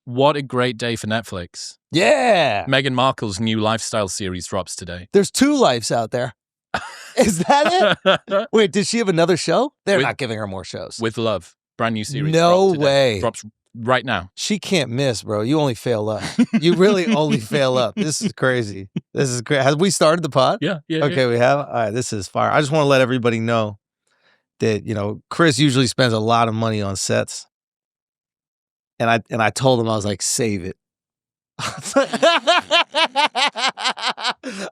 What a great day for Netflix. Yeah. Meghan Markle's new lifestyle series drops today. There's 2 lives out there. Is that it? Wait, did she have another show? They're not giving her more shows. With Love. Brand new series. No way. Drops right now. She can't miss, bro. You only fail up. You really only fail up. This is crazy. This is crazy. Have we started the pod? Yeah. Okay, we have? All right, this is fire. I just want to let everybody know that, Chris usually spends a lot of money on sets. And I told him, I was like, save it.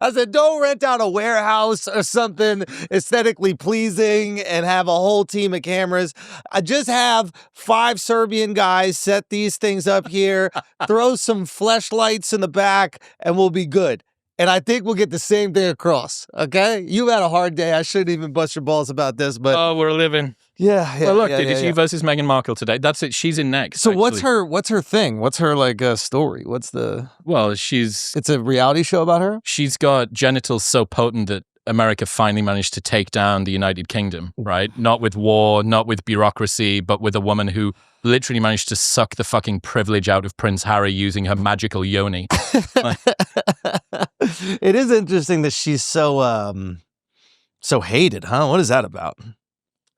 I said, don't rent out a warehouse or something aesthetically pleasing and have a whole team of cameras. I just have 5 Serbian guys set these things up here, throw some fleshlights in the back, and we'll be good. And I think we'll get the same thing across, okay? You've had a hard day. I shouldn't even bust your balls about this, but... Oh, we're living. Yeah. Well, look, dude, it's you versus Meghan Markle today. That's it. She's in next. So actually. what's her thing? What's her, story? What's the... Well, It's a reality show about her? She's got genitals so potent that America finally managed to take down the United Kingdom, right? Not with war, not with bureaucracy, but with a woman who literally managed to suck the fucking privilege out of Prince Harry using her magical yoni. It is interesting that she's so hated, huh? What is that about?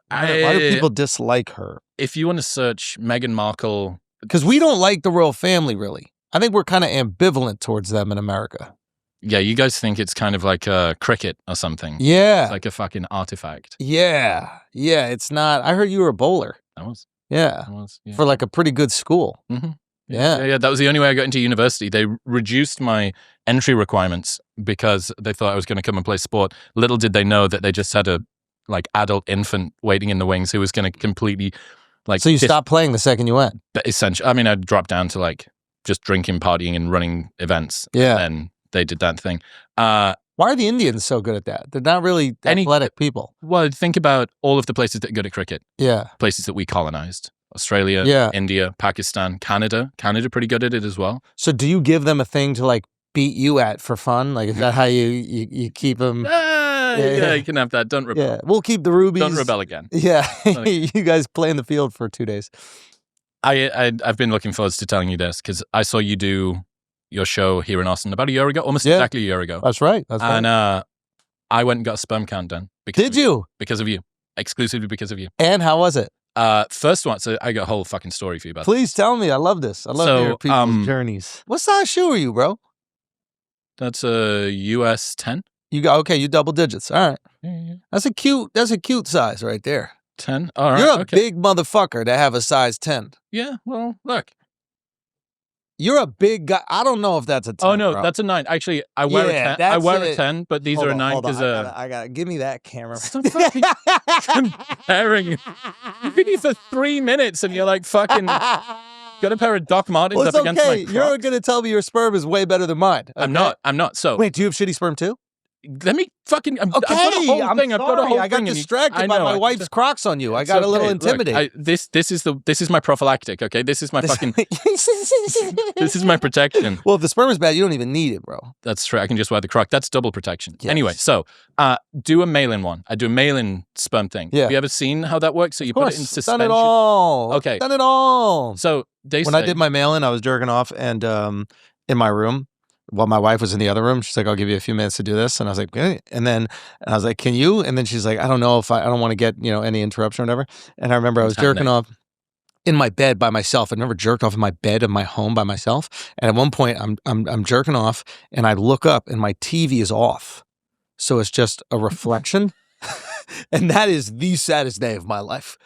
Why do people dislike her? If you want to search Meghan Markle... Because we don't like the royal family, really. I think we're kind of ambivalent towards them in America. Yeah, you guys think it's kind of like a cricket or something. Yeah. It's like a fucking artifact. Yeah, it's not... I heard you were a bowler. I was. Yeah. For like a pretty good school. Mm-hmm. Yeah. That was the only way I got into university. They reduced my entry requirements because they thought I was going to come and play sport. Little did they know that they just had a adult infant waiting in the wings who was going to completely So you stopped playing the second you went? Essentially, I mean, I dropped down to just drinking, partying, and running events. Yeah. And they did that thing. Why are the Indians so good at that? They're not really athletic people. Well, think about all of the places that are good at cricket. Yeah. Places that we colonized. Australia, India, Pakistan, Canada. Canada pretty good at it as well. So do you give them a thing to beat you at for fun? Is that how you keep them? Yeah, you can have that. Don't rebel. Yeah, we'll keep the rubies. Don't rebel again. Yeah, you guys play in the field for 2 days. I've been looking forward to telling you this because I saw you do your show here in Austin about a year ago, almost exactly a year ago. That's right. And I went and got a sperm count done. Did you? Because of you. Exclusively because of you. And how was it? First one, so I got a whole fucking story for you about Please tell me. I love this. I love to hear people's journeys. What size shoe are you, bro? That's a US 10. You double digits. All right. Yeah. That's a cute size right there. 10? All right. You're a big motherfucker to have a size 10. Yeah, well, look. You're a big guy. I don't know if that's a 10. Oh, no, bro. That's a 9. Actually, I wear a 10. I wear a 10, but these are a 9 because... I got to give me that camera. Stop fucking comparing. You've been here for 3 minutes and you're fucking... Got a pair of Doc Martens up against my Crocs. You're going to tell me your sperm is way better than mine. Okay? I'm not. So... Wait, do you have shitty sperm too? Let me fucking... I've got a whole thing. I've got a whole thing. I got distracted by my wife's Crocs on you. I got a little intimidated. Look, this is my prophylactic, okay? This is my fucking... This is my protection. Well, if the sperm is bad, you don't even need it, bro. That's true. I can just wear the Croc. That's double protection. Yes. Anyway, so do a mail-in one. I do a mail-in sperm thing. Yeah. Have you ever seen how that works? So you put it in suspension. Done it all. Okay. Done it all. So when I did my mail-in, I was jerking off and in my room. While my wife was in the other room, she's like, "I'll give you a few minutes to do this," and I was like, "Okay." And then I was like, "Can you?" And then she's like, "I don't know if I don't want to get any interruption or whatever." And I remember I was jerking off in my bed by myself. I'd never jerked off in my bed of my home by myself. And at one point, I'm jerking off, and I look up, and my TV is off, so it's just a reflection, and that is the saddest day of my life.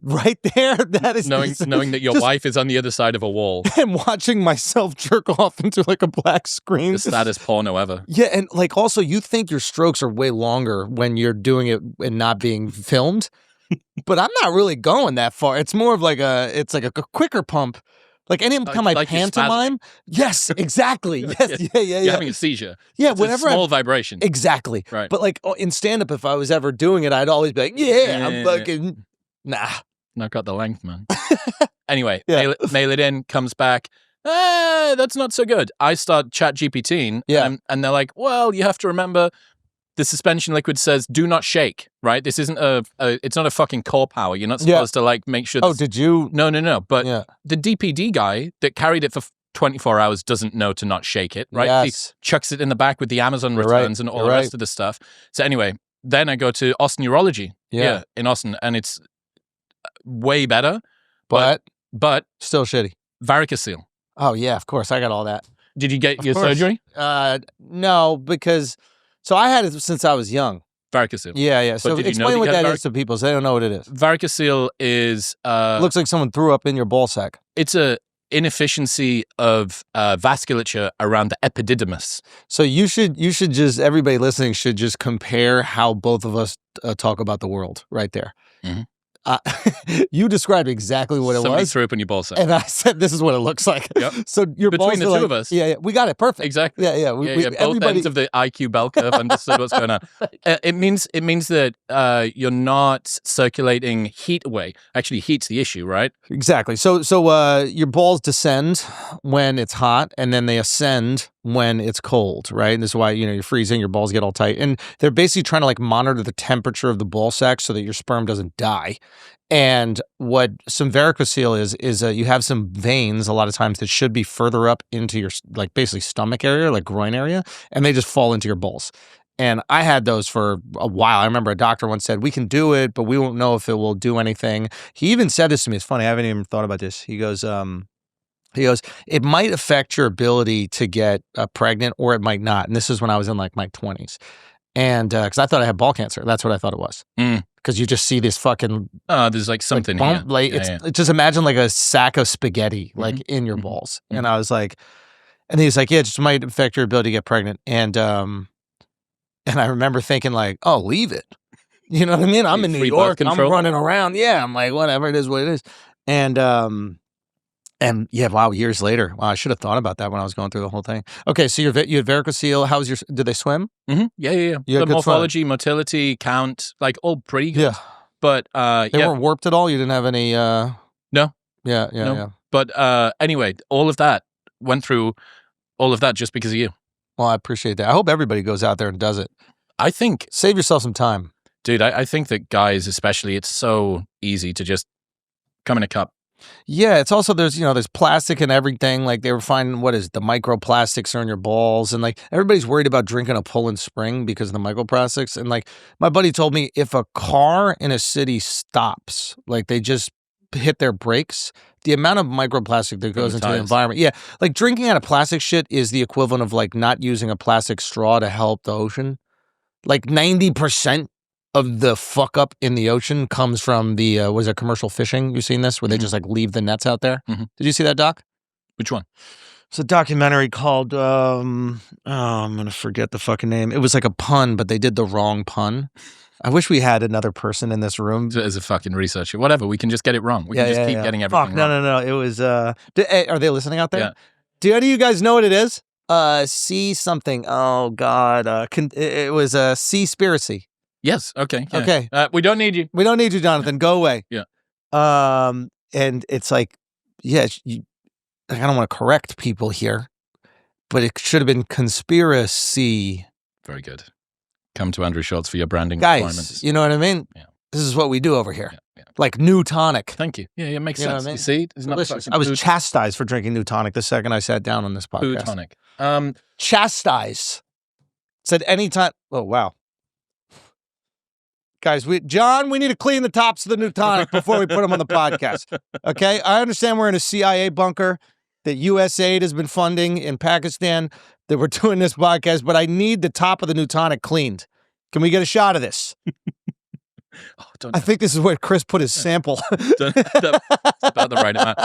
Right there, that is knowing that your wife is on the other side of a wall and watching myself jerk off into a black screen. The saddest porno ever. Yeah, and also you think your strokes are way longer when you're doing it and not being filmed, but I'm not really going that far. It's more of it's like a quicker pump. Like anytime I pantomime. Yes, exactly. Yes, yeah. You're having a seizure. Yeah, it's whenever a small vibration. Exactly. Right. But in stand-up, if I was ever doing it, I'd always be like, I'm fucking. Nah. Not got the length, man. Anyway, mail it in, comes back. That's not so good. I start chat GPTing. Yeah. And they're like, well, you have to remember the suspension liquid says do not shake, right? This isn't it's not a fucking core power. You're not supposed to like make sure. Oh, did you? No. But the DPD guy that carried it for 24 hours doesn't know to not shake it, right? Yes. He chucks it in the back with the Amazon returns and all the rest of the stuff. So anyway, then I go to Austin Urology. Yeah, in Austin, and it's way better, but still shitty. Varicocele. Oh yeah, of course. I got all that. Did you get your surgery? No, because I had it since I was young. Varicocele. Yeah. So explain what that is to people, so they don't know what it is. Varicocele is looks like someone threw up in your ball sack. It's a inefficiency of vasculature around the epididymis. So you should just, everybody listening should just compare how both of us talk about the world right there. Mm-hmm. You described exactly what it Somebody was. threw up in your ball sack. And I said, this is what it looks like. Yep. So your Between the two of us. Yeah, we got it. Perfect. Exactly. Yeah. Both ends of the IQ bell curve understood what's going on. It means that you're not circulating heat away. Actually, heat's the issue, right? Exactly. So your balls descend when it's hot, and then they ascend when it's cold, right? And this is why, you're freezing, your balls get all tight. And they're basically trying to like monitor the temperature of the ball sack so that your sperm doesn't die. And what some varicocele is you have some veins a lot of times that should be further up into your like basically stomach area, like groin area, and they just fall into your balls. And I had those for a while. I remember a doctor once said, we can do it, but we won't know if it will do anything. He even said this to me. It's funny. I haven't even thought about this. He goes, it might affect your ability to get pregnant, or it might not. And this is when I was in like my 20s. And because I thought I had ball cancer. That's what I thought it was. Because you just see this fucking... there's like something like, here. Like, just imagine like a sack of spaghetti like in your balls. And I was like... And he was like, yeah, it just might affect your ability to get pregnant. And I remember thinking like, oh, leave it. You know what I mean? I'm in New York. I'm running around. Yeah, I'm like, whatever, it is what it is. And yeah, wow, years later. Wow, I should have thought about that when I was going through the whole thing. Okay, so you had varicocele. How was your... Did they swim? Mm-hmm. Yeah. The morphology, motility, count, like all pretty good. Yeah. But they weren't warped at all? You didn't have any... No. Yeah. But anyway, all of that went through all of that just because of you. Well, I appreciate that. I hope everybody goes out there and does it. I think... Save yourself some time. Dude, I think that guys especially, it's so easy to just come in a cup. Yeah, it's also there's plastic and everything. Like they were finding the microplastics are in your balls, and like everybody's worried about drinking a Poland Spring because of the microplastics. And like my buddy told me, if a car in a city stops, like they just hit their brakes, the amount of microplastic that goes into the environment. Yeah, like drinking out of plastic shit is the equivalent of like not using a plastic straw to help the ocean. Like 90% of the fuck up in the ocean comes from the was it commercial fishing? You seen this where they just like leave the nets out there? Did you see that, doc? Which one? It's a documentary called I'm gonna forget the fucking name. It was like a pun, but they did the wrong pun. I wish we had another person in this room as a fucking researcher. Whatever, we can just get it wrong. We can just keep getting everything wrong. No. It was are they listening out there? Yeah. Do any of you guys know what it is? C something. Oh God. It was a Seaspiracy. Yes. Okay. Yeah. Okay. We don't need you. We don't need you, Jonathan. Go away. Yeah. And it's like, I don't want to correct people here, but it should have been conspiracy. Very good. Come to Andrew Schulz for your branding guys, requirements. You know what I mean? Yeah. This is what we do over here. Yeah. Like New Tonic. Thank you. Yeah, it makes You know sense. what I mean? You see? It's not I was chastised for drinking New Tonic the second I sat down on this podcast. New Tonic. Chastise. Said anytime. Oh, wow. Guys, John, we need to clean the tops of the New Tonic before we put them on the podcast. Okay? I understand we're in a CIA bunker that USAID has been funding in Pakistan, that we're doing this podcast, but I need the top of the New Tonic cleaned. Can we get a shot of this? I think this is where Chris put his sample. That's about the right amount.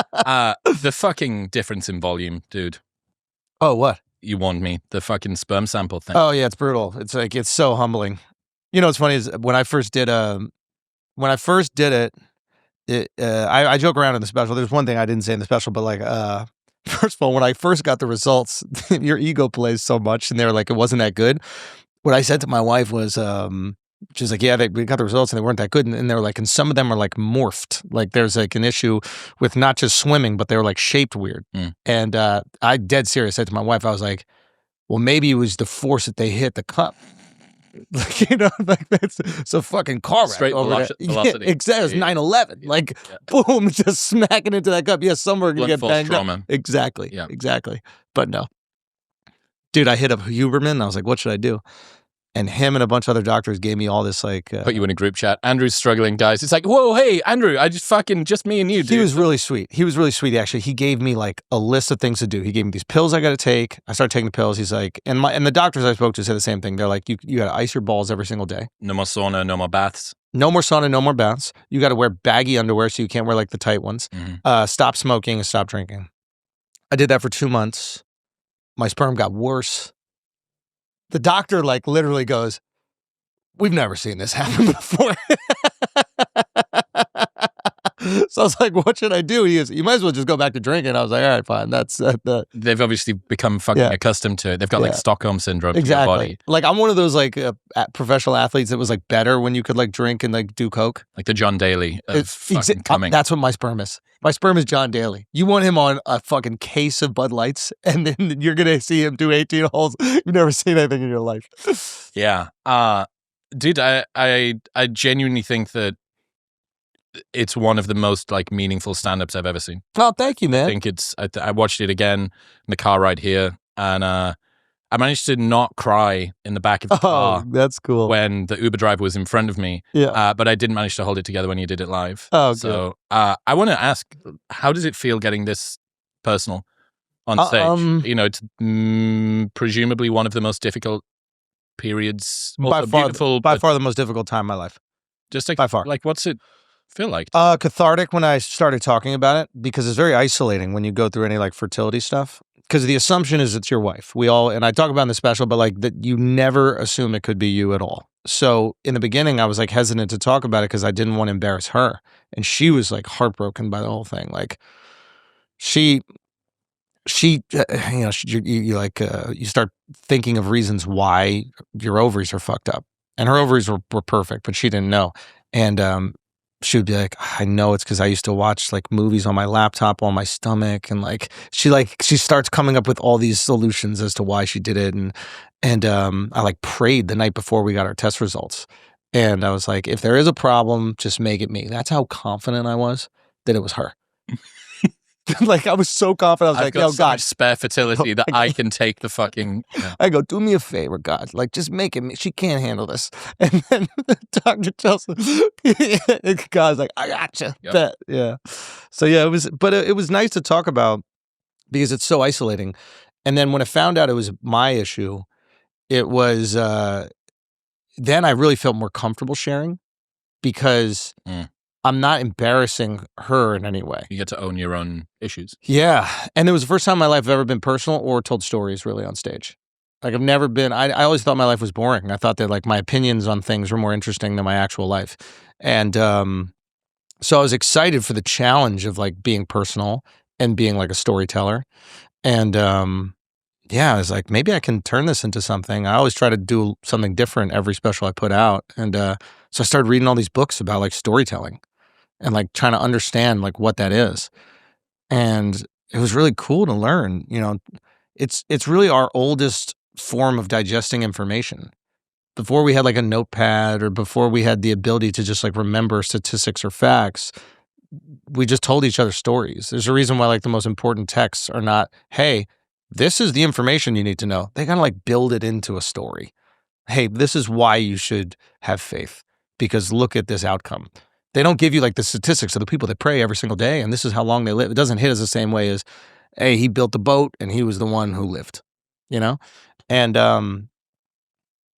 The fucking difference in volume, dude. Oh, what? You warned me. The fucking sperm sample thing. Oh, yeah, it's brutal. It's like, it's so humbling. You know what's funny is when I first did it, I joke around in the special. There's one thing I didn't say in the special, but like, first of all, when I first got the results, your ego plays so much, and they were like, it wasn't that good. What I said to my wife was, she's like, yeah, we got the results and they weren't that good. And they were like, and some of them are like morphed. Like there's like an issue with not just swimming, but they were like shaped weird. And I dead serious said to my wife, I was like, well, maybe it was the force that they hit the cup. Like, like it's a fucking car wreck Straight over there. velocity. Yeah, exactly. It's 9/11. Like, boom, just smacking into that cup. Yeah, somewhere can Blunt get force banged trauma. up. Exactly. Yeah. Exactly. But no. Dude, I hit up Huberman. I was like, what should I do? And him and a bunch of other doctors gave me all this like... Put you in a group chat. Andrew's struggling, guys. It's like, whoa, hey, Andrew, just me and you, dude. He was really sweet. He was really sweet, actually. He gave me like a list of things to do. He gave me these pills I got to take. I started taking the pills. He's like, and the doctors I spoke to said the same thing. They're like, you got to ice your balls every single day. No more sauna, no more baths. No more sauna, no more baths. You got to wear baggy underwear so you can't wear like the tight ones. Stop smoking and stop drinking. I did that for 2 months. My sperm got worse. The doctor like literally goes, we've never seen this happen before. So I was like, what should I do? He goes, you might as well just go back to drinking. I was like, all right, fine. That's They've obviously become fucking accustomed to it. They've got like Stockholm syndrome to their body. Like I'm one of those like professional athletes that was like better when you could like drink and like do coke. Like the John Daly of fucking coming. That's what my sperm is. My sperm is John Daly. You want him on a fucking case of Bud Lights and then you're going to see him do 18 holes. You've never seen anything in your life. Yeah. Dude, I genuinely think that it's one of the most like meaningful stand-ups I've ever seen. Oh, thank you, man. I think I watched it again in the car ride here, and I managed to not cry in the back of the car. That's cool. When the Uber driver was in front of me. Yeah. But I didn't manage to hold it together when you did it live. Oh, so I want to ask, how does it feel getting this personal on stage? It's presumably one of the most difficult periods. By far the most difficult time in my life. Just like, by far. Like, what's it feel like? Cathartic when I started talking about it, because it's very isolating when you go through any like fertility stuff. Because the assumption is it's your wife. And I talk about in the special, but like that you never assume it could be you at all. So in the beginning, I was like hesitant to talk about it because I didn't want to embarrass her. And she was like heartbroken by the whole thing. Like you start thinking of reasons why your ovaries are fucked up. And her ovaries were perfect, but she didn't know. And she would be like, I know it's because I used to watch like movies on my laptop on my stomach. And like she starts coming up with all these solutions as to why she did it. And I like prayed the night before we got our test results. And I was like, if there is a problem, just make it me. That's how confident I was that it was her. Like I was so confident. I was I've got so much spare fertility that I can take the fucking. Yeah. I go, do me a favor, God. Like just make it me. She can't handle this. And then the doctor tells him, God's like, I gotcha. Yep. Yeah. So yeah, it was nice to talk about because it's so isolating. And then when I found out it was my issue, it was then I really felt more comfortable sharing because. I'm not embarrassing her in any way. You get to own your own issues. Yeah. And it was the first time in my life I've ever been personal or told stories really on stage. Like I've never been, I always thought my life was boring. I thought that like my opinions on things were more interesting than my actual life. And so I was excited for the challenge of like being personal and being like a storyteller. And I was like, maybe I can turn this into something. I always try to do something different every special I put out. And so I started reading all these books about like storytelling. And like trying to understand like what that is. And it was really cool to learn, it's really our oldest form of digesting information. Before we had like a notepad or before we had the ability to just like remember statistics or facts, we just told each other stories. There's a reason why like the most important texts are not, hey, this is the information you need to know. They kind of like build it into a story. Hey, this is why you should have faith because look at this outcome. They don't give you like the statistics of the people that pray every single day and this is how long they live. It doesn't hit us the same way as, hey, he built the boat and he was the one who lived, And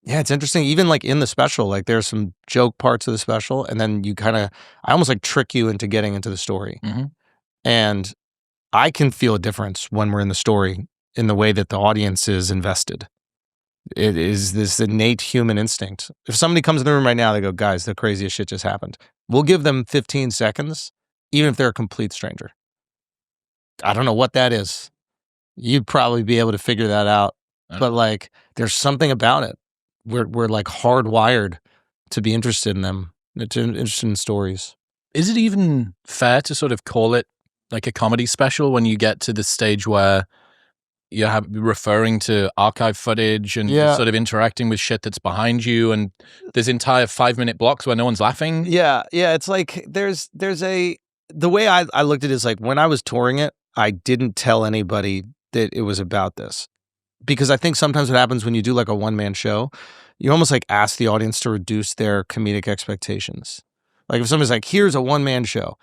it's interesting. Even like in the special, like there's some joke parts of the special and then I almost like trick you into getting into the story. Mm-hmm. And I can feel a difference when we're in the story in the way that the audience is invested. It is this innate human instinct. If somebody comes in the room right now, they go, guys, the craziest shit just happened. We'll give them 15 seconds, even if they're a complete stranger. I don't know what that is. You'd probably be able to figure that out. But like, there's something about it. We're like hardwired to be interested in them, interested in stories. Is it even fair to sort of call it like a comedy special when you get to the stage where you're referring to archive footage and Yeah. sort of interacting with shit that's behind you, and there's entire 5-minute blocks where no one's laughing. Yeah, it's like the way I looked at it is like when I was touring it, I didn't tell anybody that it was about this. Because I think sometimes what happens when you do like a one-man show, you almost like ask the audience to reduce their comedic expectations. Like if somebody's like, here's a one-man show,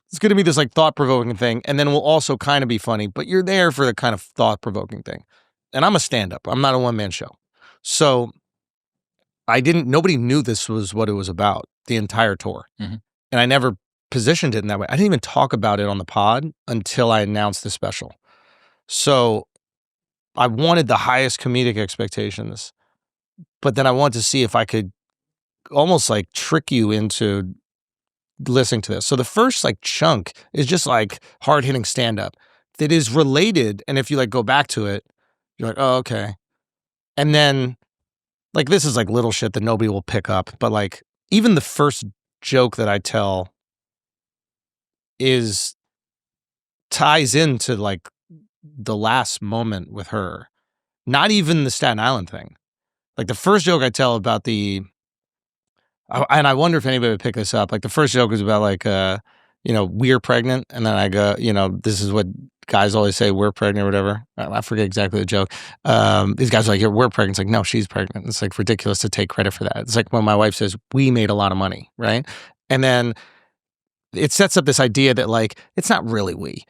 it's going to be this like thought-provoking thing, and then it will also kind of be funny, but you're there for the kind of thought-provoking thing. And I'm a stand-up. I'm not a one-man show. So nobody knew this was what it was about the entire tour. Mm-hmm. And I never positioned it in that way. I didn't even talk about it on the pod until I announced the special. So I wanted the highest comedic expectations, but then I wanted to see if I could almost like trick you into listening to this. So the first like chunk is just like hard hitting stand up that is related. And if you like go back to it, you're like, oh, okay. And then like, this is like little shit that nobody will pick up. But like even the first joke that I tell ties into like the last moment with her, not even the Staten Island thing. Like the first joke I tell about and I wonder if anybody would pick this up. Like the first joke is about like, we're pregnant. And then I go, this is what guys always say, we're pregnant or whatever. I forget exactly the joke. These guys are like, we're pregnant. It's like, no, she's pregnant. It's like ridiculous to take credit for that. It's like when my wife says, we made a lot of money, right? And then it sets up this idea that like, it's not really we.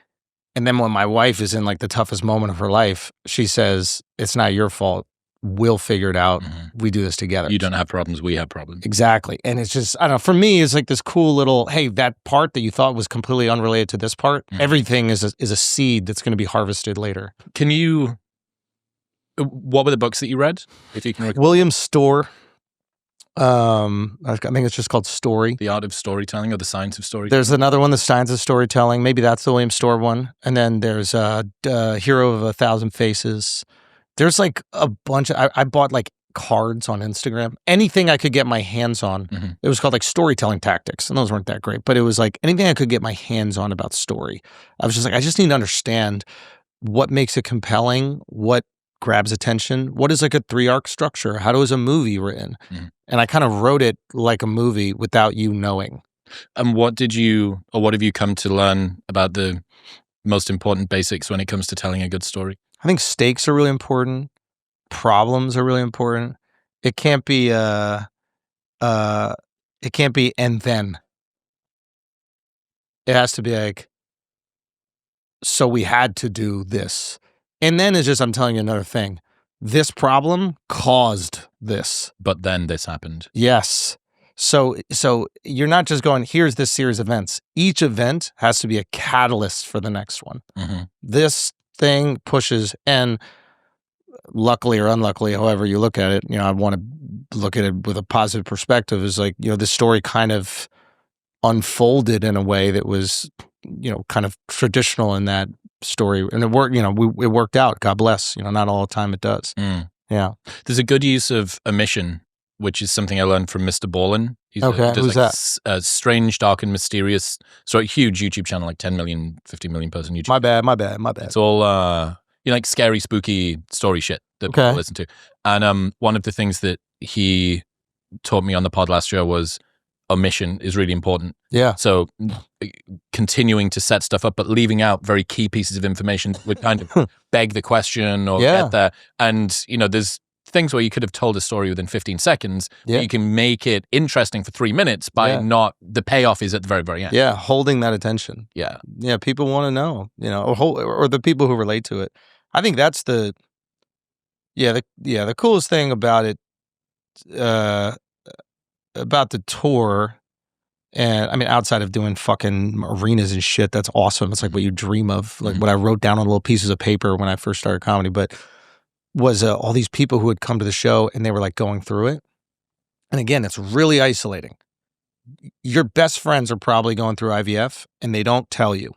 And then when my wife is in like the toughest moment of her life, she says, it's not your fault. We'll figure it out. Mm-hmm. We do this together. You don't have problems. We have problems. Exactly. And it's just, I don't know, for me, it's like this cool little, hey, that part that you thought was completely unrelated to this part, everything is a seed that's going to be harvested later. What were the books that you read? If you can William Storr. I think it's just called Story. The Art of Storytelling or The Science of Storytelling. There's another one, The Science of Storytelling. Maybe that's the William Storr one. And then there's Hero of 1,000 Faces. There's like a bunch of, I bought like cards on Instagram. Anything I could get my hands on. Mm-hmm. It was called like Storytelling Tactics. And those weren't that great. But it was like anything I could get my hands on about story. I was just like, I just need to understand what makes it compelling, what grabs attention, what is like a 3-arc structure, how is a movie written? And I kind of wrote it like a movie without you knowing. And what have you come to learn about the most important basics when it comes to telling a good story? I think stakes are really important. Problems are really important. It can't be and then. It has to be like, so we had to do this. And then it's just, I'm telling you another thing. This problem caused this. But then this happened. Yes. So you're not just going, here's this series of events. Each event has to be a catalyst for the next one. Mm-hmm. This thing pushes, and luckily or unluckily, however you look at it, I want to look at it with a positive perspective, is like, this story kind of unfolded in a way that was, kind of traditional in that story, and it worked. It worked out. God bless. Not all the time it does. Yeah. There's a good use of omission, which is something I learned from Mr. Ballin. Who's that? A strange, dark, and mysterious. So a huge YouTube channel, like 10 million, 50 million person YouTube. My bad. It's all like scary, spooky story shit that people listen to. And one of the things that he taught me on the pod last year was omission is really important. Yeah. So continuing to set stuff up, but leaving out very key pieces of information would kind of beg the question or get there. And, there's things where you could have told a story within 15 seconds, but you can make it interesting for 3 minutes by the payoff is at the very, very end. Yeah. Holding that attention. Yeah. Yeah. People want to know, or the people who relate to it. I think that's the coolest thing about it, about the tour. And I mean, outside of doing fucking arenas and shit, that's awesome. It's like what you dream of, like what I wrote down on little pieces of paper when I first started comedy, but was all these people who had come to the show and they were like going through it. And again, it's really isolating. Your best friends are probably going through IVF and they don't tell you.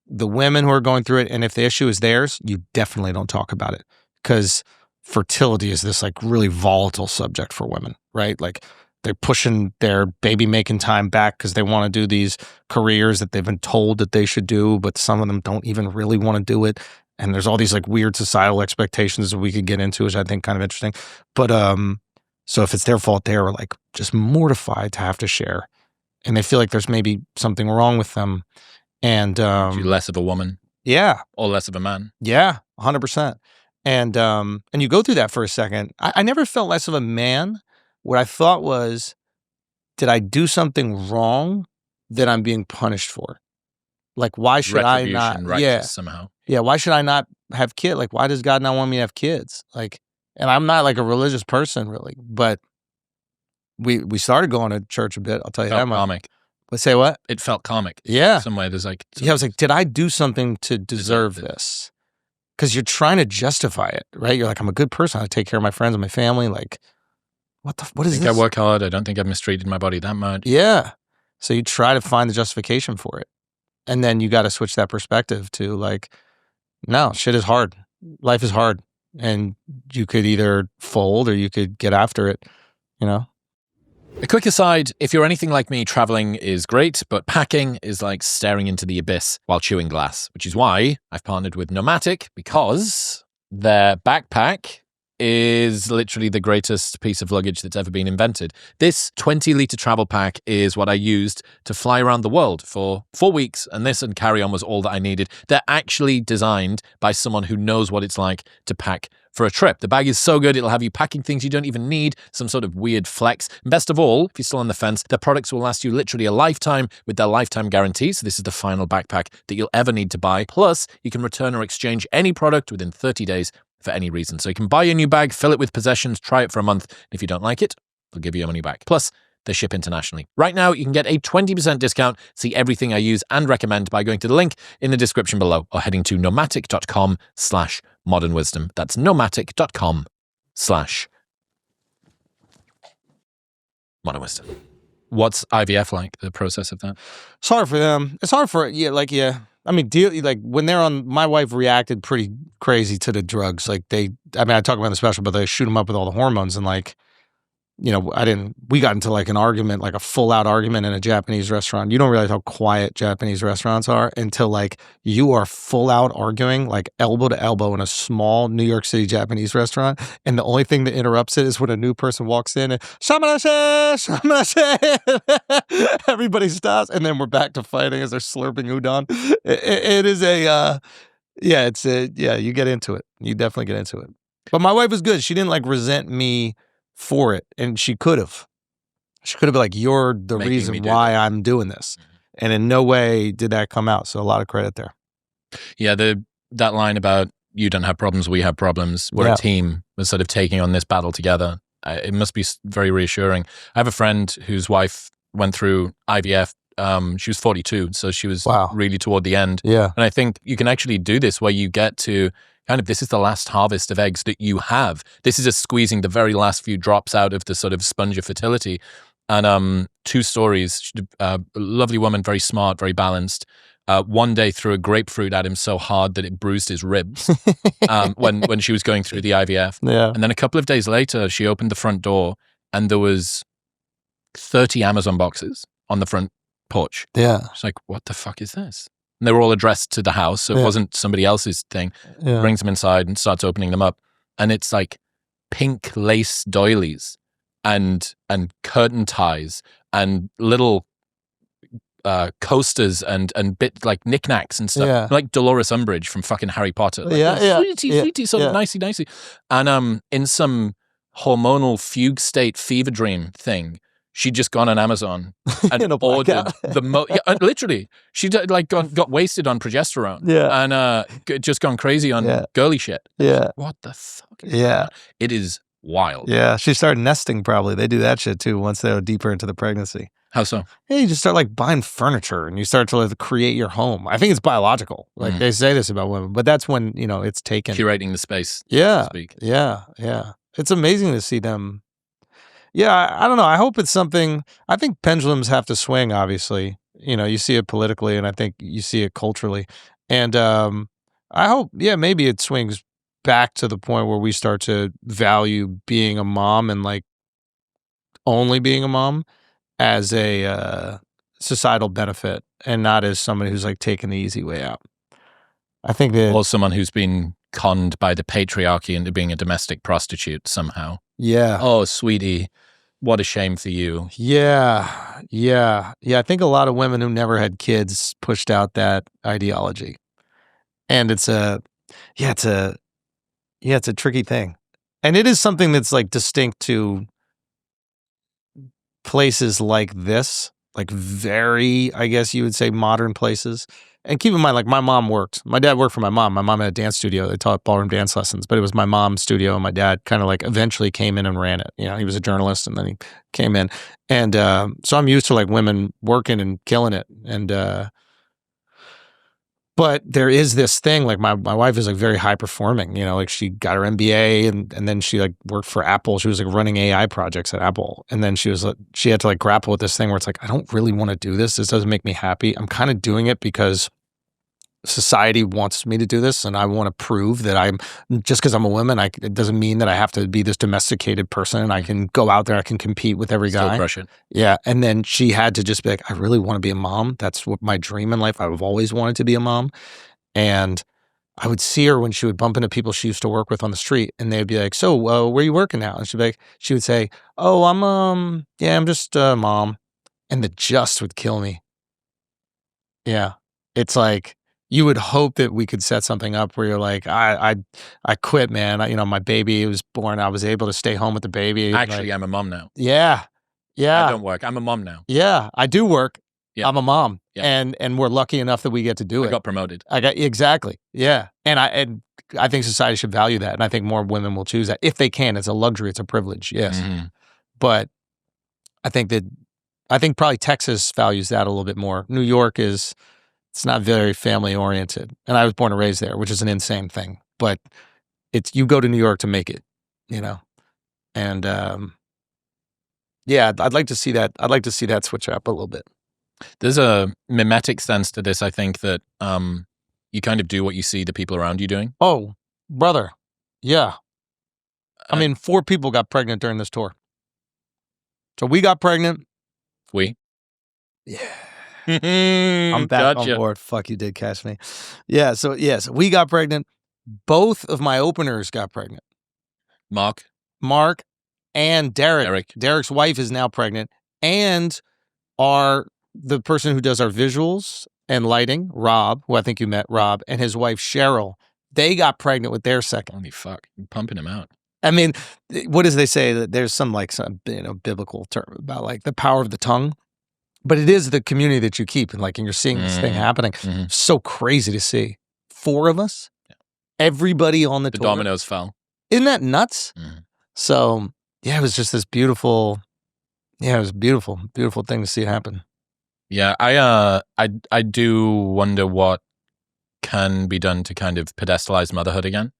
The women who are going through it, and if the issue is theirs, you definitely don't talk about it, because fertility is this like really volatile subject for women, right? Like, they're pushing their baby making time back because they want to do these careers that they've been told that they should do, but some of them don't even really want to do it. and there's all these like weird societal expectations that we could get into, which I think kind of interesting. But so if it's their fault, they're like just mortified to have to share, and they feel like there's maybe something wrong with them, and You're less of a woman, yeah, or less of a man. yeah, 100%. And you go through that for a second. I never felt less of a man. What I thought was, did I do something wrong that I'm being punished for? Like, why should I not? Retribution, righteous somehow. Yeah. Why should I not have kids? Like, why does God not want me to have kids? Like, and I'm not like a religious person really, but we started going to church a bit. I'll tell you Felt that much. comic. But say what? It felt comic. Yeah. Some way there's like... Yeah, I was like, did I do something to deserve Deserve it. this? Because you're trying to justify it, right? You're like, I'm a good person. I take care of my friends and my family. Like, what I is think this? I work hard. I don't think I've mistreated my body that much. Yeah. So you try to find the justification for it. And then you got to switch that perspective to like, no, shit is hard. Life is hard. And you could either fold or you could get after it, you know? A quick aside, if you're anything like me, traveling is great, but packing is like staring into the abyss while chewing glass, which is why I've partnered with Nomatic, because their backpack is literally the greatest piece of luggage that's ever been invented. This 20-litre travel pack is what I used to fly around the world for 4 weeks, and this and carry-on was all that I needed. They're actually designed by someone who knows what it's like to pack for a trip. The bag is so good, it'll have you packing things you don't even need, some sort of weird flex. And best of all, if you're still on the fence, their products will last you literally a lifetime with their lifetime guarantee. So this is the final backpack that you'll ever need to buy. Plus, you can return or exchange any product within 30 days for any reason. So you can buy a new bag, fill it with possessions, try it for a month. And if you don't like it, they'll give you your money back. Plus, they ship internationally. Right now, you can get a 20% discount, see everything I use and recommend by going to the link in the description below or heading to nomatic.com/modernwisdom. That's nomatic.com/modernwisdom. What's IVF like, the process of that? It's hard for them. It's hard for, yeah. I mean, like when they're on, my wife reacted pretty crazy to the drugs. Like I talk about in the special, but they shoot them up with all the hormones and like, you know, we got into like an argument, like a full out argument in a Japanese restaurant. You don't realize how quiet Japanese restaurants are until like you are full out arguing, like elbow to elbow in a small New York City Japanese restaurant. And the only thing that interrupts it is when a new person walks in and shamanase. Everybody stops. And then we're back to fighting as they're slurping udon. It is you get into it. You definitely get into it. But my wife was good. She didn't like resent me for it, and she could have been like, you're the Making reason why I'm doing this. And in no way did that come out, so a lot of credit there. Yeah, that line about you don't have problems, we have problems, we're a team, we're sort of taking on this battle together, it must be very reassuring. I have a friend whose wife went through IVF. She was 42, so she was really toward the end. Yeah. And I think you can actually do this where you get to kind of, this is the last harvest of eggs that you have. This is just squeezing the very last few drops out of the sort of sponge of fertility. And 2 stories. A lovely woman, very smart, very balanced. One day threw a grapefruit at him so hard that it bruised his ribs when she was going through the IVF. Yeah. And then a couple of days later, she opened the front door and there was 30 Amazon boxes on the front porch. Yeah. She's like, what the fuck is this? And they were all addressed to the house, so it wasn't somebody else's thing. Yeah. Brings them inside and starts opening them up. And it's like pink lace doilies and curtain ties and little coasters and bit like knickknacks and stuff. Yeah. Like Dolores Umbridge from fucking Harry Potter. Like, sweetie, sort of nicey. And in some hormonal fugue state fever dream thing, she'd just gone on Amazon and ordered literally. She got wasted on progesterone. Yeah. And just gone crazy on girly shit. Yeah. Like, what the fuck? It is wild. Yeah. She started nesting probably. They do that shit too once they're deeper into the pregnancy. How so? Yeah, you just start like buying furniture and you start to like create your home. I think it's biological. Like they say this about women, but that's when, you know, it's taken. Curating the space. Yeah. So to speak. Yeah. It's amazing to see them. Yeah, I don't know. I hope it's something. I think pendulums have to swing, obviously. You know, you see it politically and I think you see it culturally. And I hope, maybe it swings back to the point where we start to value being a mom and like only being a mom as a societal benefit and not as somebody who's like taking the easy way out. I think that Or someone who's been conned by the patriarchy into being a domestic prostitute somehow. yeah. Oh, sweetie, what a shame for you. Yeah. I think a lot of women who never had kids pushed out that ideology. And it's a tricky thing. And it is something that's like distinct to places like this, like very, I guess you would say, modern places. And keep in mind, like my dad worked for my mom. My mom had a dance studio. They taught ballroom dance lessons, but it was my mom's studio. And my dad kind of like eventually came in and ran it. You know, he was a journalist and then he came in. And so I'm used to like women working and killing it. And, but there is this thing, like my wife is like very high performing, you know, like she got her MBA and then she like worked for Apple. She was like running AI projects at Apple. And then she had to like grapple with this thing where it's like, I don't really want to do this. This doesn't make me happy. I'm kind of doing it because society wants me to do this. And I want to prove that just because I'm a woman, it doesn't mean that I have to be this domesticated person and I can go out there, I can compete with every guy. Still crush it. Yeah. And then she had to just be like, I really want to be a mom. That's what my dream in life. I've always wanted to be a mom. And I would see her when she would bump into people she used to work with on the street and they'd be like, so where are you working now? And she would say, oh, I'm just a mom. And the just would kill me. Yeah. It's like, you would hope that we could set something up where you're like, I quit, man. My baby was born. I was able to stay home with the baby. Actually, I'm a mom now. Yeah. I don't work. I'm a mom now. Yeah, I do work. Yeah. I'm a mom. Yeah. And we're lucky enough that we get to do it. I got promoted. Exactly. Yeah. And I think society should value that. And I think more women will choose that if they can. It's a luxury. It's a privilege. Yes. Mm-hmm. But I think probably Texas values that a little bit more. New York it's not very family oriented. And I was born and raised there, which is an insane thing. But you go to New York to make it, you know? And yeah, I'd like to see that. I'd like to see that switch up a little bit. There's a mimetic sense to this, I think, that you kind of do what you see the people around you doing. Oh, brother. Yeah. I mean, 4 people got pregnant during this tour. So we got pregnant. We? Yeah. I'm back on board. Fuck, you did catch me. Yeah, so we got pregnant. Both of my openers got pregnant. Mark and Derek. Derek's wife is now pregnant. And the person who does our visuals and lighting, Rob, who I think you met, Rob, and his wife, Cheryl, they got pregnant with their second. Holy fuck. You're pumping him out. I mean, what does they say? That there's some biblical term about like the power of the tongue. But it is the community that you keep, and you're seeing this thing happening. Mm-hmm. So crazy to see. 4 of us, everybody on the tour. The dominoes fell. Isn't that nuts? Mm-hmm. So yeah, it was just this beautiful. Yeah, it was beautiful thing to see it happen. Yeah, I do wonder what can be done to kind of pedestalize motherhood again.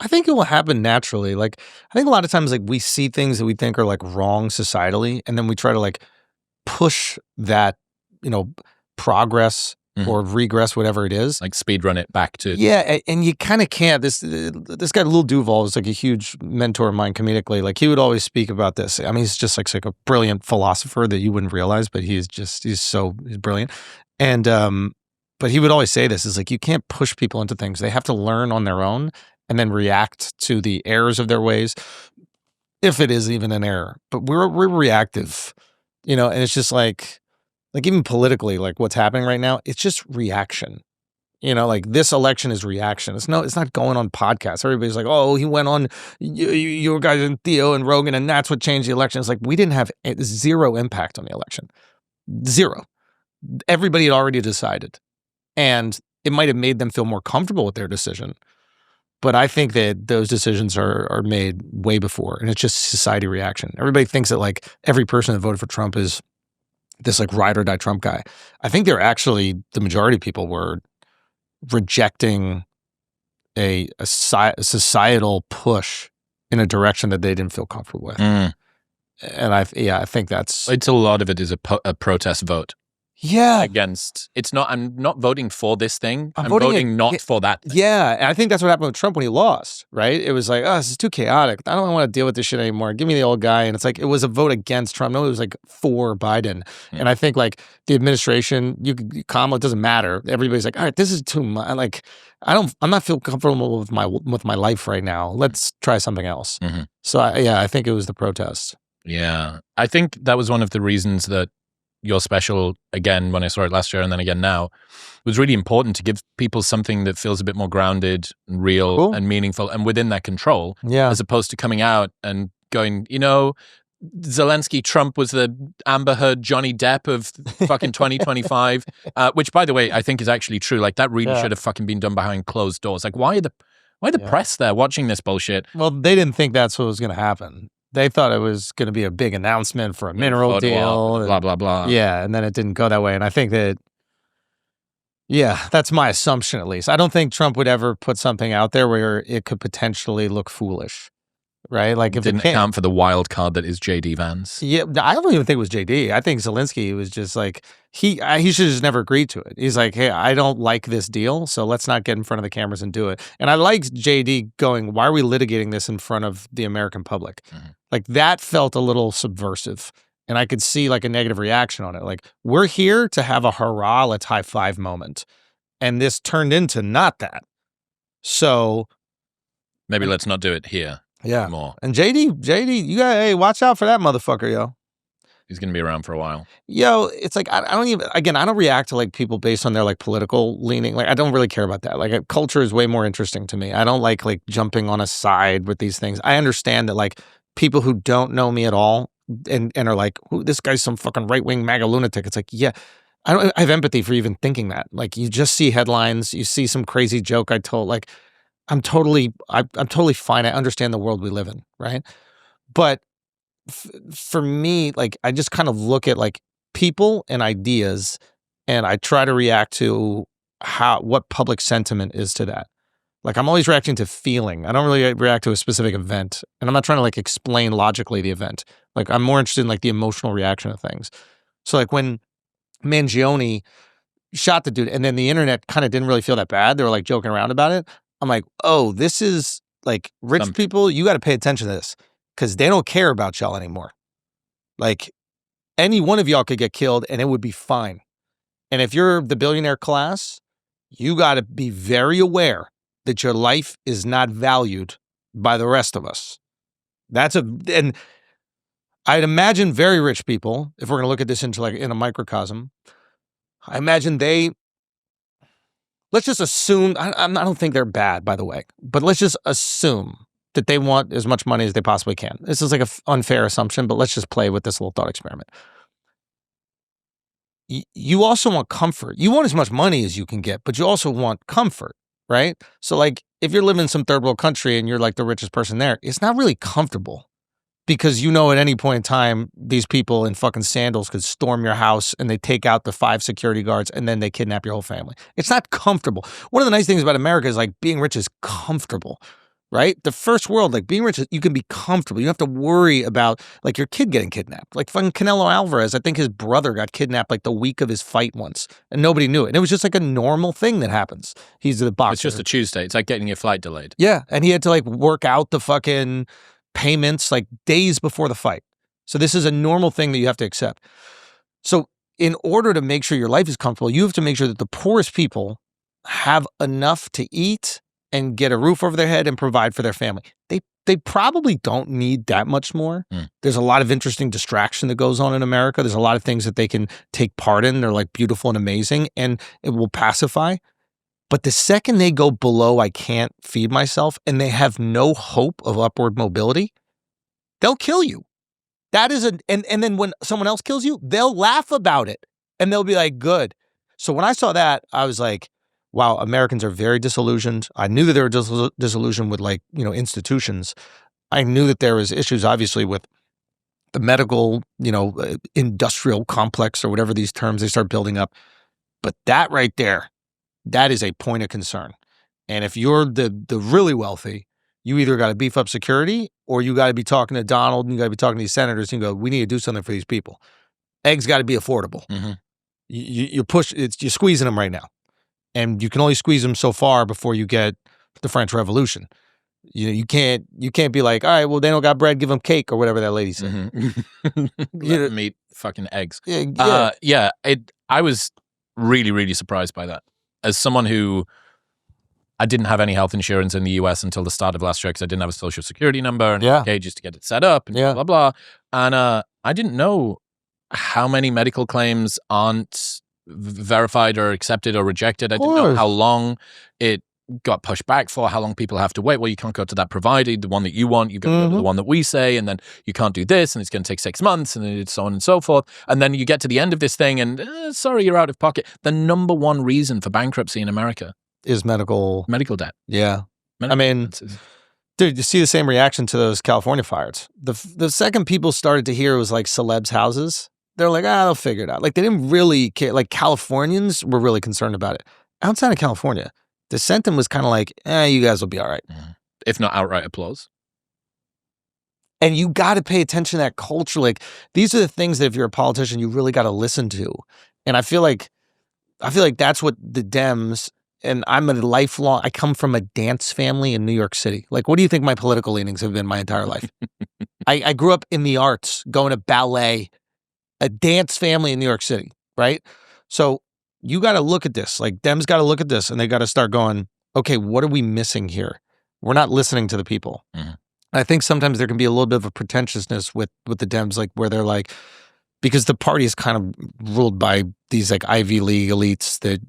I think it will happen naturally. I think a lot of times we see things that we think are wrong societally, and then we try to push that, progress or regress, whatever it is. Speed run it back to. Yeah, and you kind of can't. This guy, Lil Duval, is a huge mentor of mine comedically. He would always speak about this. I mean, he's just like a brilliant philosopher that you wouldn't realize, but he's brilliant. And, but he would always say this, is you can't push people into things. They have to learn on their own and then react to the errors of their ways, if it is even an error. But we're reactive. And it's just even politically, what's happening right now, it's just reaction. This election is reaction. It's not going on podcasts. Everybody's like, oh, he went on your guys and Theo and Rogan, and that's what changed the election. It's we didn't have zero impact on the election. Zero. Everybody had already decided. And it might have made them feel more comfortable with their decision. But I think that those decisions are made way before, and it's just society reaction. Everybody thinks that every person that voted for Trump is this ride or die Trump guy. I think the majority of people were rejecting a societal push in a direction that they didn't feel comfortable with. And I think it's a lot of it is a protest vote. Yeah. against. It's not. I'm not voting for this thing. I'm voting voting not for that thing. Yeah, and I think that's what happened with Trump when he lost, right? It was like, oh, this is too chaotic. I don't want to deal with this shit anymore. Give me the old guy. And it's like, it was a vote against Trump. No, it was like for Biden. And I think like the administration, Kamala, it doesn't matter. Everybody's like, all right, this is too much. Like, I'm not feel comfortable with my life right now. Let's try something else. So I think it was the protests. Yeah. I think that was one of the reasons that your special, again, when I saw it last year and then again now, was really important to give people something that feels a bit more grounded and real and meaningful and within their control, as opposed to coming out and going, Zelensky-Trump was the Amber Heard Johnny Depp of fucking 2025, which, by the way, I think is actually true. Like, that really should have fucking been done behind closed doors. Like, why are the press there watching this bullshit? Well, they didn't think that's what was going to happen. They thought it was going to be a big announcement for a mineral deal. Blah, blah, blah. Yeah, and then it didn't go that way. And I think that, that's my assumption at least. I don't think Trump would ever put something out there where it could potentially look foolish, right? Like if it didn't account for the wild card that is JD Vance. Yeah, I don't even think it was JD. I think Zelensky was just like, he should have just never agreed to it. He's like, hey, I don't like this deal, so let's not get in front of the cameras and do it. And I like JD going, why are we litigating this in front of the American public? Like, that felt a little subversive. And I could see like a negative reaction on it. Like, we're here to have a hurrah, let's high five moment. And this turned into not that. So maybe let's not do it here. Yeah. More. And JD, you got, watch out for that motherfucker, yo. He's going to be around for a while. Yo, it's like, I don't react to like people based on their like political leaning. Like, I don't really care about that. Like, culture is way more interesting to me. I don't like jumping on a side with these things. I understand that like people who don't know me at all and are like, this guy's some fucking right-wing MAGA lunatic. It's like, yeah, I have empathy for even thinking that. Like, you just see headlines, you see some crazy joke I told, like, I'm totally fine. I understand the world we live in, right? But for me, like, I just kind of look at like people and ideas, and I try to react to what public sentiment is to that. Like, I'm always reacting to feeling. I don't really react to a specific event, and I'm not trying to like explain logically the event. Like, I'm more interested in like the emotional reaction of things. So like when Mangione shot the dude, and then the internet kind of didn't really feel that bad. They were like joking around about it. I'm like, oh, this is like rich people. You got to pay attention to this because they don't care about y'all anymore. Like, any one of y'all could get killed and it would be fine. And if you're the billionaire class, you got to be very aware that your life is not valued by the rest of us. And I'd imagine very rich people, if we're going to look at this into like in a microcosm, I imagine let's just assume, I don't think they're bad, by the way, but let's just assume that they want as much money as they possibly can. This is like an unfair assumption, but let's just play with this little thought experiment. You also want comfort. You want as much money as you can get, but you also want comfort, right? So like if you're living in some third world country and you're like the richest person there, it's not really comfortable. Because at any point in time, these people in fucking sandals could storm your house and they take out the 5 security guards and then they kidnap your whole family. It's not comfortable. One of the nice things about America is like being rich is comfortable, right? The first world, like being rich, you can be comfortable. You don't have to worry about like your kid getting kidnapped. Like fucking Canelo Alvarez, I think his brother got kidnapped like the week of his fight once and nobody knew it. And it was just like a normal thing that happens. He's the boxer. It's just a Tuesday. It's like getting your flight delayed. Yeah. And he had to like work out the fucking payments like days before the fight. So this is a normal thing that you have to accept. So in order to make sure your life is comfortable, you have to make sure that the poorest people have enough to eat and get a roof over their head and provide for their family. They probably don't need that much more. There's a lot of interesting distraction that goes on in America. There's a lot of things that they can take part in. They're like beautiful and amazing and it will pacify. But the second they go below, I can't feed myself, and they have no hope of upward mobility, they'll kill you. That is and then when someone else kills you, they'll laugh about it and they'll be like, good. So when I saw that, I was like, wow, Americans are very disillusioned. I knew that they were disillusioned with like, institutions. I knew that there was issues obviously with the medical, industrial complex or whatever these terms they start building up. But that right there, that is a point of concern. And if you're the really wealthy, you either got to beef up security or you got to be talking to Donald and you got to be talking to these senators and go, we need to do something for these people. Eggs got to be affordable. you're squeezing them right now, and you can only squeeze them so far before you get the French Revolution. You can't be like, all right, well, they don't got bread, give them cake or whatever that lady said. Mm-hmm. Let them eat fucking eggs. Yeah. I was really, really surprised by that. As someone who, I didn't have any health insurance in the US until the start of last year because I didn't have a social security number and just to get it set up and blah, blah. And I didn't know how many medical claims aren't verified or accepted or rejected. I didn't know how long it got pushed back for, how long people have to wait. Well, you can't go to that provider, the one that you want. You've got to go to the one that we say, and then you can't do this, and it's going to take 6 months, and it's so on and so forth. And then you get to the end of this thing, and sorry, you're out of pocket. The number one reason for bankruptcy in America is medical debt. Yeah. Dude, you see the same reaction to those California fires. The second people started to hear it was like celebs' houses, they're like, they'll figure it out. Like, they didn't really care. Like, Californians were really concerned about it. Outside of California, the sentiment was kind of like, you guys will be all right. If not outright applause. And you got to pay attention to that culture. Like, these are the things that if you're a politician, you really got to listen to. And I feel like that's what the Dems, and I come from a dance family in New York City. Like, what do you think my political leanings have been my entire life? I grew up in the arts, going to ballet, a dance family in New York City, right? So you got to look at this. Like, Dems got to look at this, and they got to start going, okay, what are we missing here? We're not listening to the people. I think sometimes there can be a little bit of a pretentiousness with the Dems, like where they're like, because the party is kind of ruled by these like Ivy League elites that,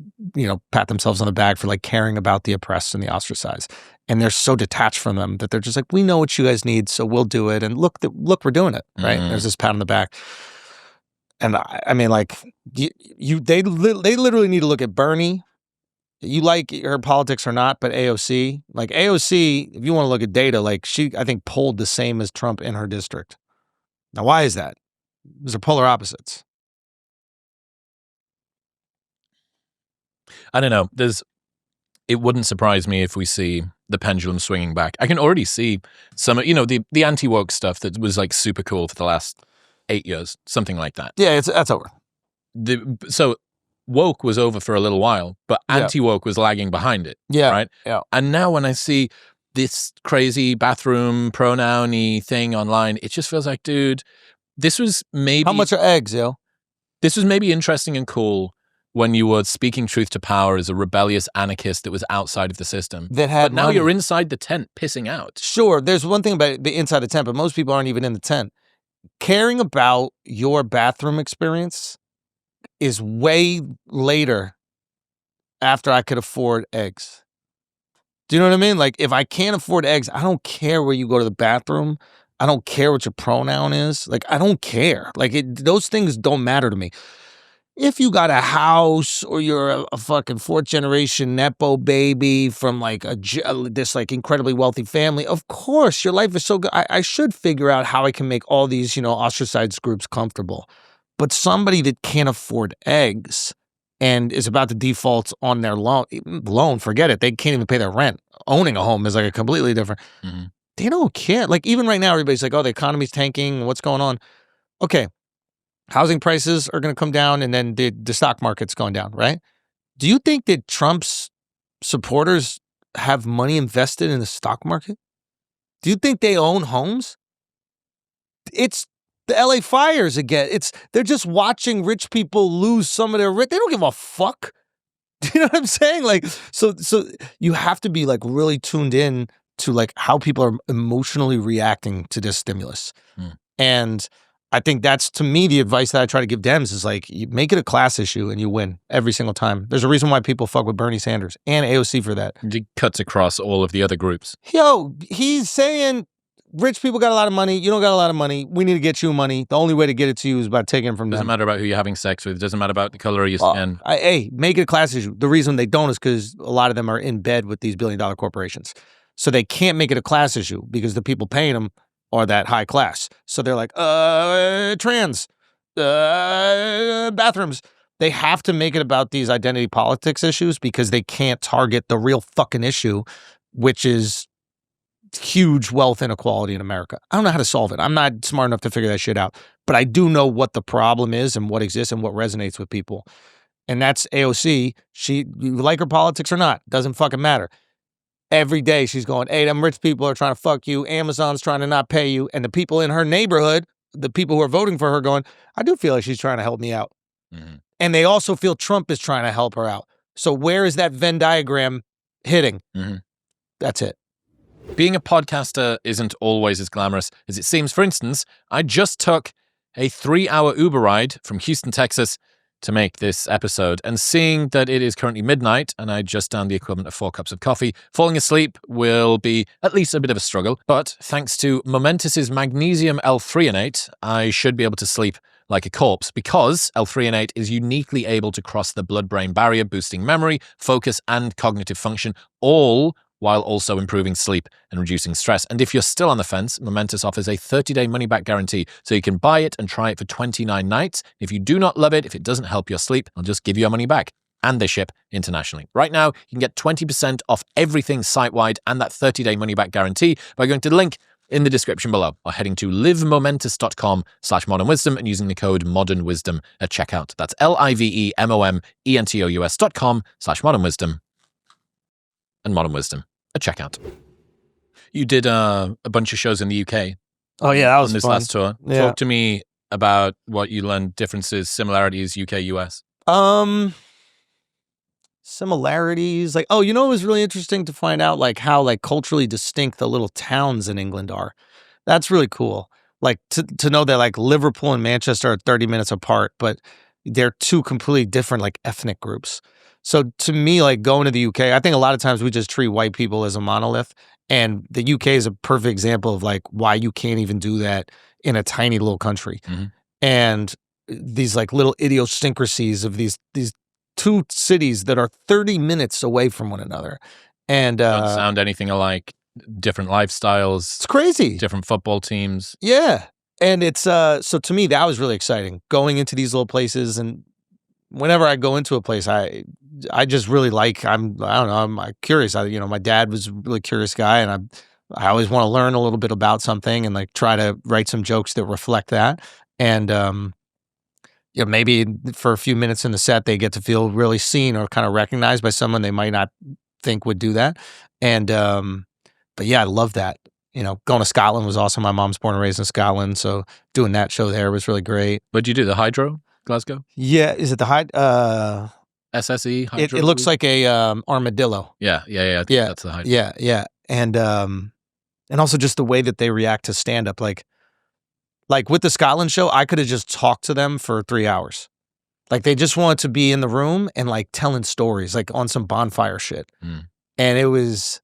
pat themselves on the back for like caring about the oppressed and the ostracized. And they're so detached from them that they're just like, we know what you guys need, so we'll do it. And look, we're doing it, right? There's this pat on the back. And I mean, like, they literally need to look at Bernie. You like her politics or not, but AOC, if you want to look at data, like she, I think, polled the same as Trump in her district. Now, why is that? Those are polar opposites. I don't know. It wouldn't surprise me if we see the pendulum swinging back. I can already see some, the anti-woke stuff that was like super cool for the last 8 years, something like that. Yeah, that's over. So woke was over for a little while, but anti-woke was lagging behind it. Yeah. Right? Yeah. And now when I see this crazy bathroom pronoun-y thing online, it just feels like, dude, this was maybe... How much are eggs, yo? This was maybe interesting and cool when you were speaking truth to power as a rebellious anarchist that was outside of the system. But now you're inside the tent pissing out. Sure, there's one thing about the inside the tent, but most people aren't even in the tent. Caring about your bathroom experience is way later after I could afford eggs. Do you know what I mean? Like, if I can't afford eggs, I don't care where you go to the bathroom. I don't care what your pronoun is. Like, I don't care. Like, those things don't matter to me. If you got a house or you're a fucking fourth generation Nepo baby from like this like incredibly wealthy family, of course your life is so good. I should figure out how I can make all these, ostracized groups comfortable. But somebody that can't afford eggs and is about to default on their loan, forget it. They can't even pay their rent. Owning a home is like a completely different. They don't care. Like, even right now, everybody's like, oh, the economy's tanking. What's going on? Okay. Housing prices are going to come down, and then the stock market's going down, right? Do you think that Trump's supporters have money invested in the stock market? Do you think they own homes? It's the LA fires again. They're just watching rich people lose some of their rent. They don't give a fuck. Do you know what I'm saying? Like, so you have to be like really tuned in to like how people are emotionally reacting to this stimulus. And I think that's, to me, the advice that I try to give Dems is like, you make it a class issue and you win every single time. There's a reason why people fuck with Bernie Sanders and AOC for that. It cuts across all of the other groups. Yo, he's saying rich people got a lot of money. You don't got a lot of money. We need to get you money. The only way to get it to you is by taking it from them. Doesn't matter about who you're having sex with. It doesn't matter about the color of your skin. Hey, make it a class issue. The reason they don't is because a lot of them are in bed with these billion-dollar corporations. So they can't make it a class issue because the people paying them are that high class. So they're like, trans, bathrooms. They have to make it about these identity politics issues because they can't target the real fucking issue, which is huge wealth inequality in America. I don't know how to solve it. I'm not smart enough to figure that shit out. But I do know what the problem is and what exists and what resonates with people. And that's AOC. You like her politics or not, doesn't fucking matter. Every day she's going, hey, them rich people are trying to fuck you. Amazon's trying to not pay you. And the people in her neighborhood, the people who are voting for her going, I do feel like she's trying to help me out. Mm-hmm. And they also feel Trump is trying to help her out. So where is that Venn diagram hitting? Mm-hmm. That's it. Being a podcaster isn't always as glamorous as it seems. For instance, I just took a 3-hour Uber ride from Houston, Texas to make this episode, and seeing that it is currently midnight and I just downed the equivalent of 4 cups of coffee, falling asleep will be at least a bit of a struggle. But thanks to Momentus's magnesium L-threonate, I should be able to sleep like a corpse, because L-threonate is uniquely able to cross the blood-brain barrier, boosting memory, focus, and cognitive function, all while also improving sleep and reducing stress. And if you're still on the fence, Momentus offers a 30-day money-back guarantee, so you can buy it and try it for 29 nights. If you do not love it, if it doesn't help your sleep, they'll just give you your money back. And they ship internationally. Right now, you can get 20% off everything site-wide and that 30-day money-back guarantee by going to the link in the description below, or heading to livemomentus.com/modernwisdom and using the code modernwisdom at checkout. That's livemomentus.com/modernwisdom and modern wisdom at checkout. You did a bunch of shows in the UK. Oh yeah, that was on this fun. last tour. Yeah. Talk to me about what you learned, differences, similarities, UK, US. Similarities, like, it was really interesting to find out like how like culturally distinct the little towns in England are. That's really cool. Like to know that like Liverpool and Manchester are 30 minutes apart, but they're two completely different like ethnic groups. So to me, like going to the UK, I think a lot of times we just treat white people as a monolith, and the UK is a perfect example of like why you can't even do that in a tiny little country. Mm-hmm. And these like little idiosyncrasies of these two cities that are 30 minutes away from one another. And don't sound anything alike, different lifestyles. It's crazy. Different football teams. Yeah. And it's so to me that was really exciting, going into these little places. And whenever I go into a place, I just really like, I'm curious. My dad was a really curious guy, and I always want to learn a little bit about something and like try to write some jokes that reflect that. And maybe for a few minutes in the set, they get to feel really seen or kind of recognized by someone they might not think would do that. And, but yeah, I love that. Going to Scotland was awesome. My mom's born and raised in Scotland, so doing that show there was really great. What'd you do? The Hydro, Glasgow? Yeah. Is it the SSE? Hydro? It looks like a armadillo. Yeah. That's the Hydro. Yeah. And also just the way that they react to stand-up, like with the Scotland show, I could have just talked to them for 3 hours. Like they just wanted to be in the room and like telling stories, like on some bonfire shit. Mm. And it was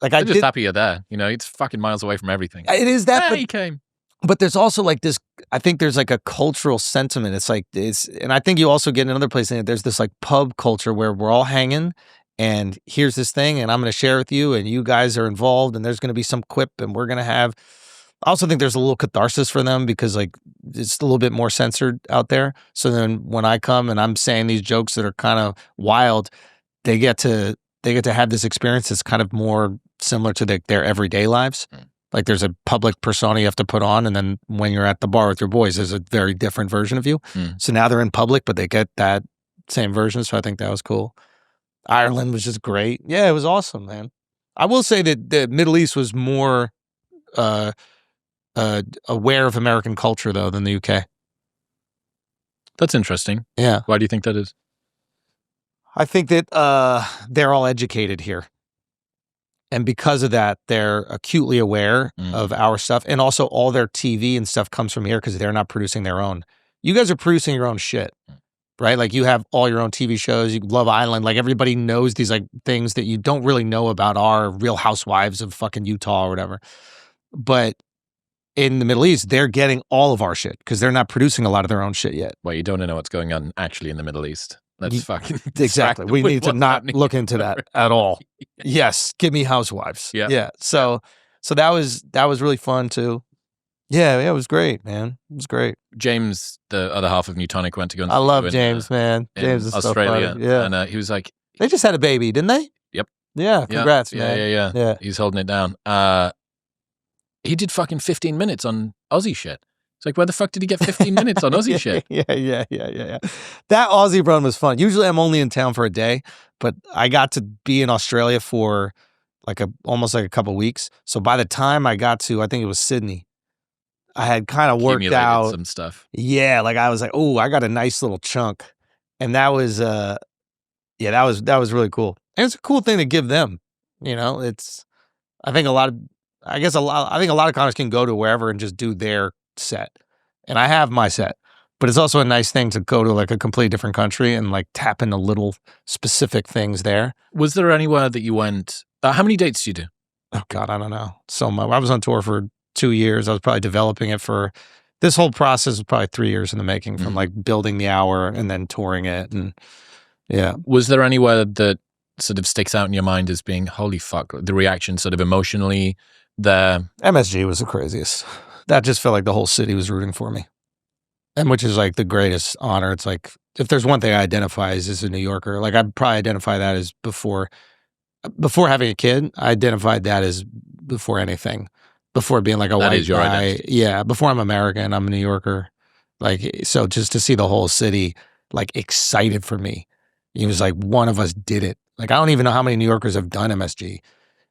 like, I'm just happy you're there. It's fucking miles away from everything. It is that. But, he came. But there's also like this, I think there's like a cultural sentiment. And I think you also get in another place, there's this like pub culture where we're all hanging, and here's this thing, and I'm going to share with you, and you guys are involved, and there's going to be some quip, and we're going to have. I also think there's a little catharsis for them because like it's a little bit more censored out there. So then when I come and I'm saying these jokes that are kind of wild, they get to have this experience that's kind of more similar to their everyday lives. Mm. Like there's a public persona you have to put on, and then when you're at the bar with your boys, there's a very different version of you. Mm. So now they're in public, but they get that same version. So I think that was cool. Ireland was just great. Yeah, it was awesome, man. I will say that the Middle East was more aware of American culture though than the UK. That's interesting. Yeah. Why do you think that is? I think that they're all educated here. And because of that, they're acutely aware of our stuff. And also all their TV and stuff comes from here because they're not producing their own. You guys are producing your own shit, right? Like you have all your own TV shows. You Love Island. Like everybody knows these like things that you don't really know about our Real Housewives of fucking Utah or whatever. But in the Middle East, they're getting all of our shit because they're not producing a lot of their own shit yet. Well, you don't know what's going on actually in the Middle East. That's fucking exactly. We need to not look into that at all. Yes, give me Housewives. Yeah. So that was really fun too. Yeah, it was great, man. It was great. James, the other half of Newtonic, went to go and I love James, man. James is Australia. so funny. Yeah, and he was like, they just had a baby, didn't they? Yep. Yeah, congrats, man. Yeah. He's holding it down. He did fucking 15 minutes on Aussie shit. It's like, where the fuck did he get 15 minutes on Aussie shit? Yeah. That Aussie run was fun. Usually I'm only in town for a day, but I got to be in Australia for almost like a couple weeks. So by the time I got to, I think it was Sydney, I had kind of worked out some stuff. Yeah, like I was like, oh, I got a nice little chunk. And that was that was really cool. And it's a cool thing to give them. You know, I think a lot of comics can go to wherever and just do their set. And I have my set. But it's also a nice thing to go to like a completely different country and like tap into little specific things there. Was there anywhere that you went? How many dates did you do? Oh God, I don't know. So much. I was on tour for 2 years. I was probably developing it for this whole process was probably 3 years in the making, from like building the hour and then touring it. And yeah. Was there anywhere that sort of sticks out in your mind as being, holy fuck, the reaction sort of emotionally there? MSG was the craziest. That just felt like the whole city was rooting for me. And which is like the greatest honor. It's like, if there's one thing I identify as a New Yorker, like I'd probably identify that as before having a kid, I identified that as before anything. Before being like a that white is your guy. Identity. Yeah, before I'm American, I'm a New Yorker. Like, so just to see the whole city like excited for me. He was like, one of us did it. Like, I don't even know how many New Yorkers have done MSG,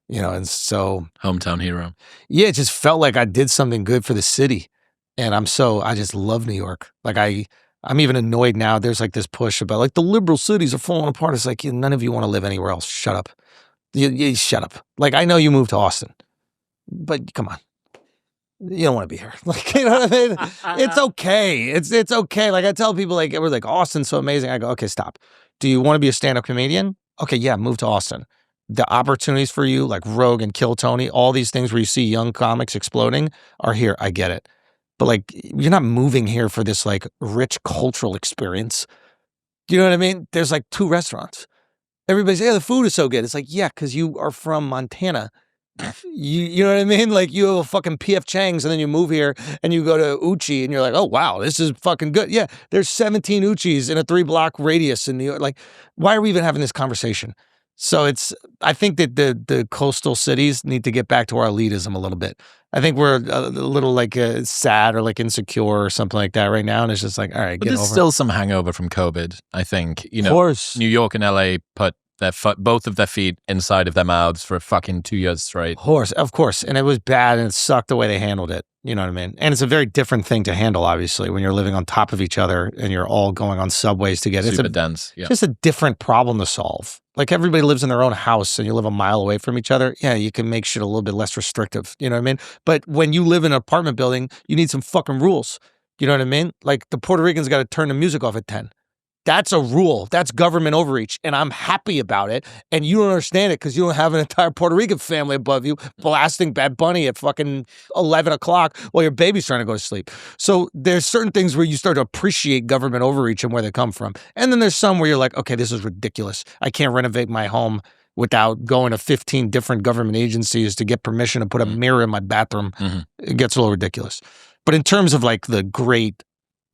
you know, and so. Hometown hero. Yeah, it just felt like I did something good for the city. And I just love New York. Like I'm even annoyed now. There's like this push about like the liberal cities are falling apart. It's like, none of you want to live anywhere else. Shut up. You shut up. Like, I know you moved to Austin, but come on. You don't want to be here. Like, you know what I mean? It's okay. It's okay. Like I tell people, like, we're like, Austin's so amazing. I go, okay, stop. Do you want to be a stand-up comedian? Okay, yeah, move to Austin. The opportunities for you, like Rogue and Kill Tony, all these things where you see young comics exploding are here. I get it. But like, you're not moving here for this like rich cultural experience. You know what I mean? There's like 2 restaurants. Everybody's, yeah, the food is so good. It's like, yeah, because you are from Montana. You know what I mean? Like, you have a fucking P.F. Chang's and then you move here and you go to Uchi and you're like, oh, wow, this is fucking good. Yeah, there's 17 Uchis in a 3-block radius in New York. Like, why are we even having this conversation? So I think that the coastal cities need to get back to our elitism a little bit. I think we're a little like sad or like insecure or something like that right now. And it's just like, all right, but there's still some hangover from COVID, I think. You know, of course. New York and LA put both of their feet inside of their mouths for fucking 2 years straight. Of course. And it was bad and it sucked the way they handled it. You know what I mean? And it's a very different thing to handle, obviously, when you're living on top of each other and you're all going on subways to get it. Super dense. Yeah. Just a different problem to solve. Like, everybody lives in their own house and you live a mile away from each other. Yeah, you can make shit a little bit less restrictive. You know what I mean? But when you live in an apartment building, you need some fucking rules. You know what I mean? Like, the Puerto Ricans got to turn the music off at 10. That's a rule. That's government overreach. And I'm happy about it. And you don't understand it because you don't have an entire Puerto Rican family above you blasting Bad Bunny at fucking 11 o'clock while your baby's trying to go to sleep. So there's certain things where you start to appreciate government overreach and where they come from. And then there's some where you're like, okay, this is ridiculous. I can't renovate my home without going to 15 different government agencies to get permission to put a mirror in my bathroom. Mm-hmm. It gets a little ridiculous. But in terms of like the great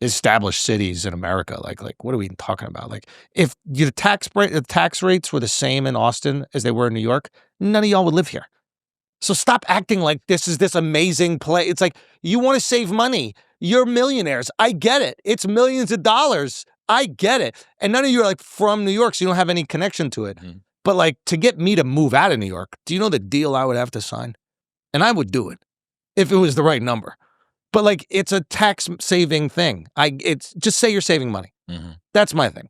established cities in America, like what are we even talking about? Like, if the tax rates were the same in Austin as they were in New York, none of y'all would live here. So stop acting like this is this amazing place. It's like, you want to save money. You're millionaires. I get it. It's millions of dollars. I get it. And none of you are like from New York, so you don't have any connection to it. Mm-hmm. But like, to get me to move out of New York, do you know the deal I would have to sign? And I would do it if it was the right number. But like, it's a tax saving thing. It's just say you're saving money. Mm-hmm. That's my thing.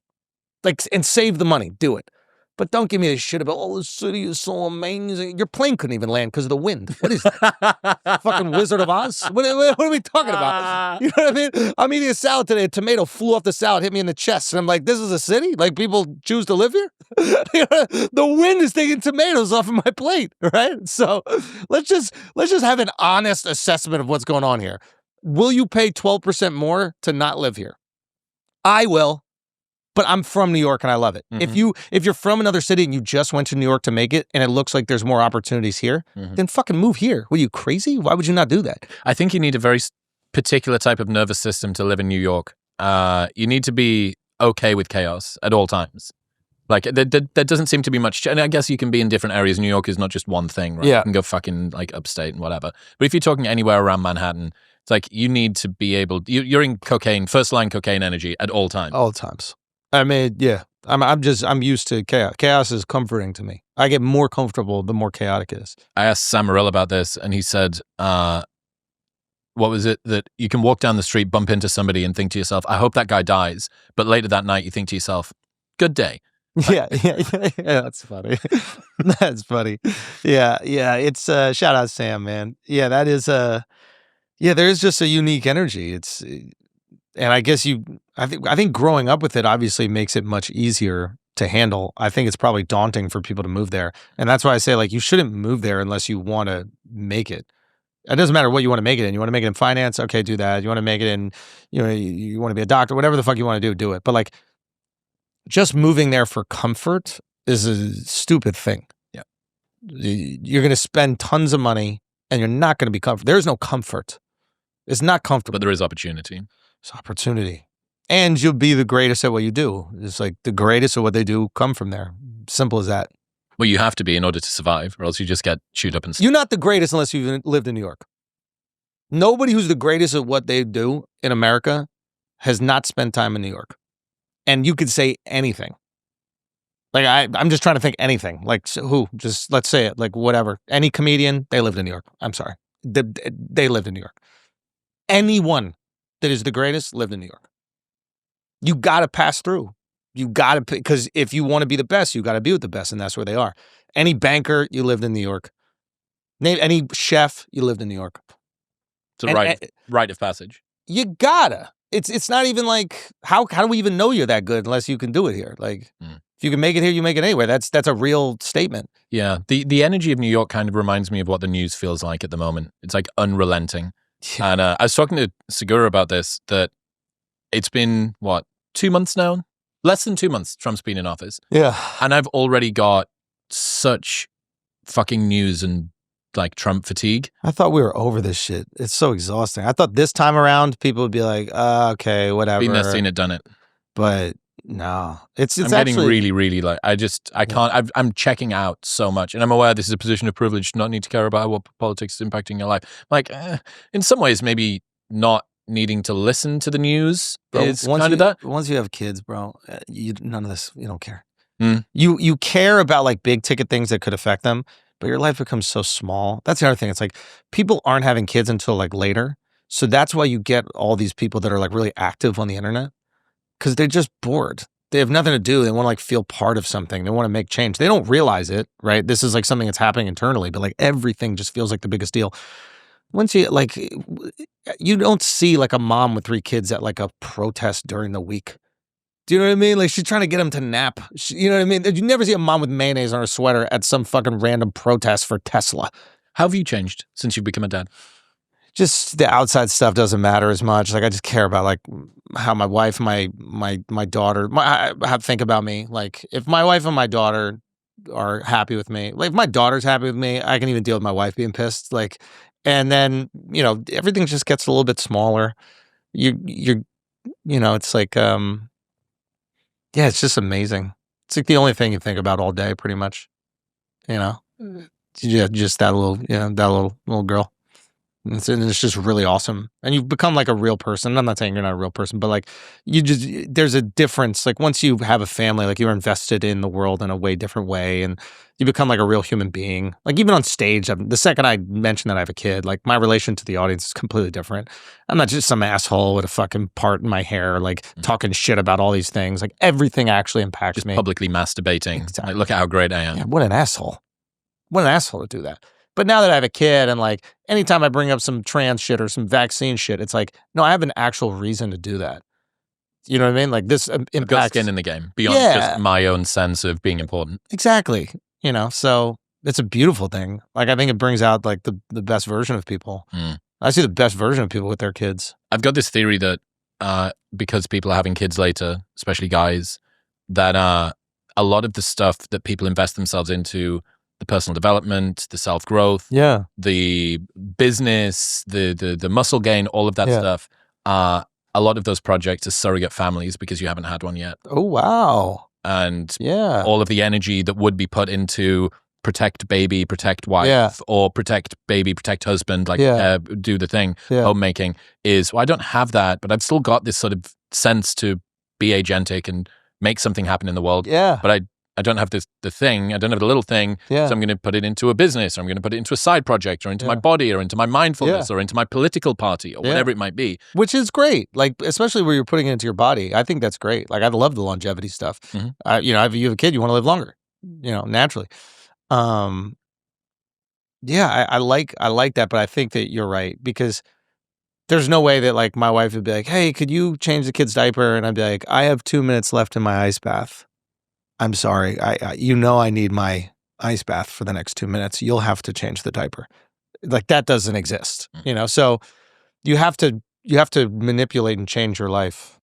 Like, and save the money. Do it. But don't give me this shit about, oh, the city is so amazing. Your plane couldn't even land because of the wind. What is that? Fucking Wizard of Oz? What are we talking about? You know what I mean? I'm eating a salad today. A tomato flew off the salad, hit me in the chest. And I'm like, this is a city? Like, people choose to live here? The wind is taking tomatoes off of my plate, right? So let's just have an honest assessment of what's going on here. Will you pay 12% more to not live here? I will. But I'm from New York and I love it. Mm-hmm. If you're from another city and you just went to New York to make it and it looks like there's more opportunities here, mm-hmm. then fucking move here. Were you crazy? Why would you not do that? I think you need a very particular type of nervous system to live in New York. You need to be okay with chaos at all times. Like there doesn't seem to be much. And I guess you can be in different areas. New York is not just one thing, right? Yeah. You can go fucking like upstate and whatever. But if you're talking anywhere around Manhattan, it's like you need to be able. You're in first line cocaine energy at all times. All times. I mean, yeah. I'm used to chaos. Chaos is comforting to me. I get more comfortable the more chaotic it is. I asked Sam Morril about this, and he said, "What was it that you can walk down the street, bump into somebody, and think to yourself, I hope that guy dies. But later that night, you think to yourself, good day." Yeah, that's funny. That's funny. Yeah. It's shout out Sam, man. Yeah, that is there's just a unique energy. It's and I guess I think growing up with it obviously makes it much easier to handle. I think it's probably daunting for people to move there. And that's why I say like you shouldn't move there unless you want to make it. It doesn't matter what you want to make it in. You want to make it in finance? Okay, do that. You want to make it in, you want to be a doctor, whatever the fuck you want to do it. But like just moving there for comfort is a stupid thing. Yeah. You're going to spend tons of money and you're not going to be comfortable. There's no comfort. It's not comfortable. But there is opportunity. It's opportunity. And you'll be the greatest at what you do. It's like the greatest at what they do come from there. Simple as that. Well, you have to be in order to survive, or else you just get chewed up and stuff. You're not the greatest unless you've lived in New York. Nobody who's the greatest at what they do in America has not spent time in New York. And you could say anything. Like, I'm just trying to think anything. Like, so who? Just let's say it. Like, whatever. Any comedian, they lived in New York. I'm sorry. They lived in New York. Anyone that is the greatest lived in New York. You got to pass through. You got to, because if you want to be the best, you got to be with the best, and that's where they are. Any banker, you lived in New York. Name any chef, you lived in New York. It's a rite of passage. You gotta. It's not even like how do we even know you're that good unless you can do it here? Like if you can make it here, you make it anywhere. That's a real statement. Yeah, the energy of New York kind of reminds me of what the news feels like at the moment. It's like unrelenting. Yeah. And I was talking to Segura about this, that it's been, 2 months now? Less than 2 months Trump's been in office. Yeah. And I've already got such fucking news and like Trump fatigue. I thought we were over this shit. It's so exhausting. I thought this time around people would be like, okay, whatever. Been there, seen it, done it. But no, it's I'm actually getting really, really like, I can't, I'm checking out so much. And I'm aware this is a position of privilege to not need to care about what politics is impacting your life. Like, in some ways, maybe not needing to listen to the news is kind of that. Once you have kids, bro, none of this, you don't care. You care about like big ticket things that could affect them, but your life becomes so small. That's the other thing. It's like people aren't having kids until like later. So that's why you get all these people that are like really active on the internet, because they're just bored. They have nothing to do. They want to like feel part of something. They want to make change. They don't realize it, right? This is like something that's happening internally, but like everything just feels like the biggest deal. Once you like, you don't see like a mom with 3 kids at like a protest during the week. Do you know what I mean? Like she's trying to get them to nap. You know what I mean? You never see a mom with mayonnaise on her sweater at some fucking random protest for Tesla. How have you changed since you've become a dad? Just the outside stuff doesn't matter as much. Like I just care about like how my wife, my daughter, think about me. Like if my wife and my daughter are happy with me, like if my daughter's happy with me, I can even deal with my wife being pissed. Like, and then everything just gets a little bit smaller. It's like yeah, it's just amazing. It's like the only thing you think about all day, pretty much. Yeah, just that little girl. And it's just really awesome. And you've become like a real person. I'm not saying you're not a real person, but like there's a difference. Like once you have a family, like you're invested in the world in a way different way. And you become like a real human being. Like even on stage, the second I mention that I have a kid, like my relation to the audience is completely different. I'm not just some asshole with a fucking part in my hair, like talking shit about all these things. Like everything actually impacts just me. Publicly masturbating. Exactly. Like, look at how great I am. Yeah, what an asshole. What an asshole to do that. But now that I have a kid and like anytime I bring up some trans shit or some vaccine shit, it's like, no, I have an actual reason to do that. You know what I mean? Like this impacts. I've got skin in the game beyond just my own sense of being important. Exactly. So it's a beautiful thing. Like I think it brings out like the best version of people. I see the best version of people with their kids. I've got this theory that because people are having kids later, especially guys, that a lot of the stuff that people invest themselves into, the personal development, the self-growth, the business, the muscle gain, all of that stuff. A lot of those projects are surrogate families because you haven't had one yet. Oh, wow. and Yeah. all of the energy that would be put into protect baby, protect wife, or protect baby, protect husband, like do the thing, homemaking is, well, I don't have that, but I've still got this sort of sense to be agentic and make something happen in the world. Yeah. But I don't have the thing, I don't have the little thing, so I'm going to put it into a business, or I'm going to put it into a side project, or into my body, or into my mindfulness, or into my political party, or whatever it might be. Which is great, like, especially where you're putting it into your body. I think that's great. Like, I love the longevity stuff. Mm-hmm. You know, if you have a kid, you want to live longer, you know, naturally. Yeah, I like that, but I think that you're right, because there's no way that, like, my wife would be like, hey, could you change the kid's diaper? And I'd be like, I have 2 minutes left in my ice bath. I'm sorry. You know, I need my ice bath for the next 2 minutes. You'll have to change the diaper. Like, that doesn't exist, you know? So you have to manipulate and change your life.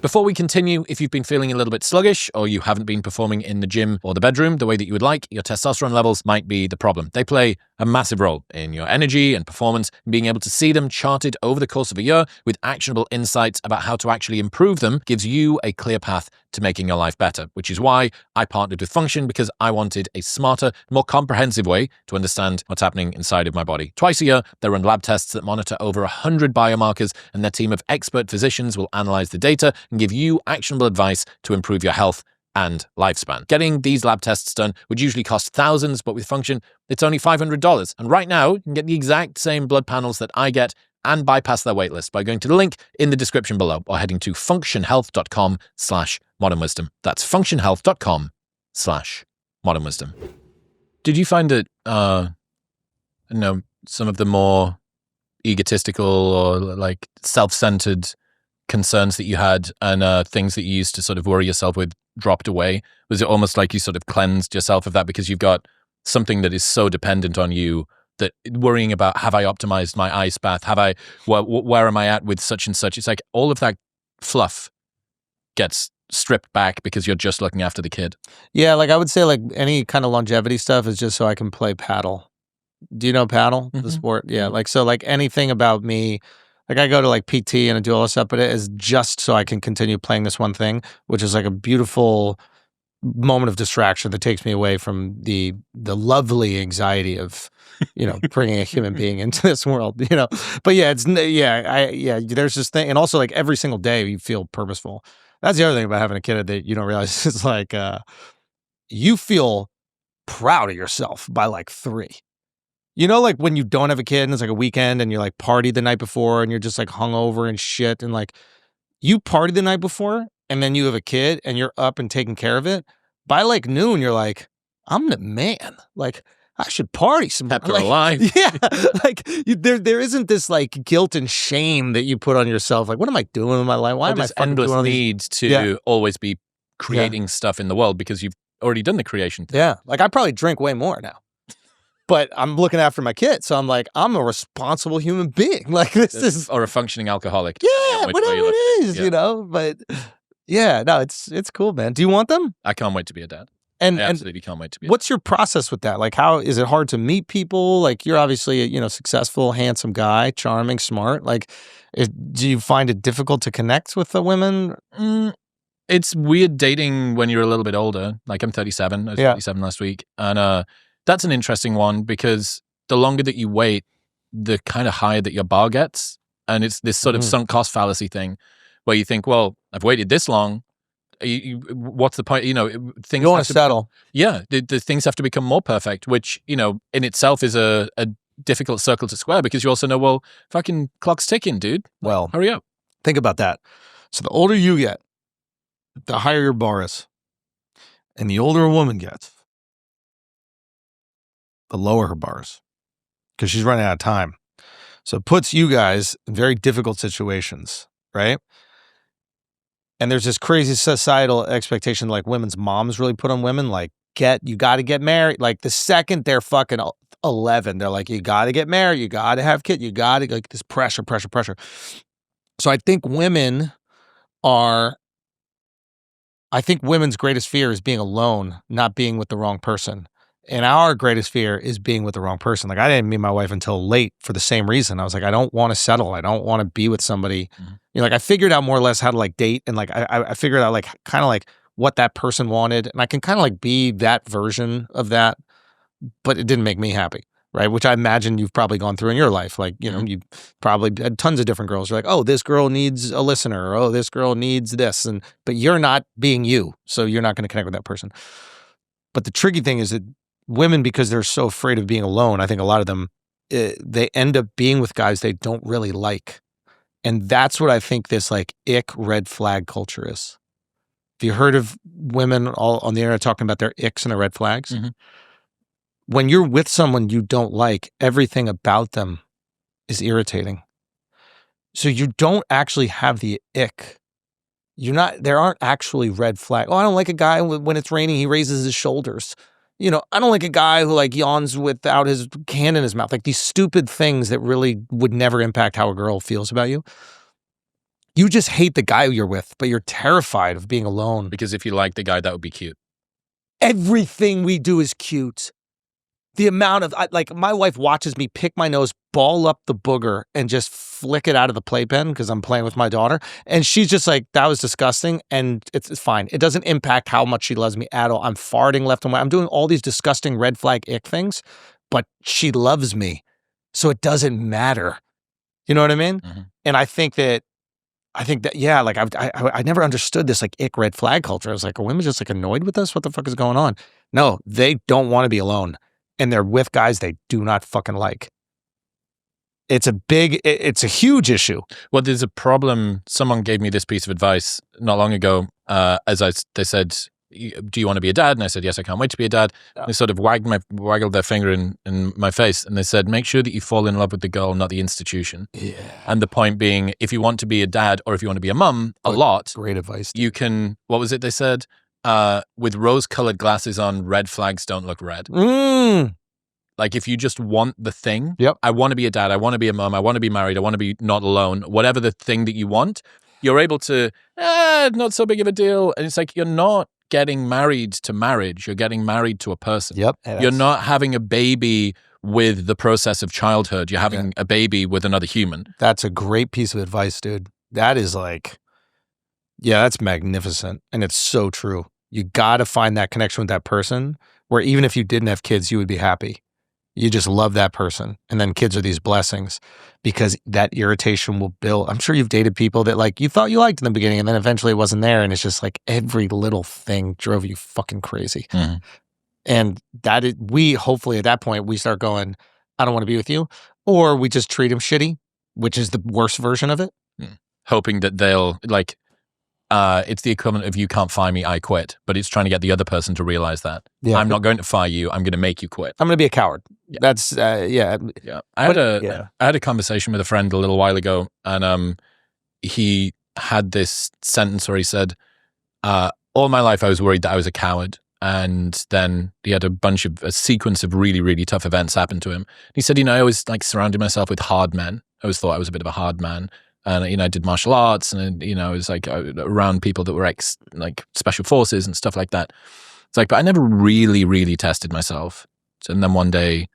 Before we continue, if you've been feeling a little bit sluggish, or you haven't been performing in the gym or the bedroom the way that you would like, your testosterone levels might be the problem. They play a massive role in your energy and performance, and being able to see them charted over the course of a year with actionable insights about how to actually improve them gives you a clear path to making your life better, which is why I partnered with Function, because I wanted a smarter, more comprehensive way to understand what's happening inside of my body. Twice a year, they run lab tests that monitor over 100 biomarkers, and their team of expert physicians will analyze the data and give you actionable advice to improve your health and lifespan. Getting these lab tests done would usually cost thousands, but with Function, it's only $500. And right now, you can get the exact same blood panels that I get and bypass their waitlist by going to the link in the description below, or heading to functionhealth.com/modernwisdom. That's functionhealth.com/modernwisdom. Did you find that, some of the more egotistical or like self-centered concerns that you had and things that you used to sort of worry yourself with dropped away? Was it almost like you sort of cleansed yourself of that because you've got something that is so dependent on you, that worrying about, have I optimized my ice bath? Where am I at with such and such? It's like all of that fluff gets stripped back because you're just looking after the kid. Yeah, like, I would say, like, any kind of longevity stuff is just so I can play paddle. Do you know paddle, the sport? Yeah, like, so, like, anything about me, like, I go to, like, PT and I do all this stuff, but it is just so I can continue playing this one thing, which is like a beautiful moment of distraction that takes me away from the lovely anxiety of, you know, bringing a human being into this world, you know. But yeah, there's this thing, and also, like, every single day you feel purposeful. That's the other thing about having a kid that you don't realize is, like, you feel proud of yourself by, like, 3. You know, like, when you don't have a kid and it's like a weekend and you're like partied the night before and you're just like hungover and shit, and like you partied the night before and then you have a kid and you're up and taking care of it. By like noon, you're like, I'm the man. Like, I should party some more. Pepper alive. Yeah. Like, there isn't this like guilt and shame that you put on yourself. Like, what am I doing with my life? Why am I this fucking endless doing all need to always be creating stuff in the world because you've already done the creation thing. Yeah. Like, I probably drink way more now. But I'm looking after my kids, so I'm like, I'm a responsible human being. Like, this is, or a functioning alcoholic. Yeah, whatever it is, you know. But yeah, no, it's cool, man. Do you want them? I can't wait to be a dad. I absolutely can't wait to be. What's your process with that? Like, how is it hard to meet people? Like, you're obviously a successful, handsome guy, charming, smart. Like, do you find it difficult to connect with the women? It's weird dating when you're a little bit older. Like, I'm 37. I was 37 last week, and that's an interesting one because the longer that you wait, the kind of higher that your bar gets. And it's this sort of sunk cost fallacy thing where you think, well, I've waited this long. What's the point? You know, things you want to settle. The things have to become more perfect, which, you know, in itself is a difficult circle to square because you also know, well, fucking clock's ticking, dude. Well, hurry up. Think about that. So the older you get, the higher your bar is. And the older a woman gets, the lower her bars, because she's running out of time. So it puts you guys in very difficult situations, right? And there's this crazy societal expectation, like women's moms really put on women, like, you got to get married. Like, the second they're fucking 11, they're like, you got to get married, you got to have kids, you got to, like, this pressure. So I think women's greatest fear is being alone, not being with the wrong person. And our greatest fear is being with the wrong person. Like, I didn't meet my wife until late for the same reason. I was like, I don't want to settle. I don't want to be with somebody. You know, like, I figured out more or less how to like date. And like, I figured out like kind of like what that person wanted, and I can kind of like be that version of that, but it didn't make me happy, right? Which I imagine you've probably gone through in your life. Like, you know, you probably had tons of different girls. You're like, oh, this girl needs a listener, or oh, this girl needs this, but you're not being you, so you're not going to connect with that person. But the tricky thing is that women, because they're so afraid of being alone, I think a lot of them, they end up being with guys they don't really like. And that's what I think this like ick red flag culture is. Have you heard of women all on the internet talking about their icks and their red flags? Mm-hmm. When you're with someone you don't like, everything about them is irritating. So you don't actually have the ick. There aren't actually red flags. Oh, I don't like a guy when it's raining, he raises his shoulders. You know, I don't like a guy who like yawns without his hand in his mouth. Like these stupid things that really would never impact how a girl feels about you. You just hate the guy you're with, but you're terrified of being alone. Because if you like the guy, that would be cute. Everything we do is cute. The amount of, like, my wife watches me pick my nose, ball up the booger, and just flick it out of the playpen because I'm playing with my daughter. And she's just like, that was disgusting. And it's fine. It doesn't impact how much she loves me at all. I'm farting left and right. I'm doing all these disgusting red flag ick things, but she loves me. So it doesn't matter. You know what I mean? Mm-hmm. And I think that, yeah, like I never understood this like ick red flag culture. I was like, are women just like annoyed with us? What the fuck is going on? No, they don't want to be alone. And they're with guys they do not fucking like. It's a huge issue. Well, there's a problem. Someone gave me this piece of advice not long ago. They said, do you want to be a dad? And I said, yes, I can't wait to be a dad. Yeah. They sort of waggled their finger in my face. And they said, make sure that you fall in love with the girl, not the institution. Yeah. And the point being, if you want to be a dad or if you want to be a mum great advice. You can, what was it they said? With rose-colored glasses on, red flags don't look red. Like if you just want the thing, I want to be a dad, I want to be a mom, I want to be married, I want to be not alone, whatever the thing that you want, you're able to, not so big of a deal. And it's like, you're not getting married to marriage, you're getting married to a person. You're not having a baby with the process of childhood, you're having a baby with another human. That's a great piece of advice, dude. That is like, that's magnificent. And it's so true. You got to find that connection with that person where even if you didn't have kids, you would be happy. You just love that person. And then kids are these blessings because that irritation will build. I'm sure you've dated people that like you thought you liked in the beginning and then eventually it wasn't there. And it's just like every little thing drove you fucking crazy. Mm-hmm. And hopefully at that point, we start going, I don't want to be with you. Or we just treat them shitty, which is the worst version of it. Hoping that they'll like, it's the equivalent of you can't fire me, I quit. But it's trying to get the other person to realize that. I'm not going to fire you. I'm going to make you quit. I'm going to be a coward. Yeah. That's, I had a conversation with a friend a little while ago, and he had this sentence where he said, all my life I was worried that I was a coward. And then he had a sequence of really, really tough events happen to him. He said, I always like surrounded myself with hard men. I always thought I was a bit of a hard man. And, I did martial arts and, I was like around people that were like special forces and stuff like that. It's like, but I never really, really tested myself. And then one day,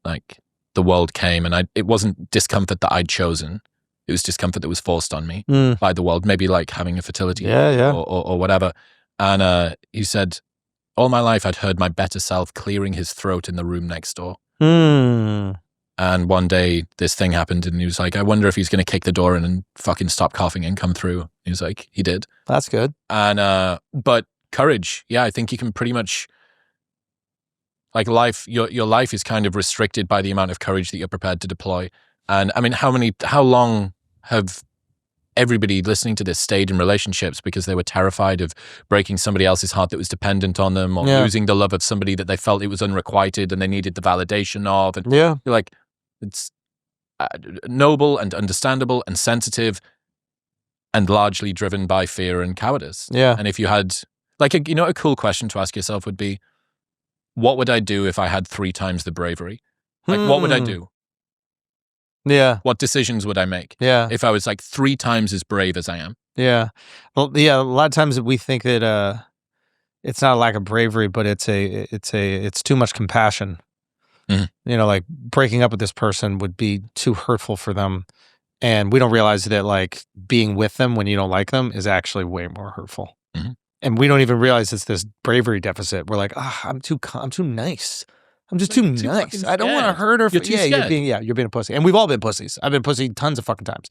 like the world came and it wasn't discomfort that I'd chosen. It was discomfort that was forced on me by the world, maybe like having a fertility or whatever. And he said, all my life I'd heard my better self clearing his throat in the room next door. And one day this thing happened and he was like, I wonder if he's going to kick the door in and fucking stop coughing and come through. He was like, he did. That's good. And, but courage. Yeah. I think you can pretty much like your life is kind of restricted by the amount of courage that you're prepared to deploy. And I mean, how long have everybody listening to this stayed in relationships because they were terrified of breaking somebody else's heart that was dependent on them or losing the love of somebody that they felt it was unrequited and they needed the validation of. And you're like, it's noble and understandable and sensitive and largely driven by fear and cowardice. Yeah. And if you had like, a cool question to ask yourself would be, what would I do if I had 3 times the bravery? Like, what would I do? Yeah. What decisions would I make? Yeah. If I was like 3 times as brave as I am. Yeah. Well, a lot of times we think that it's not a lack of bravery, but it's too much compassion. Mm-hmm. Like breaking up with this person would be too hurtful for them. And we don't realize that like being with them when you don't like them is actually way more hurtful. Mm-hmm. And we don't even realize it's this bravery deficit. We're like, I'm too nice. I'm just too nice. I don't want to hurt her. You're too scared. You're being a pussy. And we've all been pussies. I've been pussy tons of fucking times.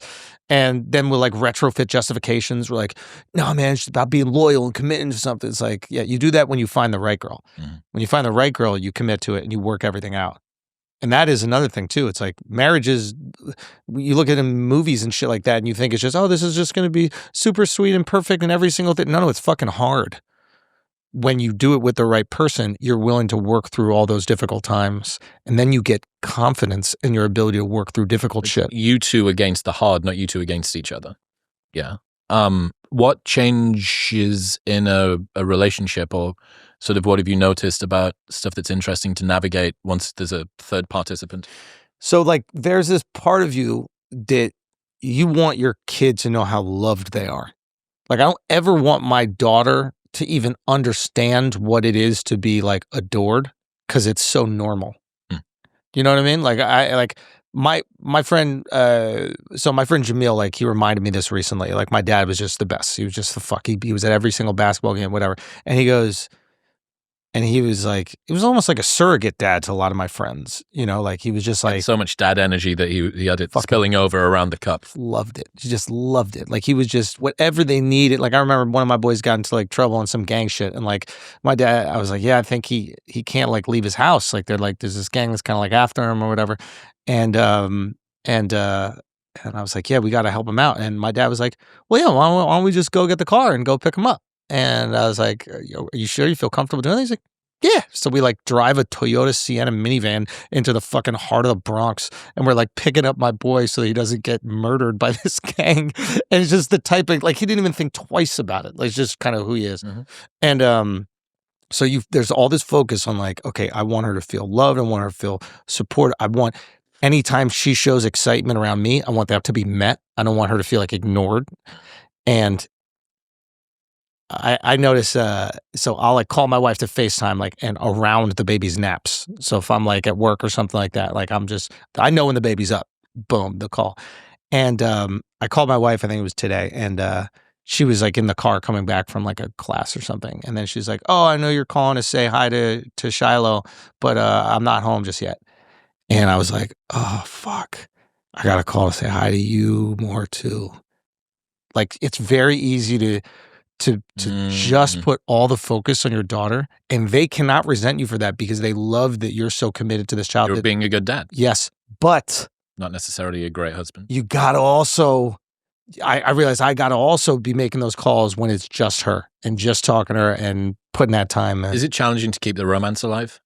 And then we'll like retrofit justifications. We're like, no, man, it's about being loyal and committing to something. It's like, yeah, you do that when you find the right girl. When you find the right girl, you commit to it and you work everything out. And that is another thing too. It's like marriages, you look at in movies and shit like that and you think it's just, this is just going to be super sweet and perfect and every single thing. No, it's fucking hard. When you do it with the right person, you're willing to work through all those difficult times. And then you get confidence in your ability to work through difficult shit. You two against the hard, not you two against each other. Yeah. What changes in a relationship, or sort of what have you noticed about stuff that's interesting to navigate once there's a third participant? So like there's this part of you that you want your kid to know how loved they are. Like I don't ever want my daughter to even understand what it is to be like adored because it's so normal. You know what I mean? Like my friend, so my friend Jamil, like he reminded me this recently. Like my dad was just the best. He was just the fuck. He was at every single basketball game, whatever. And he goes, and he was like, it was almost like a surrogate dad to a lot of my friends. You know, like he was just like so much dad energy that he had it spilling over around the cup. Loved it. He just loved it. Like he was just whatever they needed. Like I remember one of my boys got into like trouble on some gang shit, and like my dad, I was like, yeah, I think he can't like leave his house. Like they're like there's this gang that's kind of like after him or whatever, and I was like, yeah, we got to help him out. And my dad was like, well, yeah, why don't we just go get the car and go pick him up? And I was like, are you sure you feel comfortable doing that? He's like, yeah. So we like drive a Toyota Sienna minivan into the fucking heart of the Bronx, and we're like picking up my boy so he doesn't get murdered by this gang. And it's just the type of, like, he didn't even think twice about it. Like, it's just kind of who he is. And so there's all this focus on like, okay, I want her to feel loved. I want her to feel supported. I want, anytime she shows excitement around me, I want that to be met. I don't want her to feel like ignored. And I notice, so I'll like call my wife to FaceTime, like, and around the baby's naps. So if I'm like at work or something like that, like I know when the baby's up, boom, the call. And I called my wife, I think it was today, and she was like in the car coming back from like a class or something. And then she's like, oh, I know you're calling to say hi to Shiloh, but I'm not home just yet. And I was like, oh, fuck. I got to call to say hi to you more too. Like, it's very easy to just put all the focus on your daughter, and they cannot resent you for that because they love that you're so committed to this child. You're being a good dad. Yes, but not necessarily a great husband. You gotta also, I realize I gotta also be making those calls when it's just her and just talking to her and putting that time in. Is it challenging to keep the romance alive?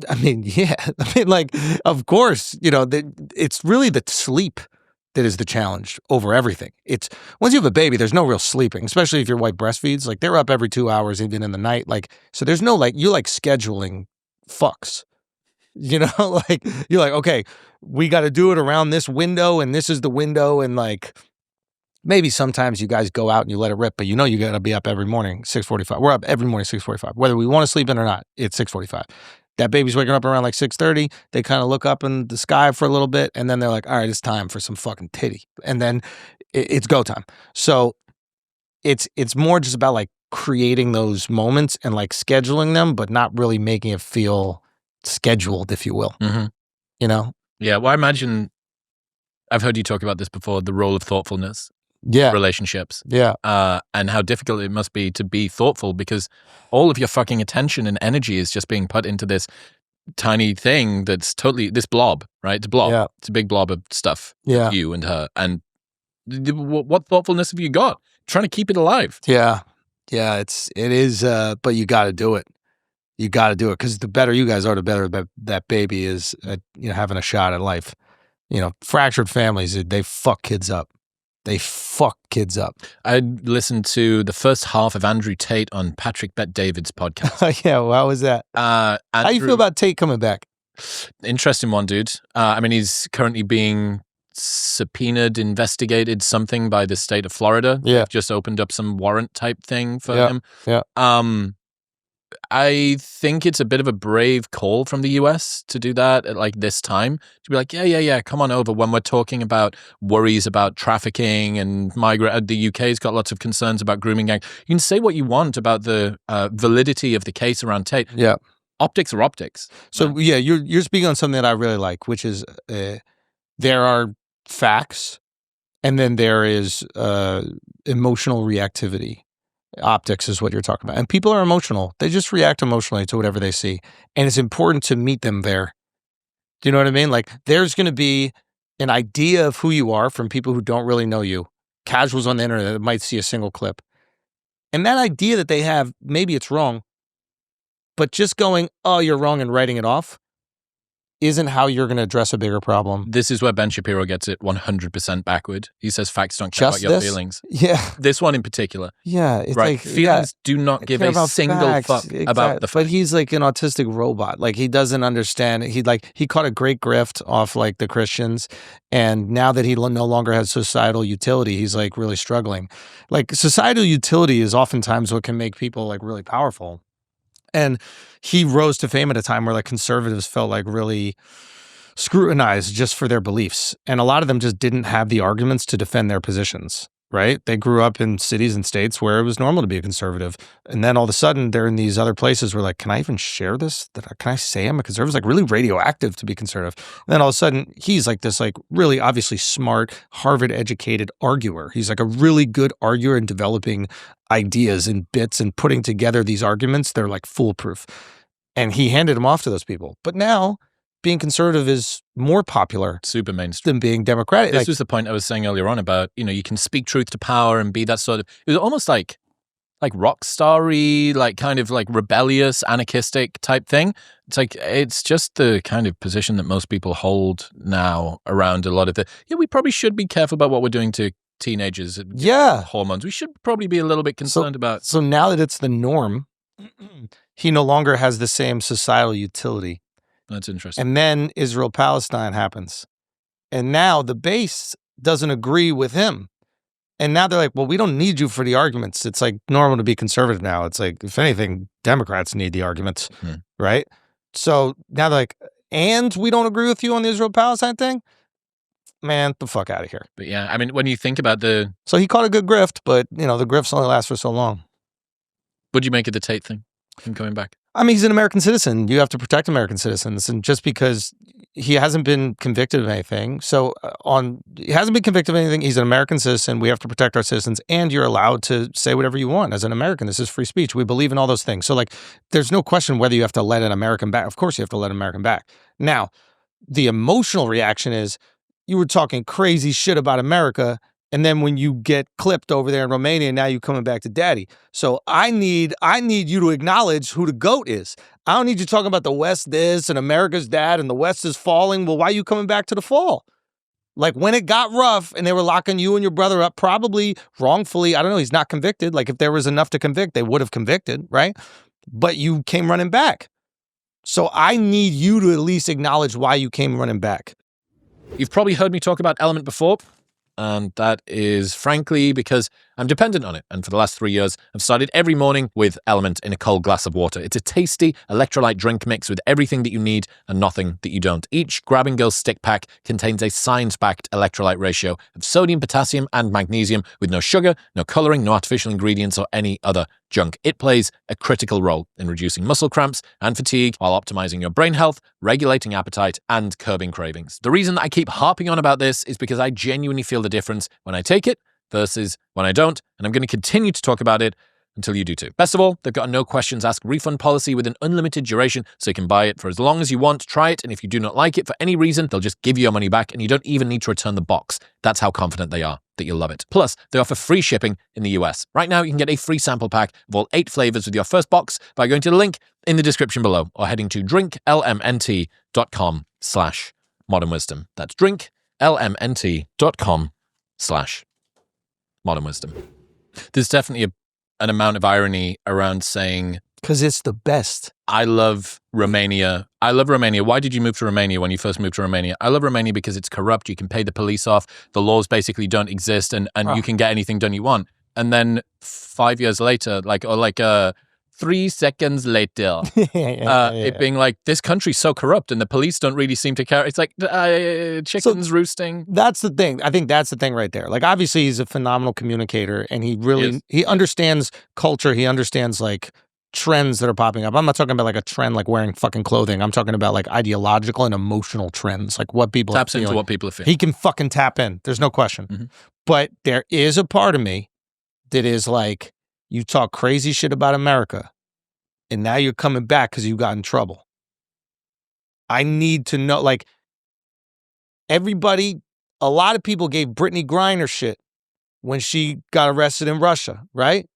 I mean, yeah. I mean, like, of course, you know, it's really the sleep that is the challenge over everything. It's once you have a baby, there's no real sleeping, especially if your wife breastfeeds. Like they're up every 2 hours, even in the night. Like, so there's no like, you like scheduling fucks, you know, like you're like, okay, we got to do it around this window and this is the window. And like, maybe sometimes you guys go out and you let it rip, but you know, you got to be up every morning, 6:45. We're up every morning, 6:45, whether we want to sleep in or not, it's 6:45. That baby's waking up around like 6:30. They kind of look up in the sky for a little bit, and then they're like, all right, it's time for some fucking titty. And then it's go time. So it's more just about like creating those moments and like scheduling them, but not really making it feel scheduled, if you will. You know? Yeah, well, I imagine, I've heard you talk about this before, the role of thoughtfulness. Relationships. And how difficult it must be to be thoughtful because all of your fucking attention and energy is just being put into this tiny thing that's totally, this blob, right? It's a blob. It's a big blob of stuff. You and her. And what thoughtfulness have you got? Trying to keep it alive. It is, but you got to do it. You got to do it because the better you guys are, the better that baby is at, you know, having a shot at life. You know, fractured families, they fuck kids up. They fuck kids up. I listened to the first half of Andrew Tate on Patrick Bet-David's podcast. Yeah, well, how was that? How do you feel about Tate coming back? Interesting one, dude. I mean, he's currently being subpoenaed, investigated, something by the state of Florida. Yeah. They've just opened up some warrant type thing for him. I think it's a bit of a brave call from the US to do that at like this time, to be like, yeah, come on over when we're talking about worries about trafficking and migrant. The UK's got lots of concerns about grooming gang. You can say what you want about the validity of the case around Tate. Yeah. Optics are optics. So yeah, you're speaking on something that I really like, which is there are facts, and then there is emotional reactivity. Optics is what you're talking about. And people are emotional. They just react emotionally to whatever they see. And it's important to meet them there. Do you know what I mean? Like, there's going to be an idea of who you are from people who don't really know you. Casuals on the internet that might see a single clip. And that idea that they have, maybe it's wrong, but just going, oh, you're wrong, and writing it off isn't how you're going to address a bigger problem. This is where Ben Shapiro gets it 100% backward. He says facts don't care about your feelings. Yeah. This one in particular. Yeah. It's right. like feelings do not give a single fuck about the facts. But he's like an autistic robot. Like, he doesn't understand. He caught a great grift off like the Christians. And now that he no longer has societal utility, he's like really struggling. Like, societal utility is oftentimes what can make people like really powerful. And he rose to fame at a time where like conservatives felt like really scrutinized just for their beliefs. And a lot of them just didn't have the arguments to defend their positions, right? They grew up in cities and states where it was normal to be a conservative. And then all of a sudden they're in these other places where like, can I even share this? Can I say I'm a conservative? It's like really radioactive to be conservative. And then all of a sudden he's like this like really obviously smart, Harvard educated arguer. He's like a really good arguer in developing ideas and bits and putting together these arguments. They're like foolproof. And he handed them off to those people. But now being conservative is more popular, super mainstream, than being Democratic. This was the point I was saying earlier on about, you can speak truth to power and be that sort of, it was almost like rock starry, like kind of like rebellious, anarchistic type thing. It's like, it's just the kind of position that most people hold now around a lot of we probably should be careful about what we're doing to teenagers. Hormones. We should probably be a little bit concerned about. So now that it's the norm, he no longer has the same societal utility. That's interesting. And then Israel-Palestine happens. And now the base doesn't agree with him. And now they're like, well, we don't need you for the arguments. It's like normal to be conservative now. It's like, if anything, Democrats need the arguments, right? So now they're like, and we don't agree with you on the Israel-Palestine thing? Man, the fuck out of here. But yeah, I mean, when you think about So he caught a good grift, but, the grifts only last for so long. What'd you make of the Tate thing? Him coming back? I mean, he's an American citizen. You have to protect American citizens. And just because he hasn't been convicted of anything, he hasn't been convicted of anything, he's an American citizen. We have to protect our citizens. And you're allowed to say whatever you want as an American. This is free speech. We believe in all those things. So, like, there's no question whether you have to let an American back. Of course you have to let an American back. Now, the emotional reaction is, you were talking crazy shit about America, and then when you get clipped over there in Romania, now you're coming back to daddy. So I need you to acknowledge who the GOAT is. I don't need you talking about the West this and America's dad and the West is falling. Well, why are you coming back to the fall? Like, when it got rough and they were locking you and your brother up, probably wrongfully, I don't know, he's not convicted. Like, if there was enough to convict, they would have convicted, right? But you came running back. So I need you to at least acknowledge why you came running back. You've probably heard me talk about Element before. And that is frankly because I'm dependent on it. And for the last 3 years, I've started every morning with Element in a cold glass of water. It's a tasty electrolyte drink mix with everything that you need and nothing that you don't. Each Grab and Go stick pack contains a science-backed electrolyte ratio of sodium, potassium, and magnesium with no sugar, no coloring, no artificial ingredients, or any other junk. It plays a critical role in reducing muscle cramps and fatigue while optimizing your brain health, regulating appetite, and curbing cravings. The reason that I keep harping on about this is because I genuinely feel the difference when I take it versus when I don't, and I'm going to continue to talk about it until you do too. Best of all, they've got a no questions asked refund policy with an unlimited duration, so you can buy it for as long as you want, try it, and if you do not like it for any reason, they'll just give you your money back, and you don't even need to return the box. That's how confident they are that you'll love it. Plus, they offer free shipping in the US. Right now, you can get a free sample pack of all 8 flavors with your first box by going to the link in the description below or heading to drinklmnt.com/modernwisdom. That's drinklmnt.com/modernwisdom. There's definitely an amount of irony around saying, because it's the best. I love Romania. I love Romania. Why did you move to Romania when you first moved to Romania? I love Romania because it's corrupt. You can pay the police off. The laws basically don't exist and you can get anything done you want. And then 5 years later, 3 seconds later. It being like, this country's so corrupt and the police don't really seem to care. It's like chickens roosting. That's the thing. I think that's the thing right there. Like, obviously he's a phenomenal communicator and he understands culture. He understands like trends that are popping up. I'm not talking about like a trend like wearing fucking clothing. I'm talking about like ideological and emotional trends, like what people taps into what people are feeling. He can fucking tap in. There's no question. But there is a part of me that is like, you talk crazy shit about America, and now you're coming back because you got in trouble. I need to know, like, everybody, a lot of people gave Brittany Griner shit when she got arrested in Russia, right?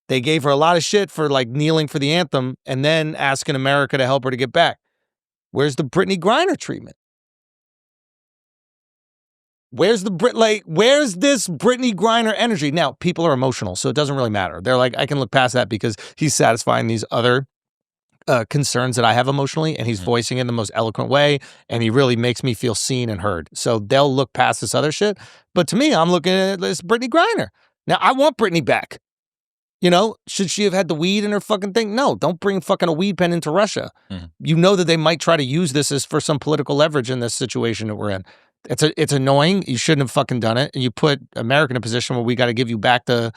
They gave her a lot of shit for, like, kneeling for the anthem and then asking America to help her to get back. Where's the Brittany Griner treatment? Where's this Brittany Griner energy? Now, people are emotional, so it doesn't really matter. They're like, I can look past that because he's satisfying these other concerns that I have emotionally, and he's voicing it in the most eloquent way, and he really makes me feel seen and heard. So they'll look past this other shit. But to me, I'm looking at this Brittany Griner. Now, I want Brittany back. You know, should she have had the weed in her fucking thing? No, don't bring fucking a weed pen into Russia. You know that they might try to use this as for some political leverage in this situation that we're in. It's annoying. You shouldn't have fucking done it. And you put America in a position where we got to give you back the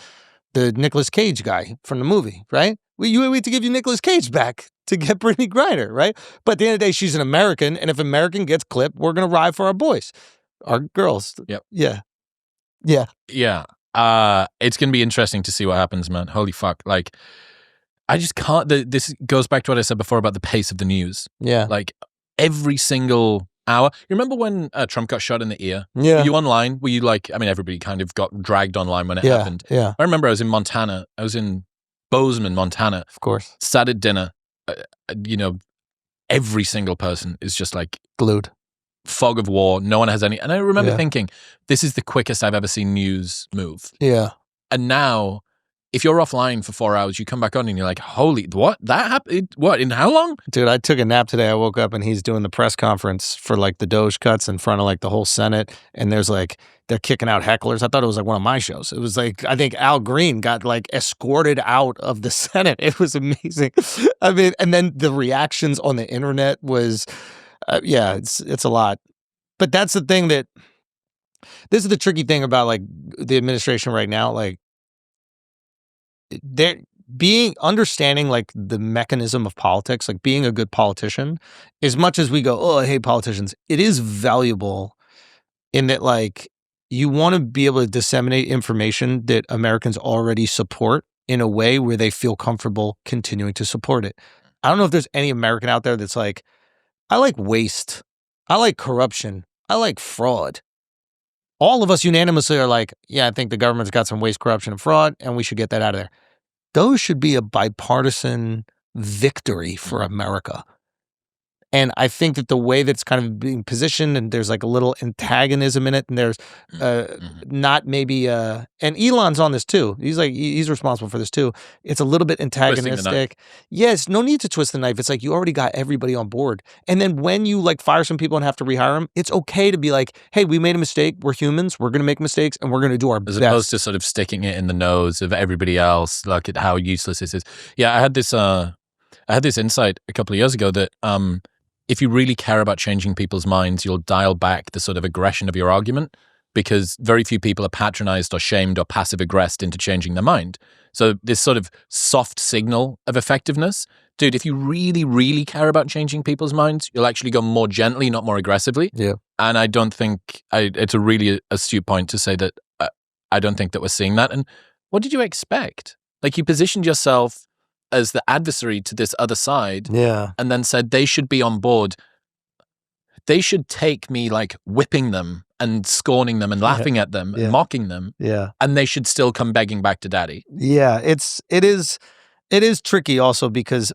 Nicolas Cage guy from the movie, right? We wait to give you Nicolas Cage back to get Brittany Griner, right? But at the end of the day, she's an American, and if American gets clipped, we're gonna ride for our boys, our girls. Yep. Yeah. It's gonna be interesting to see what happens, man. Holy fuck! Like, I just can't. This goes back to what I said before about the pace of the news. Yeah. Like every single hour. You remember when Trump got shot in the ear? Yeah. Were you online? Were you like, I mean, everybody kind of got dragged online when it happened. Yeah. I remember I was in Montana. I was in Bozeman, Montana. Of course. Sat at dinner. You know, every single person is just like glued. Fog of war. No one has any. And I remember thinking, this is the quickest I've ever seen news move. Yeah. And now, if you're offline for 4 hours, you come back on and you're like, holy, what? That happened? What? In how long? Dude, I took a nap today. I woke up and he's doing the press conference for like the Doge cuts in front of like the whole Senate. And there's like, they're kicking out hecklers. I thought it was like one of my shows. It was like, I think Al Green got like escorted out of the Senate. It was amazing. I mean, and then the reactions on the internet was, it's a lot. But that's the thing this is the tricky thing about like the administration right now. Like, they're understanding like the mechanism of politics, like being a good politician, as much as we go, oh, I hate politicians, it is valuable in that like you want to be able to disseminate information that Americans already support in a way where they feel comfortable continuing to support it. I don't know if there's any American out there that's like, I like waste, I like corruption, I like fraud. All of us unanimously are like, yeah, I think the government's got some waste, corruption, and fraud, and we should get that out of there. Those should be a bipartisan victory for America. And I think that the way that's kind of being positioned, and there's like a little antagonism in it, and there's not maybe, and Elon's on this too. He's responsible for this too. It's a little bit antagonistic. Yes, no need to twist the knife. It's like you already got everybody on board. And then when you like fire some people and have to rehire them, it's okay to be like, hey, we made a mistake. We're humans. We're going to make mistakes, and we're going to do our best. As opposed to sort of sticking it in the nose of everybody else, like at how useless this is. Yeah, I had this insight a couple of years ago that if you really care about changing people's minds, you'll dial back the sort of aggression of your argument, because very few people are patronized or shamed or passive aggressed into changing their mind. So this sort of soft signal of effectiveness, dude, if you really, really care about changing people's minds, you'll actually go more gently, not more aggressively. Yeah. And I don't think, it's a really astute point to say that I don't think that we're seeing that. And what did you expect? Like, you positioned yourself as the adversary to this other side, and then said they should be on board. They should take me like whipping them and scorning them and laughing at them and mocking them, and they should still come begging back to daddy. Yeah, it is tricky also because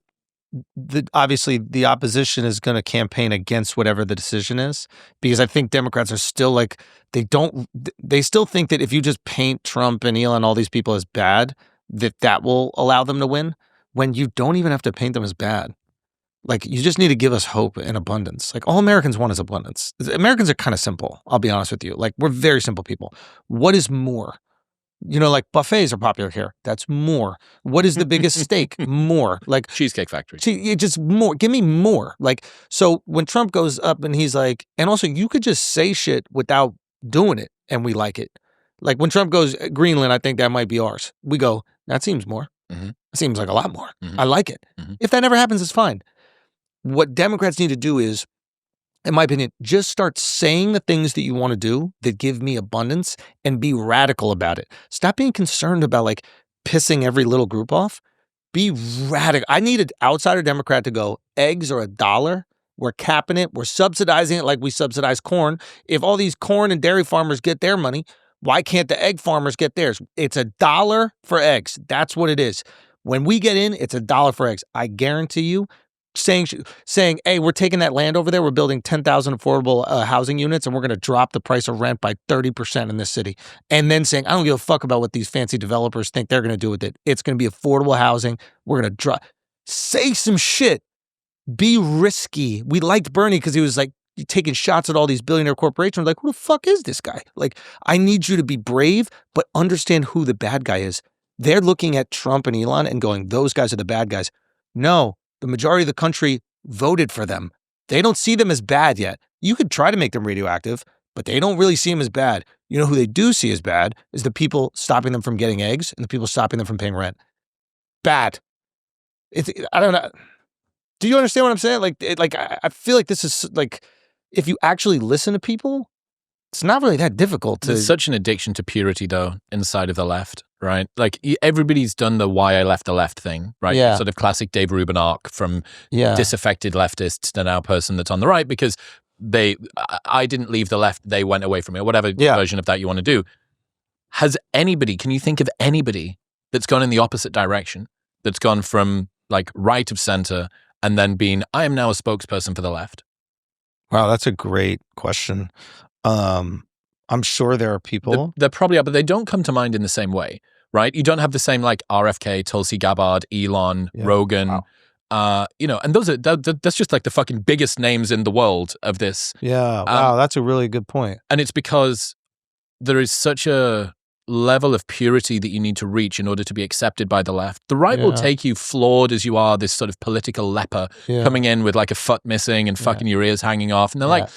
obviously the opposition is going to campaign against whatever the decision is, because I think Democrats are still like, they still think that if you just paint Trump and Elon, all these people as bad, that will allow them to win, when you don't even have to paint them as bad. Like, you just need to give us hope and abundance. Like, all Americans want is abundance. Americans are kind of simple, I'll be honest with you. Like, we're very simple people. What is more? You know, like buffets are popular here. That's more. What is the biggest steak? More. Like Cheesecake Factory. Just more. Give me more. Like, so when Trump goes up and he's like, and also you could just say shit without doing it and we like it. Like when Trump goes Greenland, I think that might be ours. We go, that seems more. Mm-hmm. That seems like a lot more. Mm-hmm. I like it. Mm-hmm. If that never happens, it's fine. What Democrats need to do is, in my opinion, just start saying the things that you want to do that give me abundance and be radical about it. Stop being concerned about like pissing every little group off. Be radical. I need an outsider Democrat to go, eggs are $1. We're capping it. We're subsidizing it like we subsidize corn. If all these corn and dairy farmers get their money, why can't the egg farmers get theirs? It's $1 for eggs. That's what it is. When we get in, it's $1 for eggs. I guarantee you, saying, hey, we're taking that land over there. We're building 10,000 affordable housing units, and we're going to drop the price of rent by 30% in this city. And then saying, I don't give a fuck about what these fancy developers think they're going to do with it. It's going to be affordable housing. We're going to drop. Say some shit. Be risky. We liked Bernie because he was like taking shots at all these billionaire corporations. Like, who the fuck is this guy? Like, I need you to be brave, but understand who the bad guy is. They're looking at Trump and Elon and going, those guys are the bad guys. No. The majority of the country voted for them. They don't see them as bad yet. You could try to make them radioactive, but they don't really see them as bad. You know who they do see as bad is the people stopping them from getting eggs and the people stopping them from paying rent. Bad. I don't know. Do you understand what I'm saying? Like I feel like this is like, if you actually listen to people, it's not really that difficult to. There's such an addiction to purity, though, inside of the left, right? Like everybody's done the "why I left the left" thing, right? Yeah. Sort of classic Dave Rubin arc from disaffected leftists to now person that's on the right because I didn't leave the left, they went away from me, or whatever version of that you want to do. Can you think of anybody that's gone in the opposite direction, that's gone from like right of center and then I am now a spokesperson for the left? Wow, that's a great question. I'm sure there are people. There probably are, but they don't come to mind in the same way, right? You don't have the same like RFK, Tulsi Gabbard, Elon, Rogan, and that's just like the fucking biggest names in the world of this. Yeah, wow, that's a really good point. And it's because there is such a level of purity that you need to reach in order to be accepted by the left. The right will take you flawed as you are, this sort of political leper coming in with like a foot missing and fucking your ears hanging off. And they're like,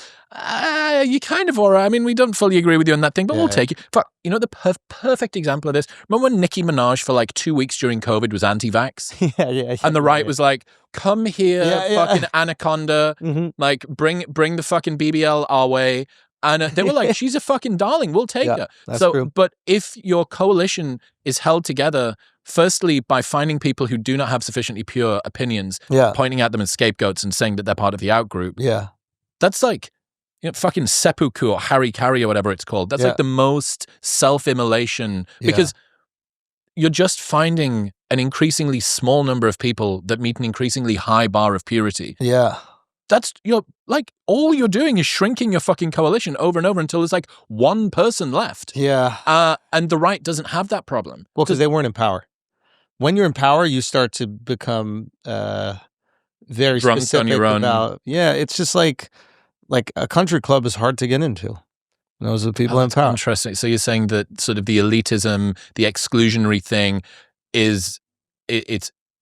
you kind of are. I mean, we don't fully agree with you on that thing, but we'll take you. Fuck, you know, the perfect example of this. Remember when Nicki Minaj for like 2 weeks during COVID was anti-vax? And the right was like, come here, fucking anaconda, like bring the fucking BBL our way. And they were like, she's a fucking darling. We'll take her. That's true. But if your coalition is held together, firstly, by finding people who do not have sufficiently pure opinions, pointing at them as scapegoats and saying that they're part of the outgroup, that's like, fucking seppuku or harikari or whatever it's called. That's like the most self-immolation because you're just finding an increasingly small number of people that meet an increasingly high bar of purity. That's all you're doing is shrinking your fucking coalition over and over until there's like one person left. And the right doesn't have that problem. Well, because they weren't in power. When you're in power, you start to become very drunk specific on your own. about. Yeah, it's just like a country club is hard to get into. Those are the people in power. Interesting. So you're saying that sort of the elitism, the exclusionary thing, it's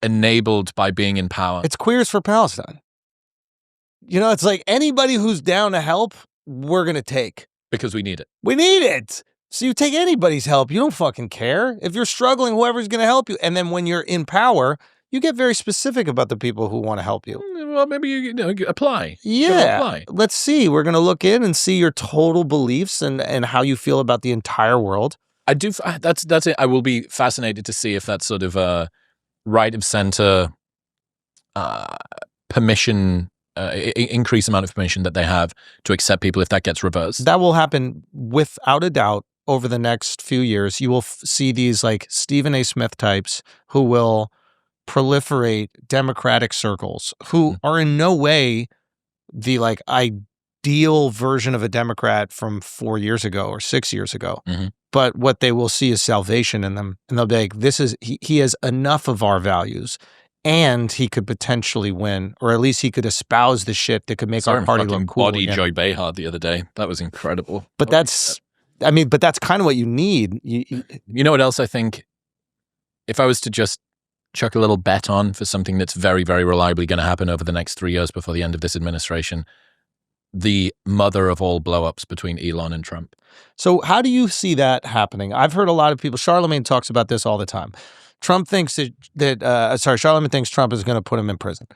enabled by being in power. It's Queers for Palestine. You know, it's like anybody who's down to help, we're going to take. Because we need it. We need it. So you take anybody's help. You don't fucking care. If you're struggling, whoever's going to help you. And then when you're in power, you get very specific about the people who want to help you. Well, maybe you apply. Yeah. Let's see. We're going to look in and see your total beliefs and how you feel about the entire world. I do. That's it. I will be fascinated to see if that sort of right of center permission, increased amount of permission that they have to accept people, if that gets reversed. That will happen without a doubt over the next few years. You will see these like Stephen A. Smith types who will proliferate Democratic circles, who are in no way the like ideal version of a Democrat from 4 years ago or 6 years ago. But what they will see is salvation in them. And they'll be like, he has enough of our values. And he could potentially win, or at least he could espouse the shit that could make our party look cool. Body Joy Behar the other day. That was incredible. But that's I mean, but that's kind of what you need. You know what else I think? If I was to just chuck a little bet on for something that's very, very reliably going to happen over the next 3 years before the end of this administration, the mother of all blowups between Elon and Trump. So how do you see that happening? I've heard a lot of people, Charlemagne talks about this all the time. Charlemagne thinks Trump is going to put him in prison.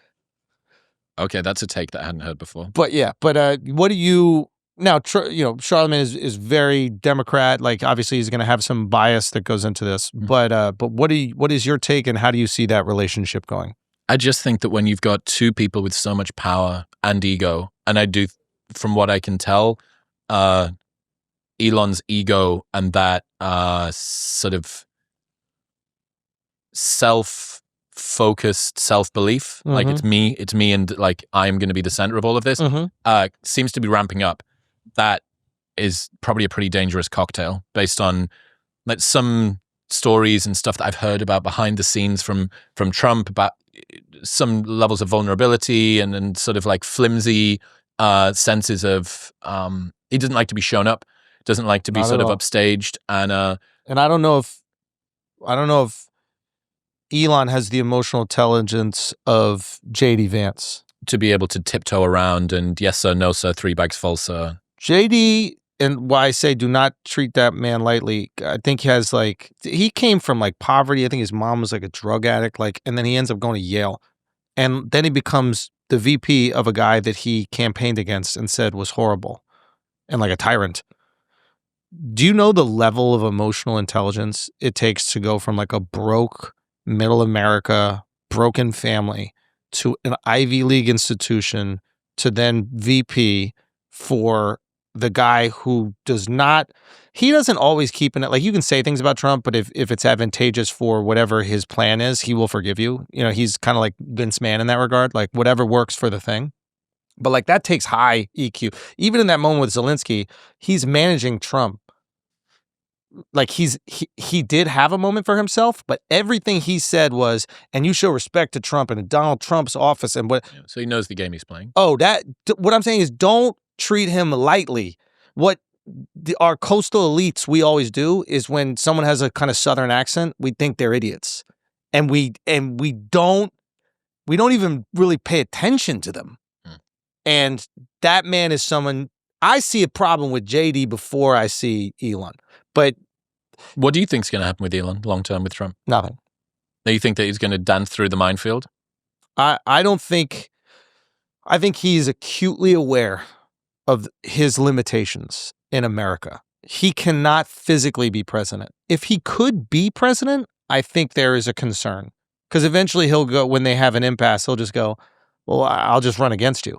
Okay, that's a take that I hadn't heard before. But yeah, what do you, now, Charlemagne is very Democrat. Like, obviously he's going to have some bias that goes into this, but what is your take, and how do you see that relationship going? I just think that when you've got two people with so much power and ego, and I do, from what I can tell, Elon's ego and that sort of self-focused self-belief, like it's me, and like I'm going to be the center of all of this, seems to be ramping up. That is probably a pretty dangerous cocktail based on like some stories and stuff that I've heard about behind the scenes from Trump about some levels of vulnerability and sort of like flimsy senses of he doesn't like to be shown up, doesn't like to be sort of upstaged, and I don't know if Elon has the emotional intelligence of JD Vance to be able to tiptoe around and yes sir, no sir, 3 bags full sir. JD, and why I say do not treat that man lightly. I think he came from like poverty. I think his mom was like a drug addict, and then he ends up going to Yale. And then he becomes the VP of a guy that he campaigned against and said was horrible and like a tyrant. Do you know the level of emotional intelligence it takes to go from like a broke middle America, broken family to an Ivy League institution to then VP for the guy who he doesn't always keep in it. Like, you can say things about Trump, but if it's advantageous for whatever his plan is, he will forgive you. You know, he's kind of like Vince McMahon in that regard, like whatever works for the thing. But like that takes high EQ. Even in that moment with Zelensky, he's managing Trump. Like he did have a moment for himself, but everything he said was, and you show respect to Trump and Donald Trump's office and what. Yeah, so he knows the game he's playing. Oh, what I'm saying is don't treat him lightly. What our coastal elites, we always do is when someone has a kind of Southern accent, we think they're idiots. And we don't even really pay attention to them. And that man is someone, I see a problem with JD before I see Elon. But what do you think is going to happen with Elon long term with Trump? Nothing. Do you think that he's going to dance through the minefield? I think he's acutely aware of his limitations in America. He cannot physically be president. If he could be president, I think there is a concern. Because eventually he'll go, when they have an impasse, he'll just go, well, I'll just run against you.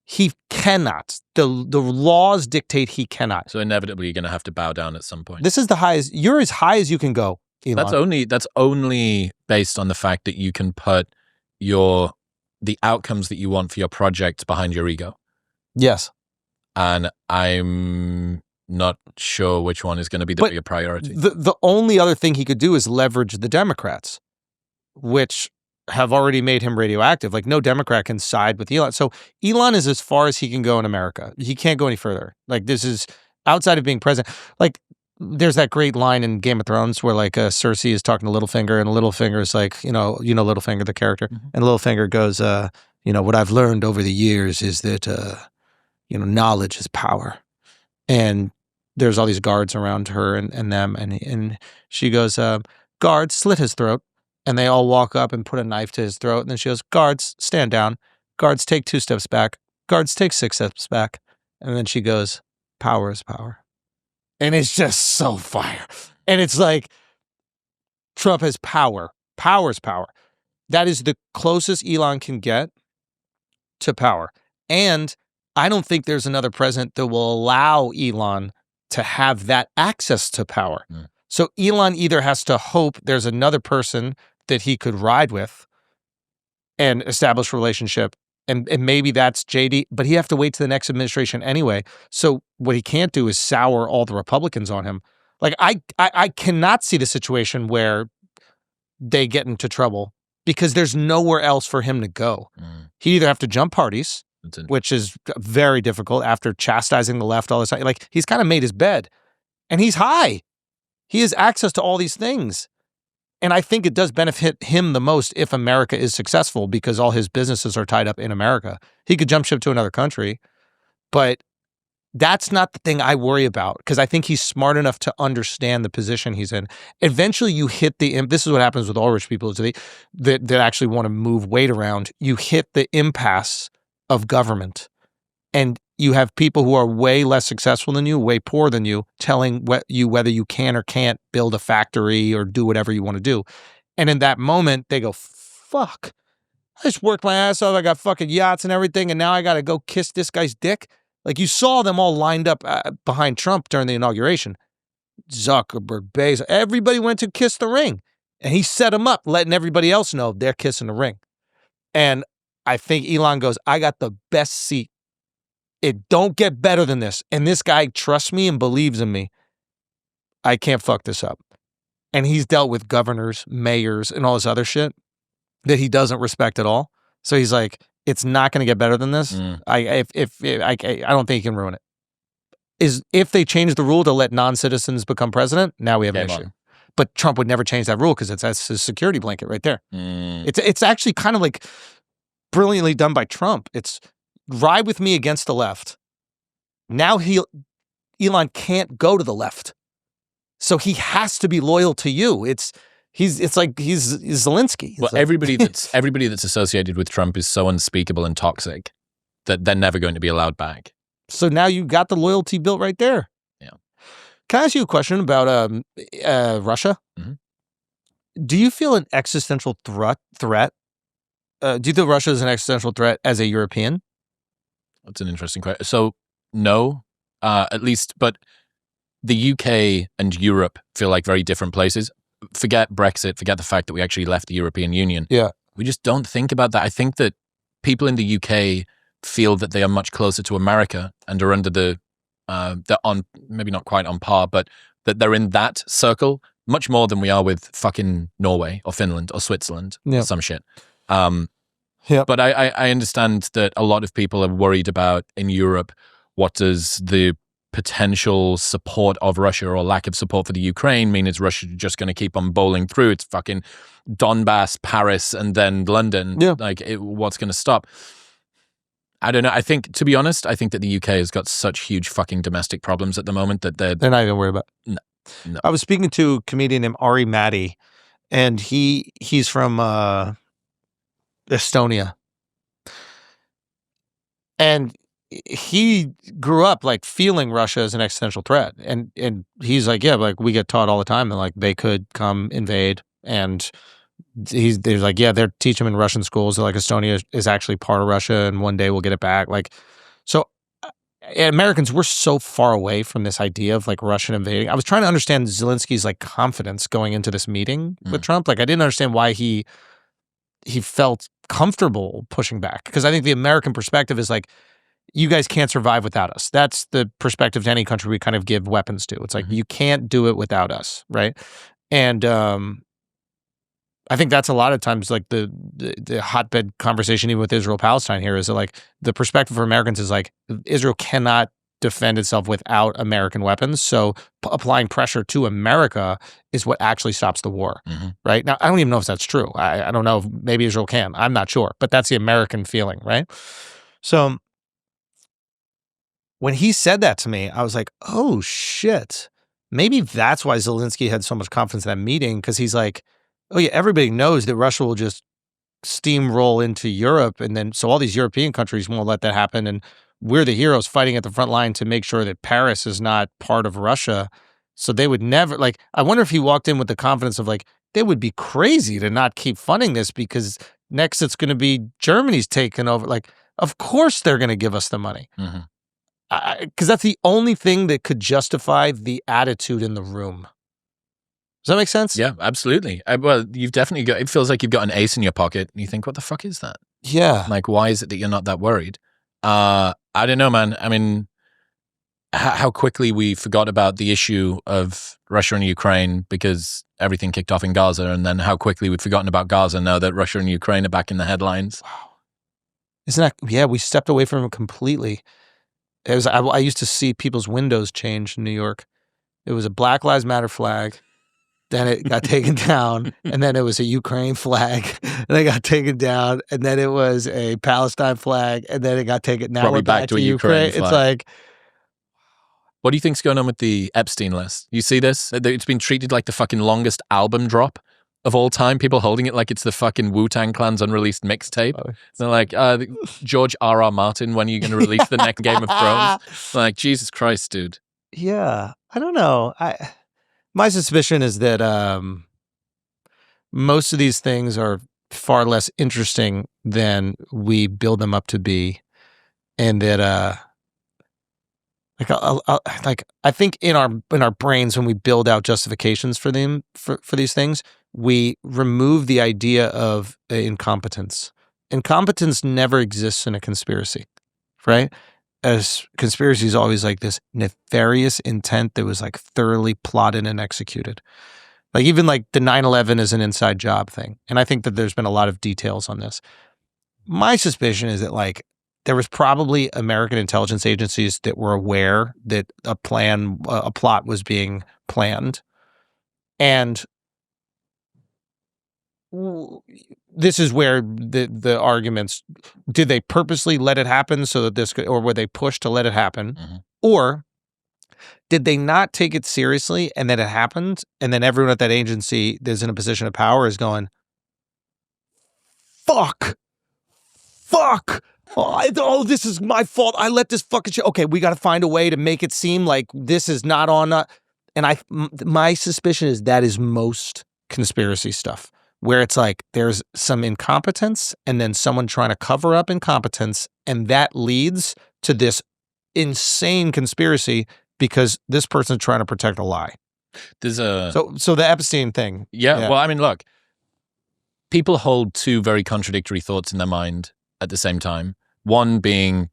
He cannot. The laws dictate he cannot. So inevitably you're going to have to bow down at some point. This is the highest. You're as high as you can go, Elon. That's only based on the fact that you can put the outcomes that you want for your project behind your ego. Yes. And I'm not sure which one is going to be the bigger priority. The only other thing he could do is leverage the Democrats, which have already made him radioactive. Like, no Democrat can side with Elon. So Elon is as far as he can go in America. He can't go any further. Like, this is outside of being president. Like, there's that great line in Game of Thrones where like Cersei is talking to Littlefinger, and Littlefinger is like, you know Littlefinger, the character, and Littlefinger goes, what I've learned over the years is that, knowledge is power. And there's all these guards around her and them, and she goes, guards, slit his throat. And they all walk up and put a knife to his throat. And then she goes, guards, stand down. Guards, take 2 steps back. Guards, take 6 steps back. And then she goes, power is power. And it's just so fire. And it's like, Trump has power. Power is power. That is the closest Elon can get to power. And I don't think there's another president that will allow Elon to have that access to power. So Elon either has to hope there's another person that he could ride with and establish a relationship, and maybe that's JD, but he have to wait to the next administration anyway. So what he can't do is sour all the Republicans on him. Like, I cannot see the situation where they get into trouble because there's nowhere else for him to go. He'd either have to jump parties, which is very difficult after chastising the left all the time. Like, he's kind of made his bed. And he's high. He has access to all these things. And I think it does benefit him the most if America is successful because all his businesses are tied up in America. He could jump ship to another country, but that's not the thing I worry about because I think he's smart enough to understand the position he's in. Eventually you hit this is what happens with all rich people that actually want to move weight around. You hit the impasse of government and you have people who are way less successful than you, way poorer than you, telling you whether you can or can't build a factory or do whatever you want to do. And in that moment, they go, fuck, I just worked my ass off. I got fucking yachts and everything, and now I got to go kiss this guy's dick. Like you saw them all lined up behind Trump during the inauguration. Zuckerberg, Bezos, everybody went to kiss the ring. And he set them up, letting everybody else know they're kissing the ring. And I think Elon goes, I got the best seat. It don't get better than this. And this guy trusts me and believes in me. I can't fuck this up. And he's dealt with governors, mayors, and all this other shit that he doesn't respect at all. So he's like, it's not going to get better than this. I don't think he can ruin it. If they change the rule to let non-citizens become president, now we have an issue. But Trump would never change that rule because that's his security blanket right there. It's actually kind of like brilliantly done by Trump. It's ride with me against the left. Now Elon can't go to the left. So he has to be loyal to you. It's like he's Zelensky. Well, like, everybody that's associated with Trump is so unspeakable and toxic that they're never going to be allowed back. So now you got the loyalty built right there. Yeah. Can I ask you a question about Russia? Mm-hmm. Do you feel an existential threat? Do you think Russia is an existential threat as a European? That's an interesting question. So no, at least, but the UK and Europe feel like very different places. Forget Brexit, forget the fact that we actually left the European Union. Yeah. We just don't think about that. I think that people in the UK feel that they are much closer to America and are under they're on, maybe not quite on par, but that they're in that circle much more than we are with fucking Norway or Finland or Switzerland or some shit. But I understand that a lot of people are worried about in Europe, what does the potential support of Russia or lack of support for the Ukraine mean? Is Russia just going to keep on bowling through? It's fucking Donbass, Paris, and then London. Yeah. What's going to stop? I don't know. I think, to be honest, I think that the UK has got such huge fucking domestic problems at the moment that they're not even worried about it. No. I was speaking to a comedian named Ari Matti, and he's from Estonia. And he grew up like feeling Russia as an existential threat. And he's like, yeah, like we get taught all the time that like they could come invade. And they're like, yeah, they're teaching them in Russian schools that like Estonia is actually part of Russia and one day we'll get it back. Like, so Americans, we're so far away from this idea of like Russian invading. I was trying to understand Zelensky's like confidence going into this meeting with Trump. Like I didn't understand why he felt comfortable pushing back. Because I think the American perspective is like, you guys can't survive without us. That's the perspective to any country we kind of give weapons to. It's like, you can't do it without us, right? And I think that's a lot of times like the hotbed conversation even with Israel-Palestine here is that like the perspective for Americans is like Israel cannot defend itself without American weapons. So applying pressure to America is what actually stops the war, right? Now, I don't even know if that's true. I don't know if maybe Israel can. I'm not sure. But that's the American feeling, right? So when he said that to me, I was like, oh, shit. Maybe that's why Zelensky had so much confidence in that meeting, because he's like, oh, yeah, everybody knows that Russia will just steamroll into Europe. And then so all these European countries won't let that happen. And we're the heroes fighting at the front line to make sure that Paris is not part of Russia. So they would never, like, I wonder if he walked in with the confidence of like, they would be crazy to not keep funding this because next it's going to be Germany's taking over. Like, of course they're going to give us the money. Because that's the only thing that could justify the attitude in the room. Does that make sense? Yeah, absolutely. Well, you've definitely got, it feels like you've got an ace in your pocket and you think, what the fuck is that? Yeah. Like, why is it that you're not that worried? I don't know, man. I mean, how quickly we forgot about the issue of Russia and Ukraine because everything kicked off in Gaza, and then how quickly we've forgotten about Gaza now that Russia and Ukraine are back in the headlines. Wow. Isn't that, yeah, we stepped away from it completely. I used to see people's windows change in New York. It was a Black Lives Matter flag. Then it got taken down, and then it was a Ukraine flag, and it got taken down, and then it was a Palestine flag, and then it got taken. Now we're back to a Ukraine flag. It's like, what do you think's going on with the Epstein list? You see this? It's been treated like the fucking longest album drop of all time. People holding it like it's the fucking Wu-Tang Clan's unreleased mixtape. They're like, George R.R. Martin, when are you going to release the next Game of Thrones? Like, Jesus Christ, dude. Yeah, I don't know. My suspicion is that most of these things are far less interesting than we build them up to be, and that I think in our brains, when we build out justifications for them for these things, we remove the idea of incompetence. Incompetence never exists in a conspiracy, right? As conspiracy is always like this nefarious intent that was like thoroughly plotted and executed. Like even like the 9/11 is an inside job thing. And I think that there's been a lot of details on this. My suspicion is that like there was probably American intelligence agencies that were aware that a plot was being planned. And this is where the arguments, did they purposely let it happen so that this could, or were they pushed to let it happen? Mm-hmm. Or did they not take it seriously and then it happened, and then everyone at that agency that's in a position of power is going, fuck, oh, this is my fault. I let this fucking shit. Okay, we got to find a way to make it seem like this is not on. And my suspicion is that is most conspiracy stuff, where it's like there's some incompetence and then someone trying to cover up incompetence, and that leads to this insane conspiracy because this person's trying to protect a lie. There's a so the Epstein thing. Yeah. Well, I mean, look, people hold two very contradictory thoughts in their mind at the same time. One being,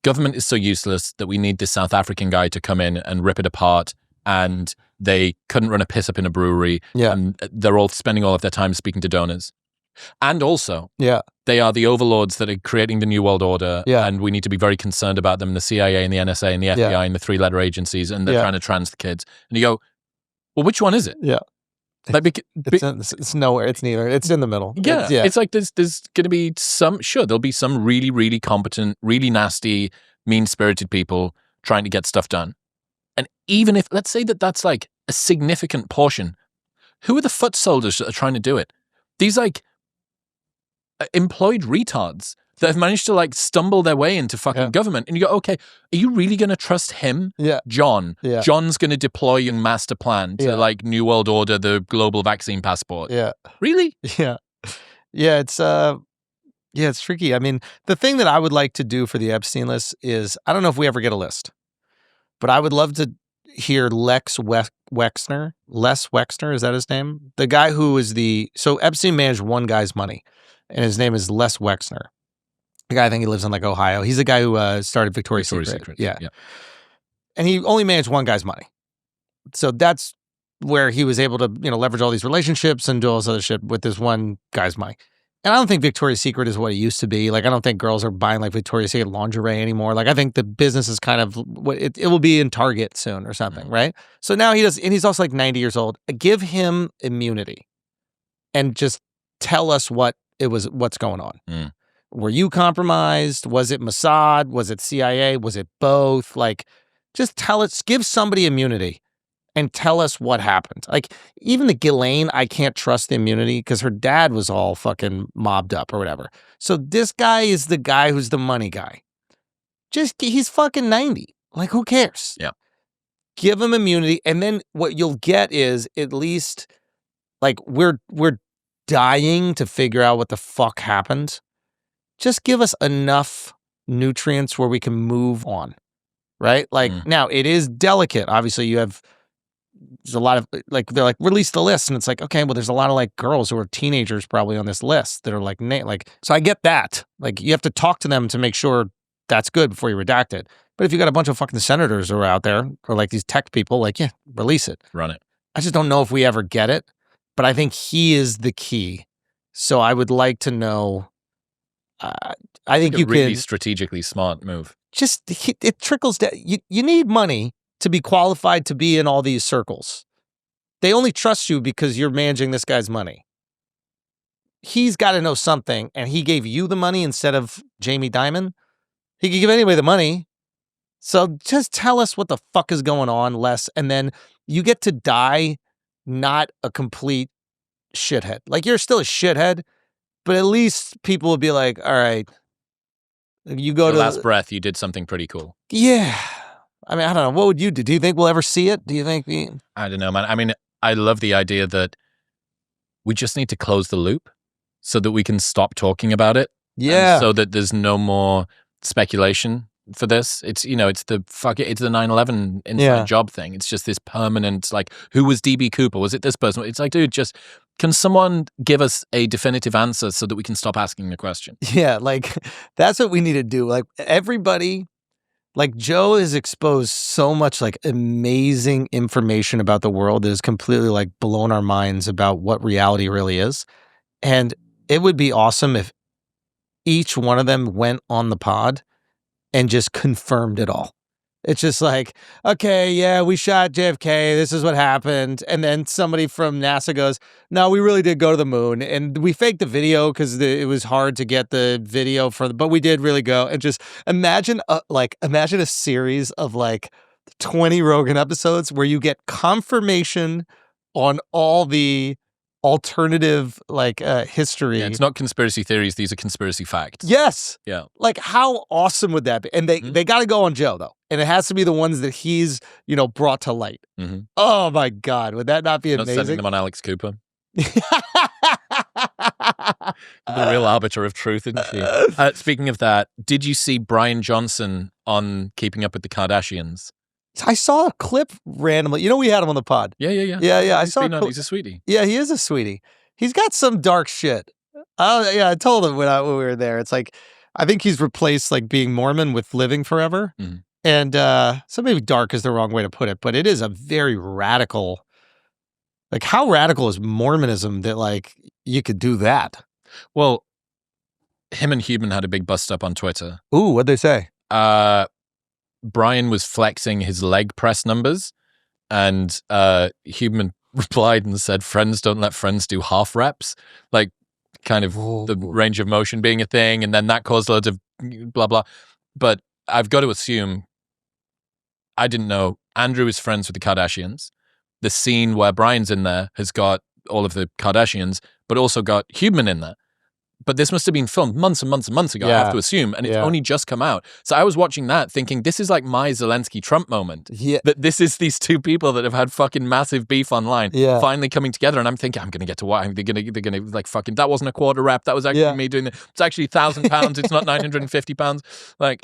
government is so useless that we need this South African guy to come in and rip it apart, and they couldn't run a piss up in a brewery, and they're all spending all of their time speaking to donors. And also, they are the overlords that are creating the New World Order, and we need to be very concerned about them, the CIA and the NSA and the FBI and the three-letter agencies, and they're trying to trans the kids. And you go, well, which one is it? Yeah. Like, it's nowhere. It's neither. It's in the middle. Yeah. It's like there's going to be there'll be some really, really competent, really nasty, mean-spirited people trying to get stuff done. And even if, let's say that that's like a significant portion, who are the foot soldiers that are trying to do it? These like employed retards that have managed to like stumble their way into fucking government. And you go, okay, are you really going to trust him? John. John's going to deploy your master plan to like New World Order, the global vaccine passport. Really? Yeah, it's tricky. I mean, the thing that I would like to do for the Epstein list is, I don't know if we ever get a list, but I would love to hear Les Wexner, is that his name? The guy who is so Epstein managed one guy's money, and his name is Les Wexner. The guy, I think he lives in like Ohio. He's the guy who started Victoria's Secret. Yeah. And he only managed one guy's money. So that's where he was able to, leverage all these relationships and do all this other shit with this one guy's money. And I don't think Victoria's Secret is what it used to be. Like, I don't think girls are buying like Victoria's Secret lingerie anymore. Like, I think the business is kind of it will be in Target soon or something, right? So now he does, and he's also like 90 years old. Give him immunity and just tell us what's going on. Were you compromised? Was it Mossad? Was it CIA? Was it both? Like, just tell us, give somebody immunity and tell us what happened. Like, even the Ghislaine, I can't trust the immunity because her dad was all fucking mobbed up or whatever. So this guy is the guy who's the money guy. He's fucking 90. Like, who cares? Yeah. Give him immunity. And then what you'll get is at least, like, we're dying to figure out what the fuck happened. Just give us enough nutrients where we can move on, right? Like, now it is delicate. Obviously, there's a lot of, like, they're like, release the list. And it's like, okay, well, there's a lot of like girls who are teenagers probably on this list that are like, so I get that. Like, you have to talk to them to make sure that's good before you redact it. But if you got a bunch of fucking senators who are out there, or like these tech people, like, release it. Run it. I just don't know if we ever get it, but I think he is the key. So I would like to know. I think you really can strategically smart move. Just it trickles down. You need money, to be qualified to be in all these circles. They only trust you because you're managing this guy's money. He's got to know something, and he gave you the money instead of Jamie Dimon. He could give anybody the money. So just tell us what the fuck is going on, Les, and then you get to die not a complete shithead. Like, you're still a shithead, but at least people will be like, all right, you go to last breath, you did something pretty cool. Yeah. I mean, I don't know. What would you do? Do you think we'll ever see it? Do you think I don't know, man. I mean, I love the idea that we just need to close the loop so that we can stop talking about it. Yeah. So that there's no more speculation for this. It's, it's the 9/11 inside job thing. It's just this permanent, like, who was DB Cooper? Was it this person? It's like, dude, just, can someone give us a definitive answer so that we can stop asking the question? Yeah, like, that's what we need to do. Like, everybody, like, Joe has exposed so much, like, amazing information about the world that has completely, like, blown our minds about what reality really is. And it would be awesome if each one of them went on the pod and just confirmed it all. It's just like, okay, yeah, we shot JFK. This is what happened. And then somebody from NASA goes, no, we really did go to the moon. And we faked the video because it was hard to get the video but we did really go. And just imagine a series of like 20 Rogan episodes where you get confirmation on all the alternative history. Yeah, it's not conspiracy theories. These are conspiracy facts. Yes. Yeah. Like, how awesome would that be? And they got to go on Joe, though. And it has to be the ones that he's, brought to light. Mm-hmm. Oh, my God. Would that not be amazing? Not sending them on Alex Cooper. The real arbiter of truth, isn't she? Speaking of that, did you see Bryan Johnson on Keeping Up with the Kardashians? I saw a clip randomly. We had him on the pod. Yeah. Yeah. He's a sweetie. Yeah, he is a sweetie. He's got some dark shit. I told him when we were there. It's like, I think he's replaced like being Mormon with living forever. Mm. And so maybe dark is the wrong way to put it, but it is a very radical. Like, how radical is Mormonism that like you could do that? Well, him and Huberman had a big bust up on Twitter. Ooh, what'd they say? Bryan was flexing his leg press numbers, and Huberman replied and said, friends don't let friends do half reps, like kind of the range of motion being a thing, and then that caused loads of blah, blah. But I've got to assume, I didn't know, Andrew is friends with the Kardashians. The scene where Bryan's in there has got all of the Kardashians, but also got Huberman in there. But this must have been filmed months and months and months ago, I have to assume, and it's only just come out. So I was watching that thinking, this is like my Zelensky-Trump moment. Yeah. That this is these two people that have had fucking massive beef online finally coming together, and I'm thinking, I'm going to get to what? They're going to like fucking, that wasn't a quarter rep, that was actually me doing it. It's actually £1,000, it's not £950. Like,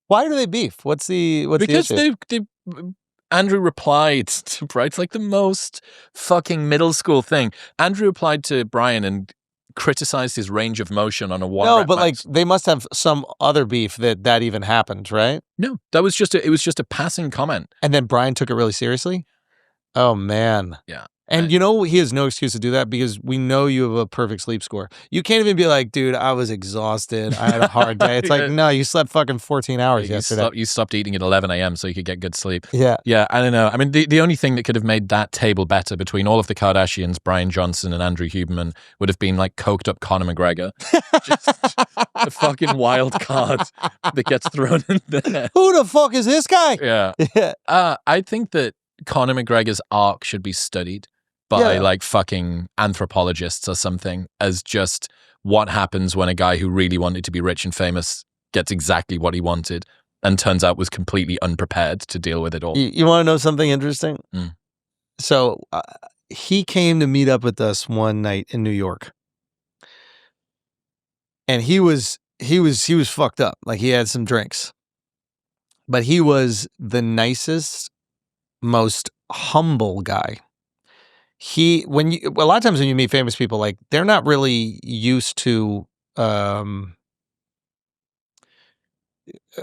why do they beef? What's the issue? Because Andrew replied to Bryan. It's like the most fucking middle school thing. Andrew replied to Bryan and criticized his range of motion on a one. No, but max. Like, they must have some other beef that even happened, right? No, that was just it was just a passing comment. And then Bryan took it really seriously? Oh, man. Yeah. And he has no excuse to do that because we know you have a perfect sleep score. You can't even be like, dude, I was exhausted. I had a hard day. It's like, no, you slept fucking 14 hours yesterday. You stopped eating at 11 a.m. so you could get good sleep. Yeah. Yeah, I don't know. I mean, the only thing that could have made that table better between all of the Kardashians, Bryan Johnson and Andrew Huberman, would have been like coked up Conor McGregor. Just a fucking wild card that gets thrown in there. Who the fuck is this guy? Yeah. I think that Conor McGregor's arc should be studied by like fucking anthropologists or something as just what happens when a guy who really wanted to be rich and famous gets exactly what he wanted and turns out was completely unprepared to deal with it all. You want to know something interesting? Mm. So he came to meet up with us one night in New York, and he was fucked up. Like, he had some drinks, but he was the nicest, most humble guy. A lot of times when you meet famous people, like, they're not really used to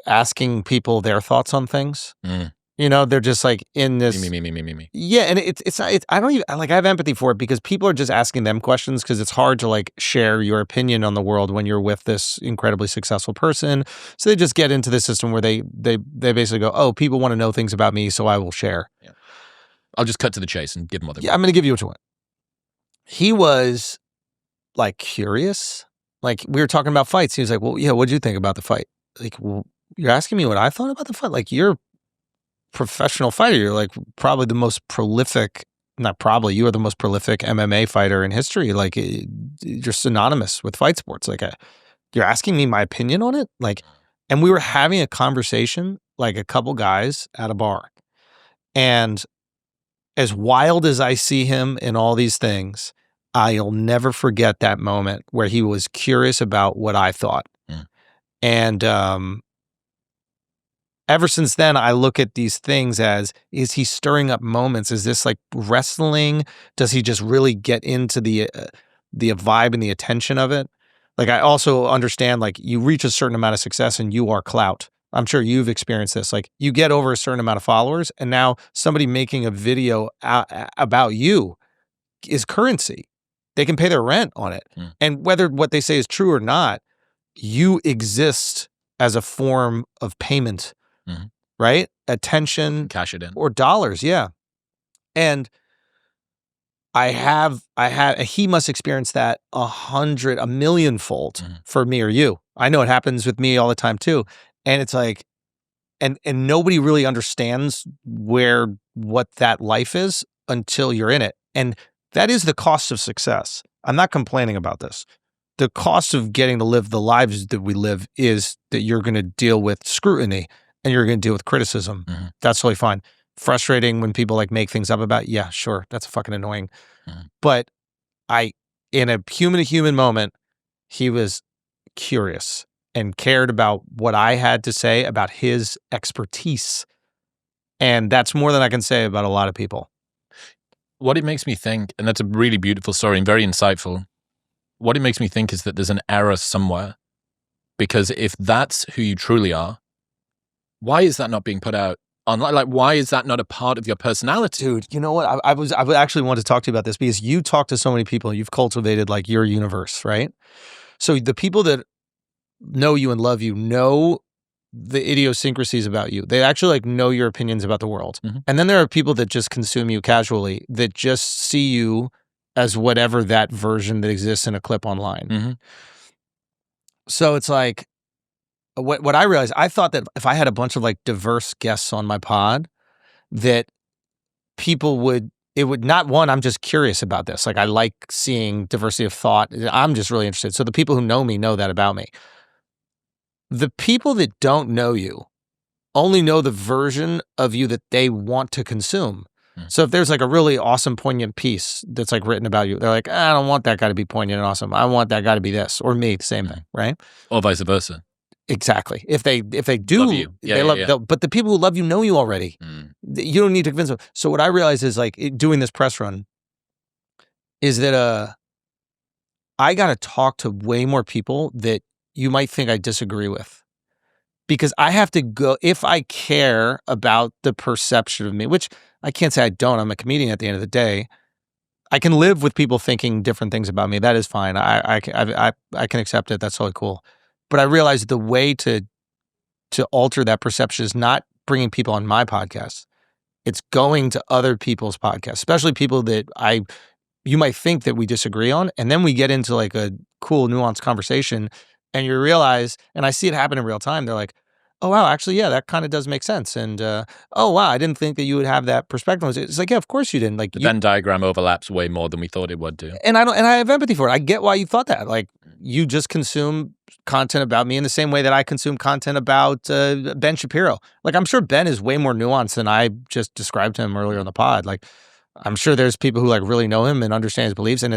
asking people their thoughts on things. Mm. You know, they're just like in this. Me. Yeah, and it's I don't even like I have empathy for it because people are just asking them questions because it's hard to like share your opinion on the world when you're with this incredibly successful person. So they just get into the system where they basically go, oh, people want to know things about me, so I will share. Yeah. I'll just cut to the chase and give them what they want. I'm going to give you what you want. He was like curious. Like we were talking about fights. He was like, well, yeah, what'd you think about the fight? Like, well, you're asking me what I thought about the fight? Like you're professional fighter. You're like probably the most prolific, not probably, you are the most prolific MMA fighter in history. Like you're synonymous with fight sports. Like you're asking me my opinion on it. Like, and we were having a conversation, like a couple guys at a bar. And as wild as I see him in all these things, I'll never forget that moment where he was curious about what I thought. And, ever since then, I look at these things as, is he stirring up moments? Is this like wrestling? Does he just really get into the vibe and the attention of it? Like, I also understand, like, you reach a certain amount of success and you are clout. I'm sure you've experienced this. Like, you get over a certain amount of followers and now somebody making a video about you is currency. They can pay their rent on it. And whether what they say is true or not, you exist as a form of payment. Right? Attention, cash it in, or dollars. Yeah. And he must experience that a million-fold for me or you. I know it happens with me all the time too. And it's like, and nobody really understands what that life is until you're in it. And that is the cost of success. I'm not complaining about this. The cost of getting to live the lives that we live is that you're going to deal with scrutiny. And you're going to deal with criticism. That's totally fine. Frustrating when people like make things up about, yeah, sure, that's fucking annoying. But in a human-to-human moment, he was curious and cared about what I had to say about his expertise. And that's more than I can say about a lot of people. What it makes me think, and that's a really beautiful story and very insightful, what it makes me think is that there's an error somewhere. Because if that's who you truly are, why is that not being put out online? Like, why is that not a part of your personality? Dude, you know what? I would actually want to talk to you about this because you talk to so many people. You've cultivated like your universe, right? So the people that know you and love you know the idiosyncrasies about you. They actually like know your opinions about the world. And then there are people that just consume you casually, that just see you as whatever that version that exists in a clip online. So it's like, what I realized, I thought that if I had a bunch of like diverse guests on my pod, that people would, it would not, one, I'm just curious about this. Like I like seeing diversity of thought. I'm just really interested. So the people who know me know that about me. The people that don't know you only know the version of you that they want to consume. So if there's like a really awesome, poignant piece that's like written about you, they're like, I don't want that guy to be poignant and awesome. I want that guy to be this, or me, the same thing, right? Or vice versa. Exactly. If they do, love you. they love. But the people who love you know you already. You don't need to convince them. So what I realized is like doing this press run is that I got to talk to way more people that you might think I disagree with, because I have to go, if I care about the perception of me, which I can't say I don't. I'm a comedian at the end of the day. I can live with people thinking different things about me. That is fine. I can accept it. That's totally cool. But I realized the way to alter that perception is not bringing people on my podcast. It's going to other people's podcasts, especially people that you might think that we disagree on. And then we get into like a cool, nuanced conversation and you realize, and I see it happen in real time. They're like, oh, wow, actually, yeah, that kind of does make sense. And, oh, wow, I didn't think that you would have that perspective. It's like, yeah, of course you didn't. Like, the Venn diagram overlaps way more than we thought it would do. And I have empathy for it. I get why you thought that. Like, you just consume content about me in the same way that I consume content about Ben Shapiro. Like, I'm sure Ben is way more nuanced than I just described him earlier on the pod. Like, I'm sure there's people who like really know him and understand his beliefs, and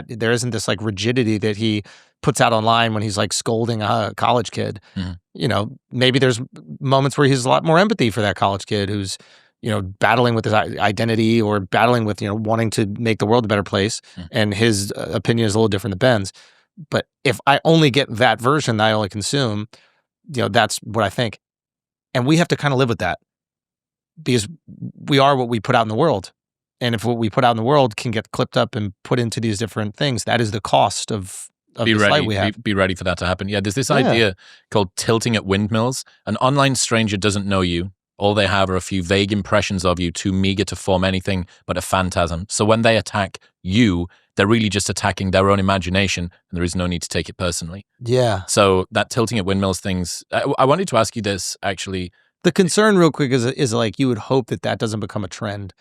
there isn't this like rigidity that he puts out online when he's like scolding a college kid. You know, maybe there's moments where he has a lot more empathy for that college kid who's, you know, battling with his identity or battling with, you know, wanting to make the world a better place. And his opinion is a little different than Ben's. But if I only get that version that I only consume, you know, that's what I think. And we have to kind of live with that. because we are what we put out in the world. And if what we put out in the world can get clipped up and put into these different things, that is the cost of be the ready. light we have. Be ready for that to happen. Yeah, there's this idea called tilting at windmills. An online stranger doesn't know you. All they have are a few vague impressions of you, too meager to form anything but a phantasm. So when they attack you, they're really just attacking their own imagination, and there is no need to take it personally. Yeah. So that tilting at windmills things, I wanted to ask you this, actually. The concern real quick is like you would hope that doesn't become a trend.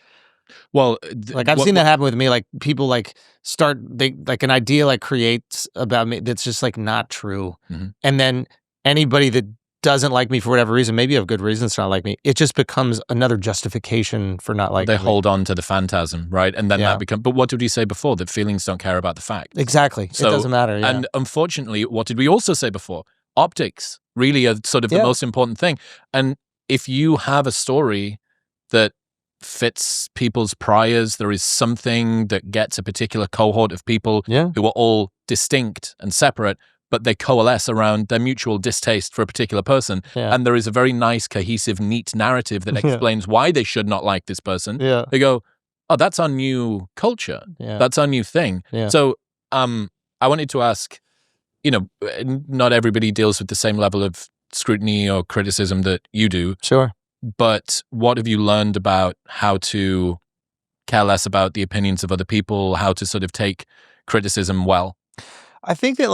Well, like I've seen that happen with me. Like people like like an idea like creates about me that's just like not true. Mm-hmm. And then anybody that doesn't like me for whatever reason, maybe you have good reasons to not like me, it just becomes another justification for not liking me. They hold on to the phantasm, right? And then that becomes, but what did we say before? That feelings don't care about the fact. Exactly. So, it doesn't matter. Yeah. And unfortunately, what did we also say before? Optics really are sort of the most important thing. And if you have a story that fits people's priors, there is something that gets a particular cohort of people who are all distinct and separate, but they coalesce around their mutual distaste for a particular person. Yeah. And there is a very nice, cohesive, neat narrative that explains why they should not like this person. Yeah. They go, oh, that's our new culture. Yeah. That's our new thing. Yeah. So I wanted to ask, not everybody deals with the same level of scrutiny or criticism that you do. Sure. But what have you learned about how to care less about the opinions of other people, how to sort of take criticism well? I think that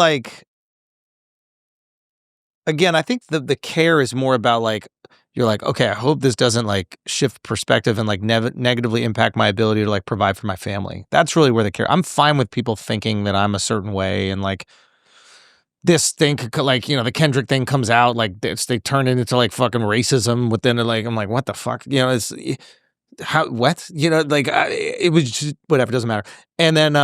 again, I think the care is more about like, you're like, okay, I hope this doesn't like shift perspective and like negatively impact my ability to like provide for my family. That's really where the care. I'm fine with people thinking that I'm a certain way and like this thing, like, the Kendrick thing comes out, like they turn it into like fucking racism within it. Like, I'm like, what the fuck? It's how, what? Like it was just whatever, doesn't matter. And then,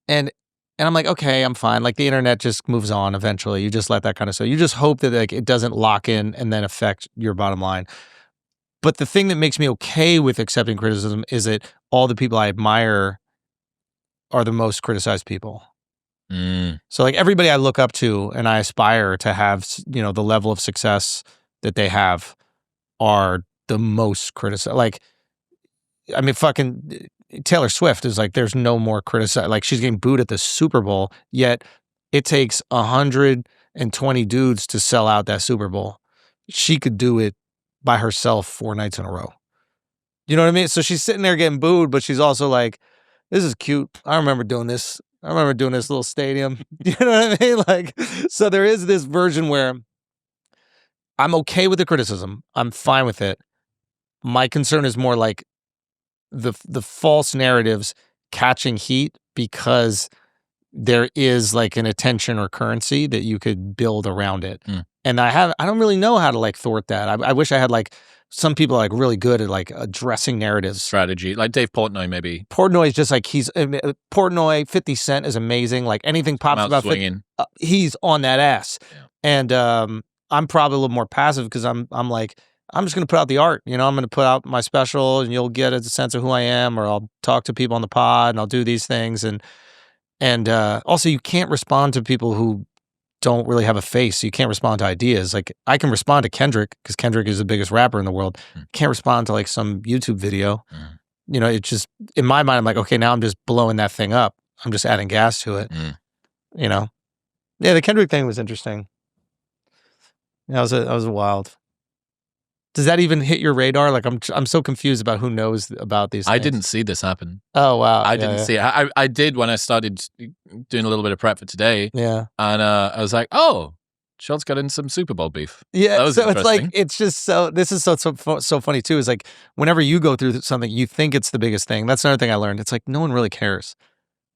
and I'm like, okay, I'm fine. Like the internet just moves on eventually. You just let that kind of stuff. You just hope that like it doesn't lock in and then affect your bottom line. But the thing that makes me okay with accepting criticism is that all the people I admire are the most criticized people. So like everybody I look up to and I aspire to have, the level of success that they have are the most criticized. Like, I mean, fucking Taylor Swift is like, there's no more criticized. Like she's getting booed at the Super Bowl, yet it takes 120 dudes to sell out that Super Bowl. She could do it by herself 4 nights in a row. You know what I mean? So she's sitting there getting booed, but she's also like, this is cute. I remember doing this. I remember doing this little stadium. You know what I mean? Like, so there is this version where I'm okay with the criticism. I'm fine with it. My concern is more like the false narratives catching heat because there is like an attention or currency that you could build around it. And I don't really know how to like thwart that. I wish I had like some people are like really good at like addressing narratives. Strategy, like Dave Portnoy maybe. Portnoy is just like Portnoy, 50 Cent is amazing. Like anything pops about 50, he's on that ass. Yeah. And I'm probably a little more passive because I'm like, I'm just going to put out the art. I'm going to put out my special and you'll get a sense of who I am, or I'll talk to people on the pod and I'll do these things. And also you can't respond to people who don't really have a face. So you can't respond to ideas. Like I can respond to Kendrick because Kendrick is the biggest rapper in the world. Can't respond to like some YouTube video. It's just in my mind, I'm like, okay, now I'm just blowing that thing up. I'm just adding gas to it. Yeah, the Kendrick thing was interesting. That was wild. Does that even hit your radar? Like I'm so confused about who knows about these things. I didn't see this happen. Oh wow. I didn't see it. I did when I started doing a little bit of prep for today. Yeah. And I was like, oh, Schulz got in some Super Bowl beef. Yeah. That was so it's like it's just so this is so funny too. Is like whenever you go through something, you think it's the biggest thing. That's another thing I learned. It's like no one really cares.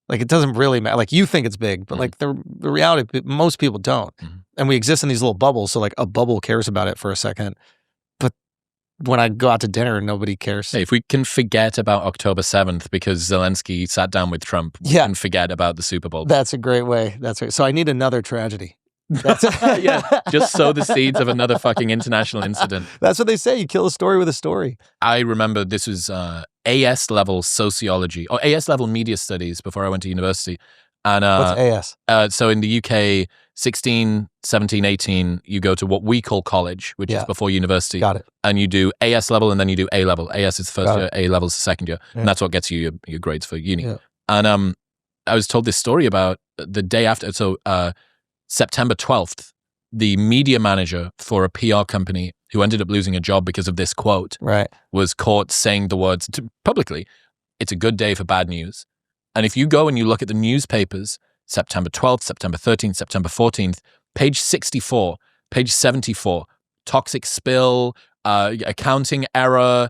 Like it doesn't really matter. Like you think it's big, but like the reality, most people don't. And we exist in these little bubbles. So like a bubble cares about it for a second. When I go out to dinner, nobody cares. Hey, if we can forget about October 7th because Zelensky sat down with Trump, we can forget about the Super Bowl. That's a great way. That's right. So I need another tragedy. Just sow the seeds of another fucking international incident. That's what they say. You kill a story with a story. I remember this was AS level sociology or AS level media studies before I went to university. And What's AS? so in the UK, 16, 17, 18, you go to what we call college, which is before university. Got it. And you do AS level and then you do A level. AS is the first year, A level is the second year. Yeah. And that's what gets you your grades for uni. Yeah. And I was told this story about the day after. So September 12th, the media manager for a PR company who ended up losing a job because of this quote was caught saying the words publicly, "It's a good day for bad news." And if you go and you look at the newspapers, September 12th, September 13th, September 14th, page 64, page 74, toxic spill, accounting error,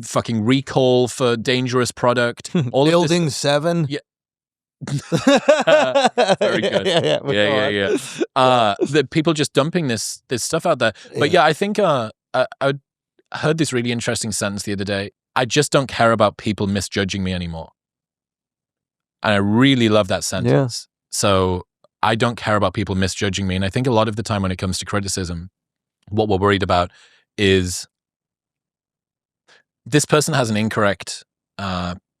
fucking recall for dangerous product. All Building 7. Yeah. Very good. Yeah. The people just dumping this stuff out there. But yeah, I think I heard this really interesting sentence the other day. I just don't care about people misjudging me anymore. And I really love that sentence. Yeah. So I don't care about people misjudging me. And I think a lot of the time when it comes to criticism, what we're worried about is this person has an incorrect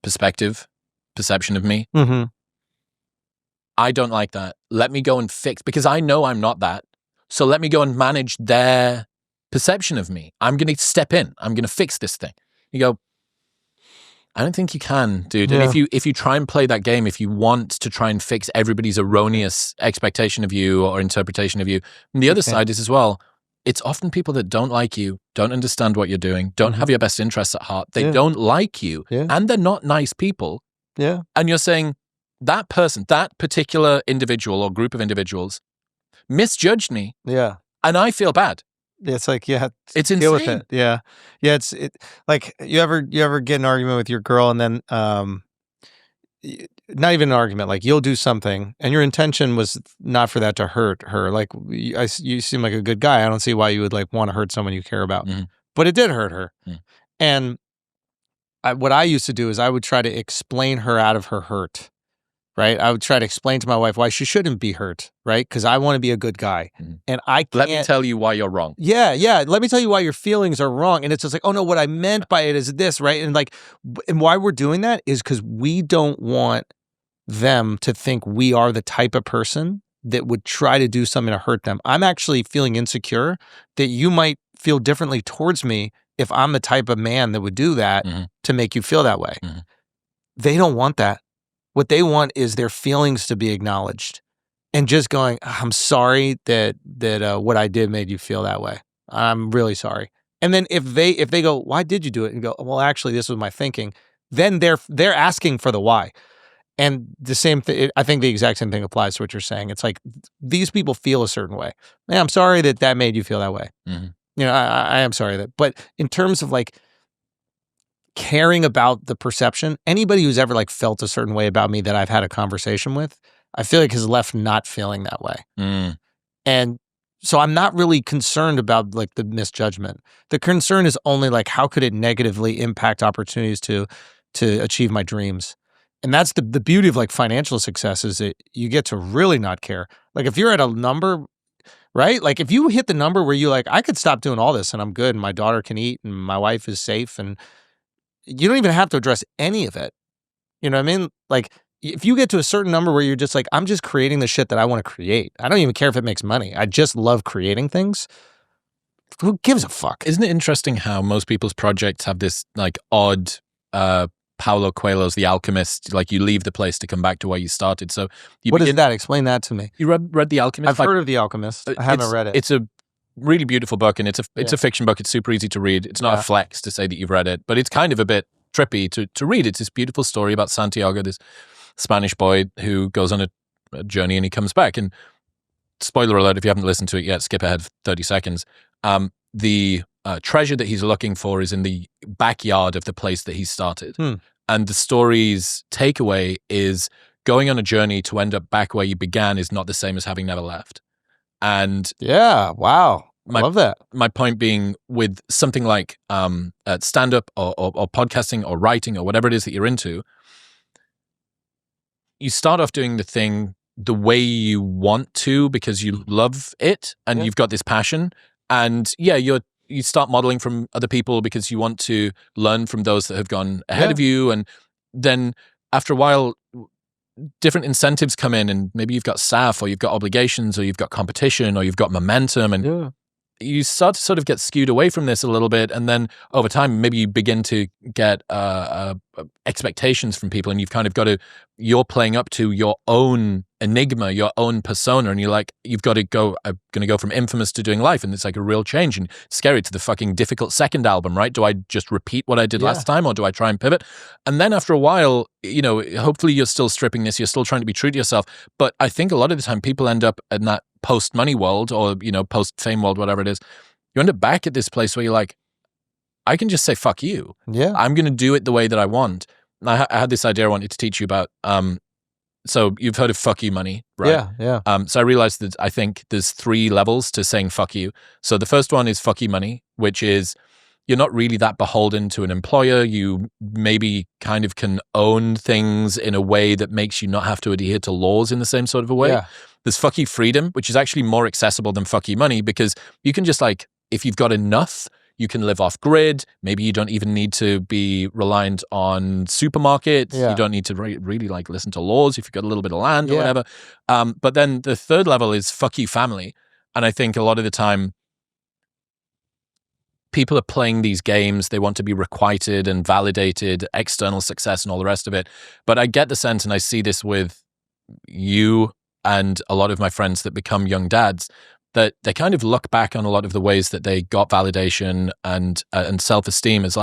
perception of me. Mm-hmm. I don't like that. Let me go and fix, because I know I'm not that. So let me go and manage their perception of me. I'm going to step in. I'm going to fix this thing. You go, I don't think you can, dude. Yeah. And if you try and play that game, if you want to try and fix everybody's erroneous expectation of you or interpretation of you, and the other side is as well, it's often people that don't like you, don't understand what you're doing, don't have your best interests at heart. They don't like you, and they're not nice people. Yeah. And you're saying, that person, that particular individual or group of individuals misjudged me. Yeah. And I feel bad. It's like, it's deal insane. with it. Yeah. Yeah. It's like, you ever get an argument with your girl and then, not even an argument, like you'll do something and your intention was not for that to hurt her. Like you seem like a good guy. I don't see why you would like want to hurt someone you care about, but it did hurt her. And what I used to do is I would try to explain her out of her hurt. Right. I would try to explain to my wife why she shouldn't be hurt. Right. Because I want to be a good guy. And I can't. Let me tell you why you're wrong. Yeah. Let me tell you why your feelings are wrong. And it's just like, oh no, what I meant by it is this. Right. And like, and why we're doing that is because we don't want them to think we are the type of person that would try to do something to hurt them. I'm actually feeling insecure that you might feel differently towards me if I'm the type of man that would do that to make you feel that way. They don't want that. What they want is their feelings to be acknowledged and just going, I'm sorry that what I did made you feel that way. I'm really sorry. And then if they go, why did you do it? And go, well, actually, this was my thinking. Then they're asking for the why. And the same thing, I think the exact same thing applies to what you're saying. It's like, these people feel a certain way. Man, I'm sorry that made you feel that way. You know, I am sorry that, but in terms of like, caring about the perception, anybody who's ever like felt a certain way about me that I've had a conversation with, I feel like has left not feeling that way. And so I'm not really concerned about like the misjudgment. The concern is only like, how could it negatively impact opportunities to achieve my dreams? And that's the beauty of like financial success, is that you get to really not care. Like if you're at a number, right? Like if you hit the number where you like, I could stop doing all this and I'm good and my daughter can eat and my wife is safe, and you don't even have to address any of it. You know what I mean? Like if you get to a certain number where you're just like, I'm just creating the shit that I want to create. I don't even care if it makes money. I just love creating things. Who gives a fuck? Isn't it interesting how most people's projects have this like odd, Paulo Coelho's The Alchemist, like you leave the place to come back to where you started. So what is that? Explain that to me. You read The Alchemist? I've heard of The Alchemist. I haven't read it. It's a really beautiful book, and it's a fiction book. It's super easy to read. It's not a flex to say that you've read it, but it's kind of a bit trippy to read. It's this beautiful story about Santiago, this Spanish boy who goes on a journey and he comes back. And spoiler alert, if you haven't listened to it yet, skip ahead 30 seconds. The treasure that he's looking for is in the backyard of the place that he started. And the story's takeaway is going on a journey to end up back where you began is not the same as having never left. And wow. I love that. My point being, with something like stand-up or podcasting or writing or whatever it is that you're into, you start off doing the thing the way you want to because you love it and you've got this passion. And you start modeling from other people because you want to learn from those that have gone ahead of you. And then after a while, different incentives come in, and maybe you've got staff, or you've got obligations, or you've got competition, or you've got momentum, and you start to sort of get skewed away from this a little bit. And then over time, maybe you begin to get expectations from people, and you're playing up to your own enigma, your own persona, and you've got to go, I'm going to go from infamous to doing life, and it's like a real change, and scary to the fucking difficult second album, right? Do I just repeat what I did last time, or do I try and pivot? And then after a while, hopefully you're still stripping this, you're still trying to be true to yourself. But I think a lot of the time people end up in that post-money world, or, post-fame world, whatever it is. You end up back at this place where you're like, I can just say, fuck you. Yeah. I'm going to do it the way that I want. And I had this idea I wanted to teach you about. So you've heard of fuck you money, right? Yeah. So I realized that I think there's 3 levels to saying fuck you. So the first one is fuck you money, which is you're not really that beholden to an employer. You maybe kind of can own things in a way that makes you not have to adhere to laws in the same sort of a way. Yeah. There's fuck you freedom, which is actually more accessible than fuck you money, because you can just if you've got enough, you can live off grid. Maybe you don't even need to be reliant on supermarkets. Yeah. You don't need to really listen to laws if you've got a little bit of land or whatever. But then the third level is fuck you family. And I think a lot of the time people are playing these games. They want to be requited and validated, external success and all the rest of it. But I get the sense, and I see this with you and a lot of my friends that become young dads, that they kind of look back on a lot of the ways that they got validation and self-esteem as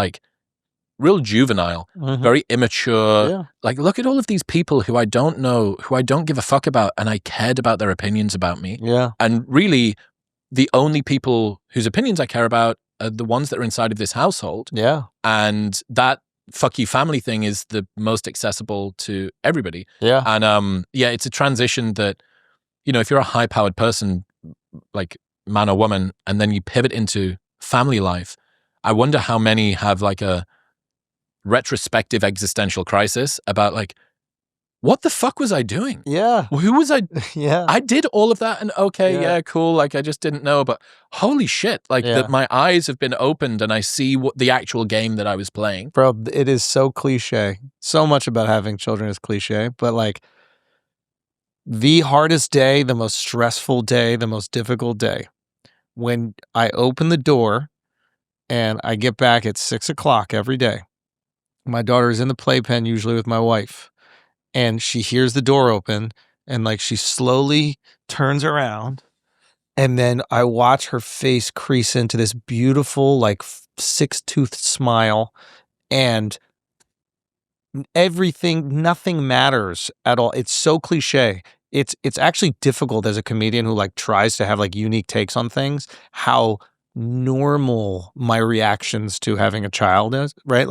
real juvenile, very immature. Yeah. Look at all of these people who I don't know, who I don't give a fuck about, and I cared about their opinions about me. Yeah. And really, the only people whose opinions I care about are the ones that are inside of this household. Yeah. And that fuck you family thing is the most accessible to everybody. Yeah. And it's a transition that, if you're a high-powered person, like man or woman, and then you pivot into family life, I wonder how many have a retrospective existential crisis about what the fuck was I doing? Yeah. Who was I? Yeah. I did all of that, and cool. I just didn't know, but holy shit, that my eyes have been opened and I see what the actual game that I was playing. Bro, it is so cliche. So much about having children is cliche, but the hardest day, the most stressful day, the most difficult day, when I open the door and I get back at 6:00 every day. My daughter is in the playpen, usually with my wife, and she hears the door open, and she slowly turns around, and then I watch her face crease into this beautiful 6-tooth smile, and nothing matters at all. It's so cliche. It's actually difficult as a comedian who tries to have unique takes on things, how normal my reactions to having a child is, right?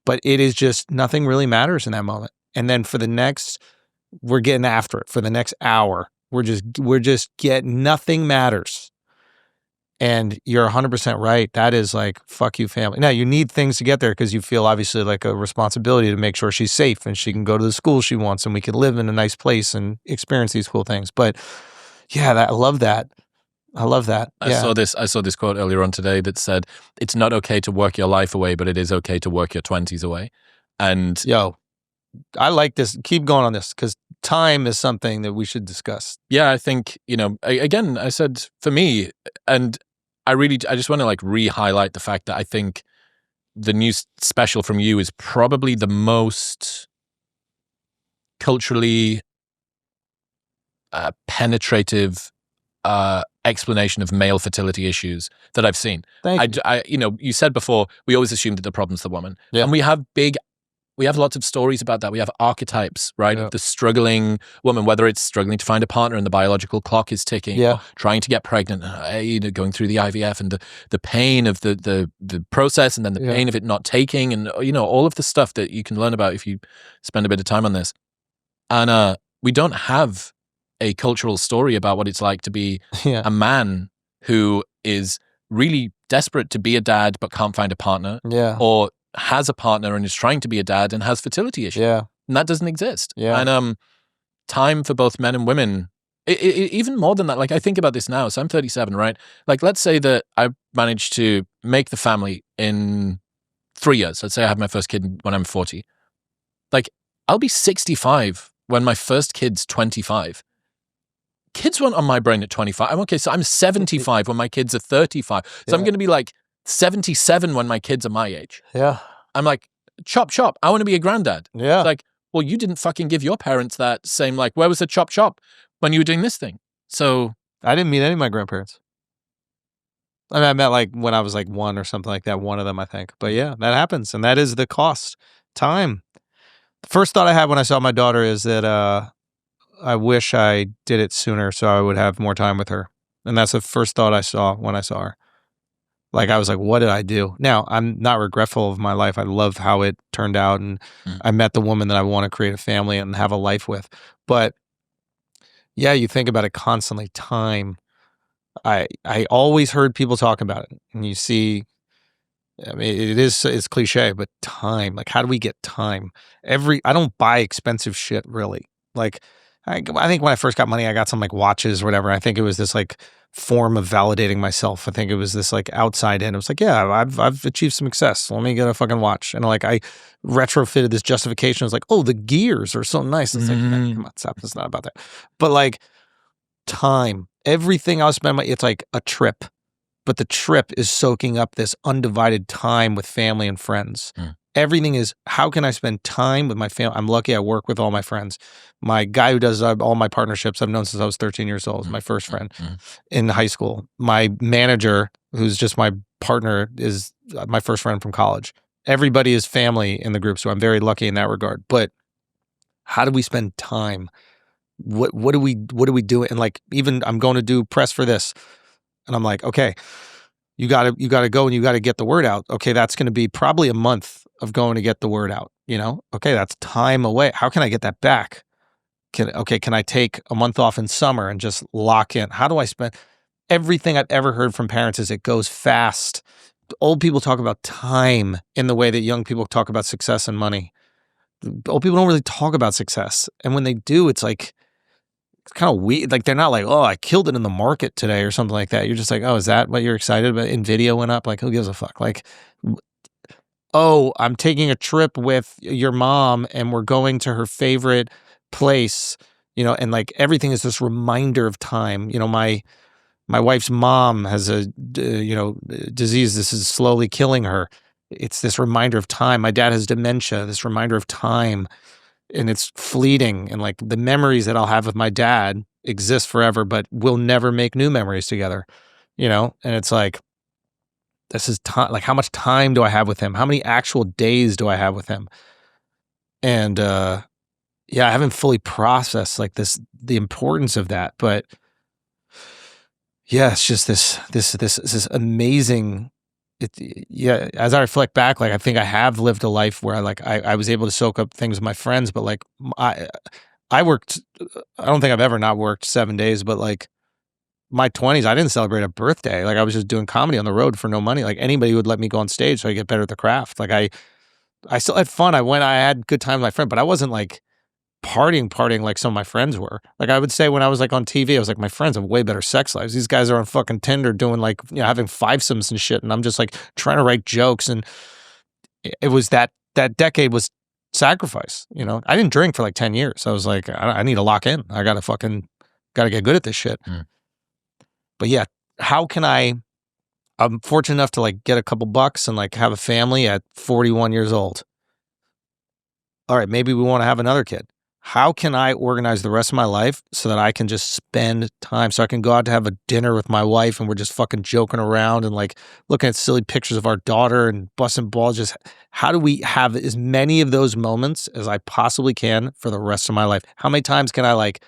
But it is just nothing really matters in that moment. And then we're getting after it for the next hour. We're just getting, nothing matters. And you're 100% right. That is fuck you family. Now you need things to get there because you feel obviously a responsibility to make sure she's safe and she can go to the school she wants and we can live in a nice place and experience these cool things. But yeah, I love that. I love that. Yeah. I saw this quote earlier on today that said, it's not okay to work your life away, but it is okay to work your 20s away. And I like this. Keep going on this because time is something that we should discuss. Yeah, I think, again, I said for me, and I just want to re-highlight the fact that I think the new special from you is probably the most culturally penetrative explanation of male fertility issues that I've seen. Thank you. You said before, we always assume that the problem's the woman. Yeah. And we have lots of stories about that. We have archetypes, right? Of the struggling woman, whether it's struggling to find a partner and the biological clock is ticking, or trying to get pregnant, going through the IVF and the pain of the process, and then the pain of it not taking, and all of the stuff that you can learn about if you spend a bit of time on this. And we don't have a cultural story about what it's like to be a man who is really desperate to be a dad but can't find a partner, or has a partner and is trying to be a dad and has fertility issues. Yeah. And that doesn't exist. Yeah. And time for both men and women, even more than that, I think about this now. So I'm 37, right? Let's say that I managed to make the family in 3 years. Let's say I have my first kid when I'm 40. I'll be 65 when my first kid's 25. Kids weren't on my brain at 25. I'm okay, so I'm 75 when my kids are 35. So I'm going to be like 77 when my kids are my age. Yeah. I'm like, chop, chop. I want to be a granddad. Yeah. It's like, well, you didn't fucking give your parents that same, like, where was the chop, chop when you were doing this thing? So I didn't meet any of my grandparents. I mean, I met like when I was like 1 or something like that. One of them, I think. But yeah, that happens. And that is the cost. Time. The first thought I had when I saw my daughter is that I wish I did it sooner so I would have more time with her. And that's the first thought I saw when I saw her. Like, I was like, what did I do? Now, I'm not regretful of my life. I love how it turned out. And I met the woman that I want to create a family and have a life with. But yeah, you think about it constantly. Time. I always heard people talk about it. And you see, I mean, it's cliche, but time. Like, how do we get time? I don't buy expensive shit, really. Like, I think when I first got money, I got some like watches or whatever. I think it was this like form of validating myself. I think it was this like outside in. It was like, yeah, I've achieved some success. Let me get a fucking watch. And like, I retrofitted this justification. I was like, oh, the gears are so nice. It's like, come on, stop. It's not about that. But like, time, everything I'll spend it's like a trip. But the trip is soaking up this undivided time with family and friends. Everything is, how can I spend time with my family? I'm lucky I work with all my friends. My guy who does all my partnerships I've known since I was 13 years old, is my first friend in high school. My manager, who's just my partner, is my first friend from college. Everybody is family in the group, so I'm very lucky in that regard. But how do we spend time? What do we do? And like, even I'm going to do press for this. And I'm like, okay, you gotta go and you gotta get the word out. Okay, that's gonna be probably a month of going to get the word out, you know? Okay, that's time away. How can I get that back? Can I take a month off in summer and just lock in? How do I spend everything I've ever heard from parents is it goes fast. Old people talk about time in the way that young people talk about success and money. Old people don't really talk about success. And when they do, it's like, it's kind of weird. Like, they're not like, oh, I killed it in the market today or something like that. You're just like, oh, is that what you're excited about? Nvidia went up. Like, who gives a fuck? Like, oh, I'm taking a trip with your mom and we're going to her favorite place, you know, and like everything is this reminder of time. You know, my wife's mom has a, disease. This is slowly killing her. It's this reminder of time. My dad has dementia, this reminder of time. And it's fleeting, and like the memories that I'll have with my dad exist forever, but we'll never make new memories together, you know? And it's like, this is time. Like, how much time do I have with him? How many actual days do I have with him? And yeah, I haven't fully processed like the importance of that, but yeah, it's just this amazing. Yeah, as I reflect back, like I think I have lived a life where I was able to soak up things with my friends, but like I worked. I don't think I've ever not worked 7 days, but like my 20s, I didn't celebrate a birthday. Like, I was just doing comedy on the road for no money. Like, anybody would let me go on stage so I get better at the craft. Like, I still had fun. I had good time with my friend, but I wasn't like partying like some of my friends were. Like, I would say when I was like on TV, I was like, my friends have way better sex lives. These guys are on fucking Tinder doing like, you know, having fivesomes and shit. And I'm just like trying to write jokes. And it was that decade was sacrifice, you know? I didn't drink for like 10 years. I was like, I need to lock in. I gotta get good at this shit. But yeah, I'm fortunate enough to like get a couple bucks and like have a family at 41 years old. All right, maybe we want to have another kid. How can I organize the rest of my life so that I can just spend time, so I can go out to have a dinner with my wife and we're just fucking joking around and like looking at silly pictures of our daughter and busting balls? Just how do we have as many of those moments as I possibly can for the rest of my life? How many times can I like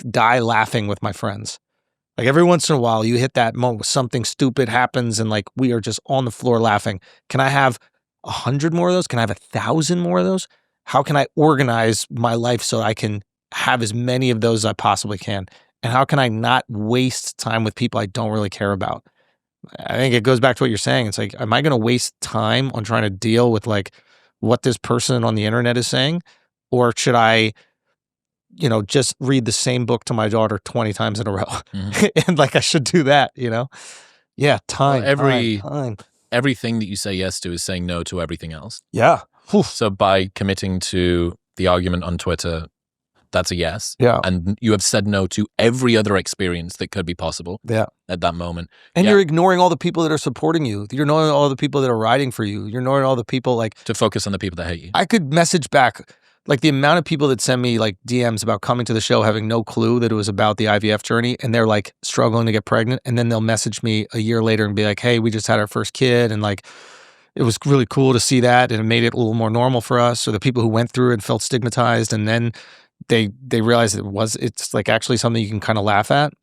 die laughing with my friends? Like, every once in a while you hit that moment where something stupid happens and like we are just on the floor laughing. Can I have 100 more of those? Can I have 1,000 more of those? How can I organize my life so I can have as many of those as I possibly can? And how can I not waste time with people I don't really care about? I think it goes back to what you're saying. It's like, am I going to waste time on trying to deal with like what this person on the internet is saying? Or should I, you know, just read the same book to my daughter 20 times in a row? And like, I should do that, you know? Yeah, time. Well, time. Everything that you say yes to is saying no to everything else. Yeah. So by committing to the argument on Twitter, that's a yes. Yeah. And you have said no to every other experience that could be possible at that moment. And you're ignoring all the people that are supporting you. You're ignoring all the people that are riding for you. You're ignoring all the people like... To focus on the people that hate you. I could message back, like the amount of people that send me like DMs about coming to the show having no clue that it was about the IVF journey, and they're like struggling to get pregnant, and then they'll message me a year later and be like, hey, we just had our first kid, and like it was really cool to see that, and it made it a little more normal for us. Or the people who went through it and felt stigmatized, and then they realized it's like actually something you can kind of laugh at.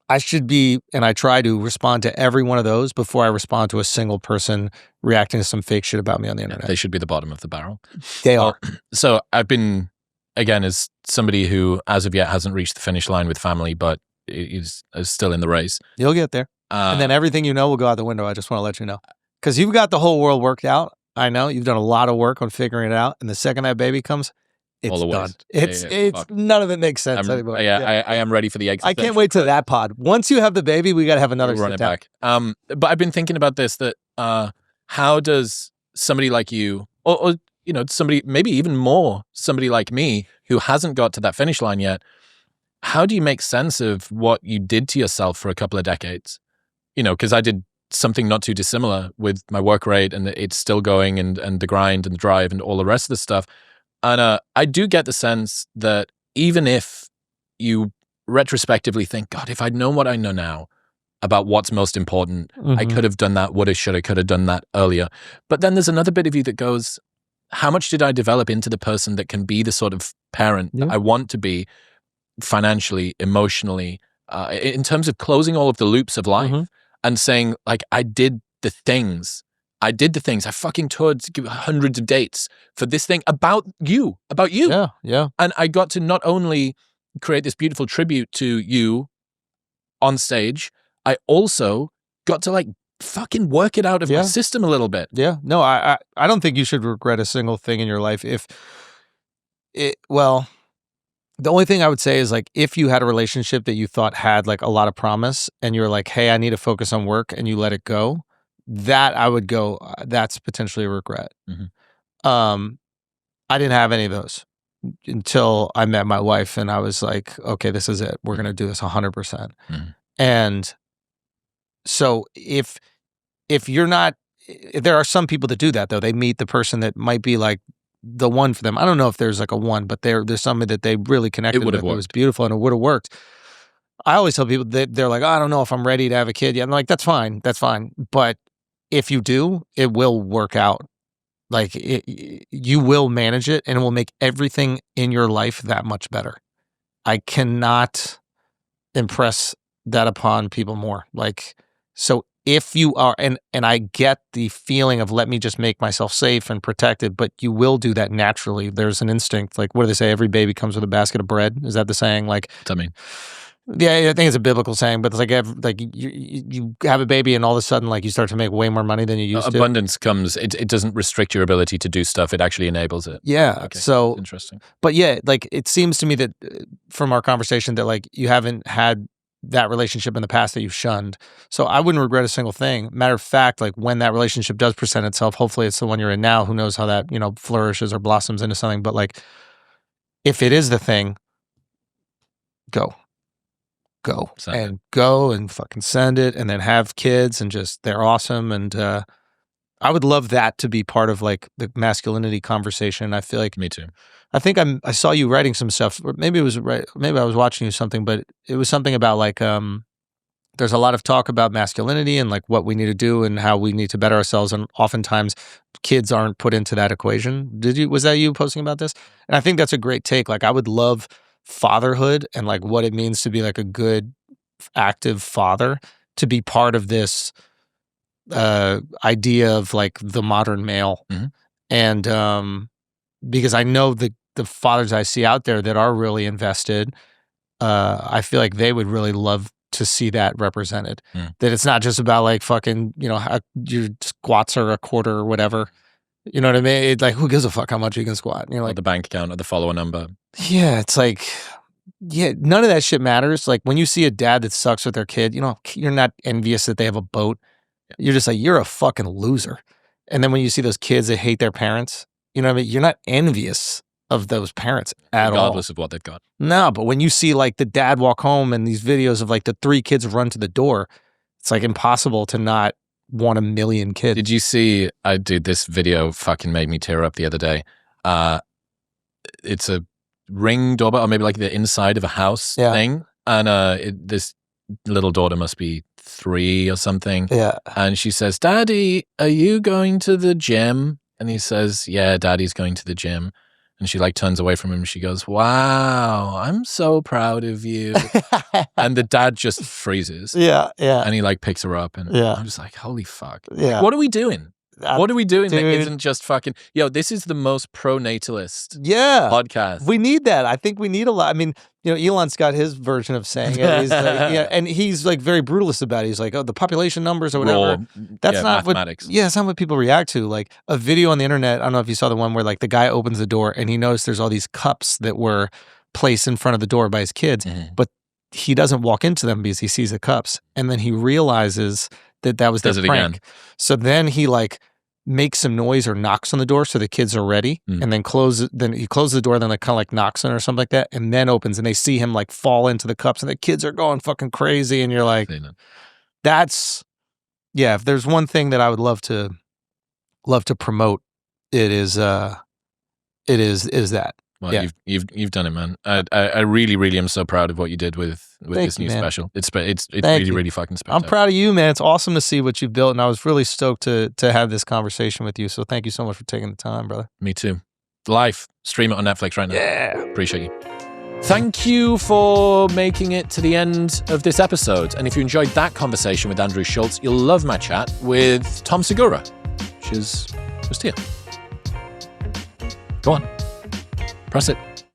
I should be, and I try to respond to every one of those before I respond to a single person reacting to some fake shit about me on the internet. They should be the bottom of the barrel. They are. So I've been, again, as somebody who as of yet hasn't reached the finish line with family, but is still in the race. You'll get there. And then everything you know will go out the window. I just want to let you know. Because you've got the whole world worked out. I know. You've done a lot of work on figuring it out. And the second that baby comes, it's done. It's none of it makes sense anymore. I am ready for the exit. I can't wait till that pod. Once you have the baby, we got to have another run it back. But I've been thinking about this, that how does somebody like you, or you know, somebody, maybe even more, somebody like me who hasn't got to that finish line yet, how do you make sense of what you did to yourself for a couple of decades? You know, because I did something not too dissimilar with my work rate, and it's still going, and the grind and the drive and all the rest of the stuff. And I do get the sense that even if you retrospectively think, God, if I'd known what I know now about what's most important, I could have done that, woulda, shoulda, coulda done that earlier. But then there's another bit of you that goes, how much did I develop into the person that can be the sort of parent that I want to be financially, emotionally, in terms of closing all of the loops of life and saying, like, I did the things. I fucking toured hundreds of dates for this thing about you. Yeah. And I got to not only create this beautiful tribute to you on stage, I also got to like fucking work it out of my system a little bit. Yeah. No, I don't think you should regret a single thing in your life. Well, the only thing I would say is like, if you had a relationship that you thought had like a lot of promise and you're like, hey, I need to focus on work, and you let it go, that I would go, that's potentially a regret. I didn't have any of those until I met my wife, and I was like, okay, this is it. We're going to do this 100%. And so if you're not, there are some people that do that though. They meet the person that might be like the one for them. I don't know if there's like a one, but there's somebody that they really connected with. It was beautiful and it would have worked. I always tell people that they're like, oh, I don't know if I'm ready to have a kid yet. I'm like, that's fine. But if you do, it will work out. Like you will manage it, and it will make everything in your life that much better. I cannot impress that upon people more. Like, so if you are, and I get the feeling of let me just make myself safe and protected, but you will do that naturally. There's an instinct. Like, what do they say? Every baby comes with a basket of bread. Is that the saying? Like, what's that mean? Yeah, I think it's a biblical saying, but it's like you have a baby and all of a sudden like you start to make way more money than you used to. Abundance comes, it doesn't restrict your ability to do stuff. It actually enables it. Yeah. Okay. So interesting. But yeah, like it seems to me that from our conversation that like you haven't had that relationship in the past that you've shunned. So I wouldn't regret a single thing. Matter of fact, like when that relationship does present itself, hopefully it's the one you're in now. Who knows how that, flourishes or blossoms into something. But like, if it is the thing, go and fucking send it, and then have kids, and just, they're awesome. And I would love that to be part of like the masculinity conversation. I feel like me too. I think I saw you writing some stuff, or maybe it was maybe I was watching you something, but it was something about like there's a lot of talk about masculinity and like what we need to do and how we need to better ourselves, and oftentimes kids aren't put into that equation. Was that you posting about this? And I think that's a great take. Like I would love fatherhood and like what it means to be like a good active father to be part of this idea of like the modern male. And because I know the fathers I see out there that are really invested, I feel like they would really love to see that represented. That it's not just about like fucking, how your squats are a quarter or whatever. You know what I mean? It's like, who gives a fuck how much you can squat? Like or the bank account or the follower number. Yeah, it's like, none of that shit matters. Like when you see a dad that sucks with their kid, you're not envious that they have a boat. You're just like, you're a fucking loser. And then when you see those kids that hate their parents, you know what I mean? You're not envious of those parents at all. Regardless of what they've got. No, but when you see like the dad walk home and these videos of like the 3 kids run to the door, it's like impossible to not want 1 million kids. Did you see, dude, this video fucking made me tear up the other day. It's a Ring doorbell, or maybe like the inside of a house thing. And this little daughter must be 3 or something. Yeah. And she says, Daddy, are you going to the gym? And he says, yeah, Daddy's going to the gym. And she like turns away from him. She goes, wow, I'm so proud of you. And the dad just freezes. Yeah. And he like picks her up. And I'm just like, holy fuck. Yeah. Like, what are we doing? What are we doing dude. that isn't just fucking... Yo, this is the most pro-natalist podcast. We need that. I think we need a lot. I mean, you know, Elon's got his version of saying it. He's like, and he's like very brutalist about it. He's like, oh, the population numbers or whatever. That's not mathematics. It's not what people react to. Like a video on the internet, I don't know if you saw the one where like the guy opens the door and he noticed there's all these cups that were placed in front of the door by his kids, but he doesn't walk into them because he sees the cups. And then he realizes that was their prank. Again. So then he like makes some noise or knocks on the door so the kids are ready, and then he closes the door, then like kind of like knocks on it or something like that, and then opens and they see him like fall into the cups and the kids are going fucking crazy, and you're like, that's if there's one thing that I would love to promote, it is that. Well, you've done it, man. I really, really am so proud of what you did with this new special. It's really, really fucking special. I'm proud of you, man. It's awesome to see what you've built, and I was really stoked to have this conversation with you. So thank you so much for taking the time, brother. Me too. Live. Stream it on Netflix right now. Yeah. Appreciate you. Thank you for making it to the end of this episode. And if you enjoyed that conversation with Andrew Schulz, you'll love my chat with Tom Segura, which is just here. Go on. Press it.